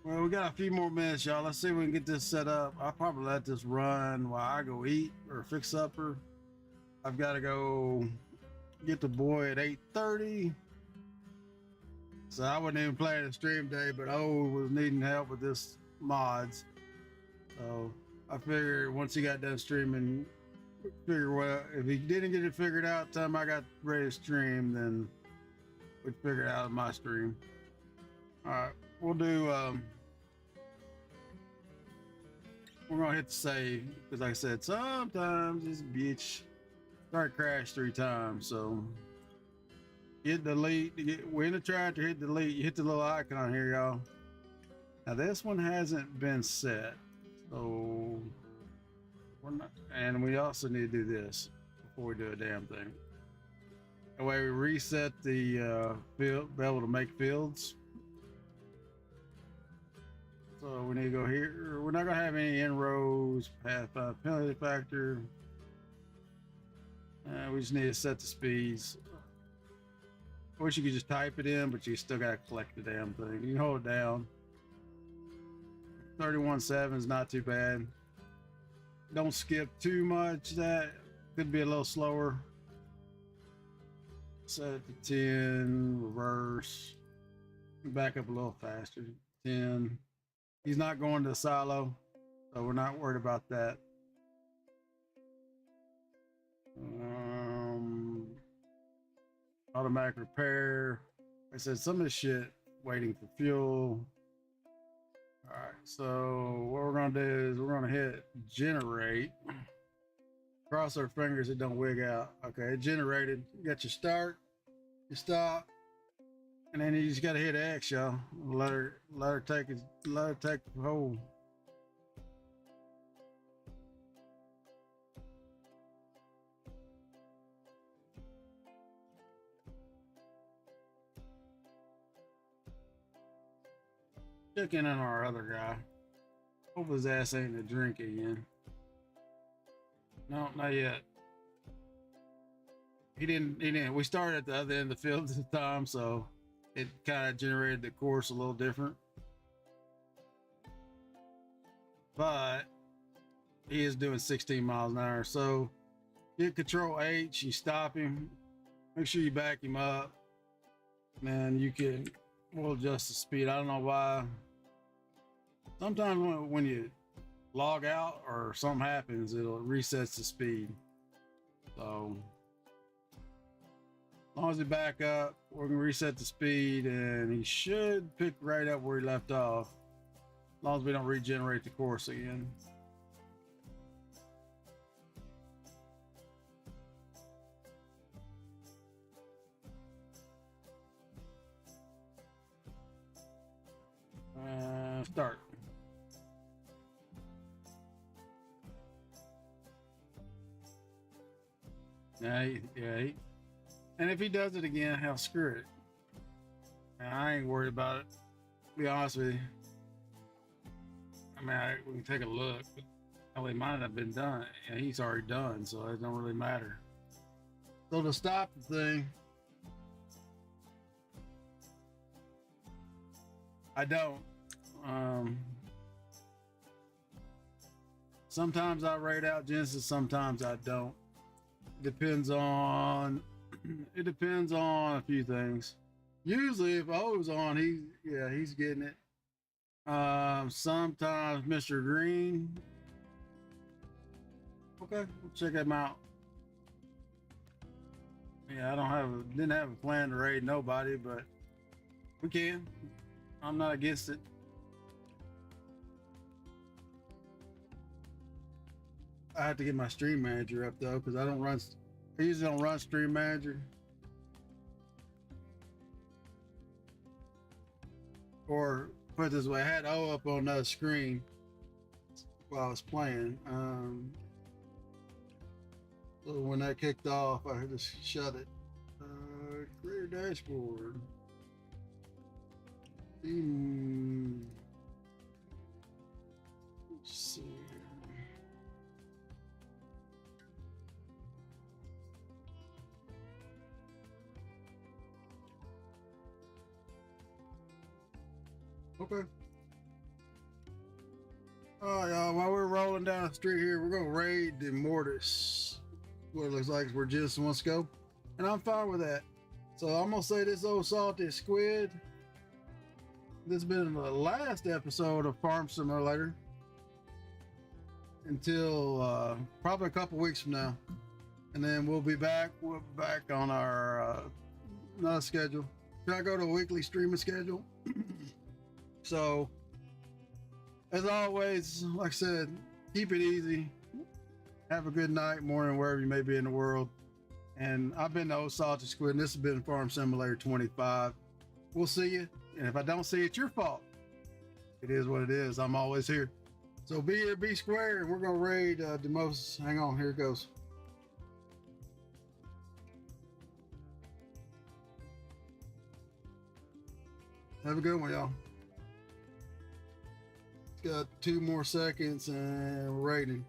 Well, we got a few more minutes, y'all. Let's see if we can get this set up. I'll probably let this run while I go eat or fix supper. I've got to go get the boy at 8:30. So I wasn't even planning a stream day, but was needing help with this mods. So I figured once he got done streaming, well, if he didn't get it figured out the time I got ready to stream, then we'd figure it out in my stream. All right, we'll do. We're gonna hit the save because, like I said, sometimes this bitch start crash 3 times. So hit delete. We're in the tractor. Hit delete. You hit the little icon here, y'all. Now this one hasn't been set, so we're not. And we also need to do this before we do a damn thing. That way we reset the field, be able to make fields. So we need to go here. We're not gonna have any inroads, path penalty factor. We just need to set the speeds. I wish you could just type it in, but you still gotta collect the damn thing. You can hold it down. 31.7 is not too bad. Don't skip too much. That could be a little slower. Set it to 10, reverse. Back up a little faster. 10. He's not going to the silo, so we're not worried about that. Automatic repair. I said some of this shit waiting for fuel. All right, so what we're gonna do is we're gonna hit generate. Cross our fingers it don't wig out. Okay, it generated. You got your start, your stop, and then you just gotta hit X, y'all. Let her take the hold. check in on our other guy. Hope his ass ain't a drink again. No, not yet. He didn't. We started at the other end of the field at the time, so it kind of generated the course a little different. But he is doing 16 miles an hour. So hit Control H, you stop him, make sure you back him up, and we'll adjust the speed. I don't know why. Sometimes when you log out or something happens, it'll resets the speed. So as long as you back up, we're gonna reset the speed, and he should pick right up where he left off. As long as we don't regenerate the course again. Start. Yeah. And if he does it again, hell, screw it. And I ain't worried about it. To be honest with you. I mean, we can take a look. But hell, he might have been done. And he's already done, so it don't really matter. So to stop the thing, I don't. Sometimes I rate out Genesis, sometimes I don't. Depends on a few things. Usually if O's on, he's getting it. Sometimes Mr. Green. Okay, we'll check him out. Yeah, didn't have a plan to raid nobody, but we can. I'm not against it. I have to get my stream manager up though, because I usually don't run stream manager. Or put it this way, I had O up on the screen while I was playing. So when that kicked off, I just shut it. Clear dashboard. Let's see. Okay. All right, y'all. While we're rolling down the street here, we're gonna raid the Mortis. What it looks like is where Jensen wants to go, and I'm fine with that. So I'm gonna say this old salty squid. This has been the last episode of Farm Simulator until probably a couple weeks from now, and then we'll be back. We're back on our another schedule. Can I go to a weekly streaming schedule? So, as always, like I said, keep it easy. Have a good night, morning, wherever you may be in the world. And I've been the old salty squid, and this has been Farm Simulator 25. We'll see you. And if I don't see it, it's your fault. It is what it is. I'm always here. So be here, be square, and we're going to raid Demos. Hang on, here it goes. Have a good one, y'all. Got 2 more seconds and we're raiding.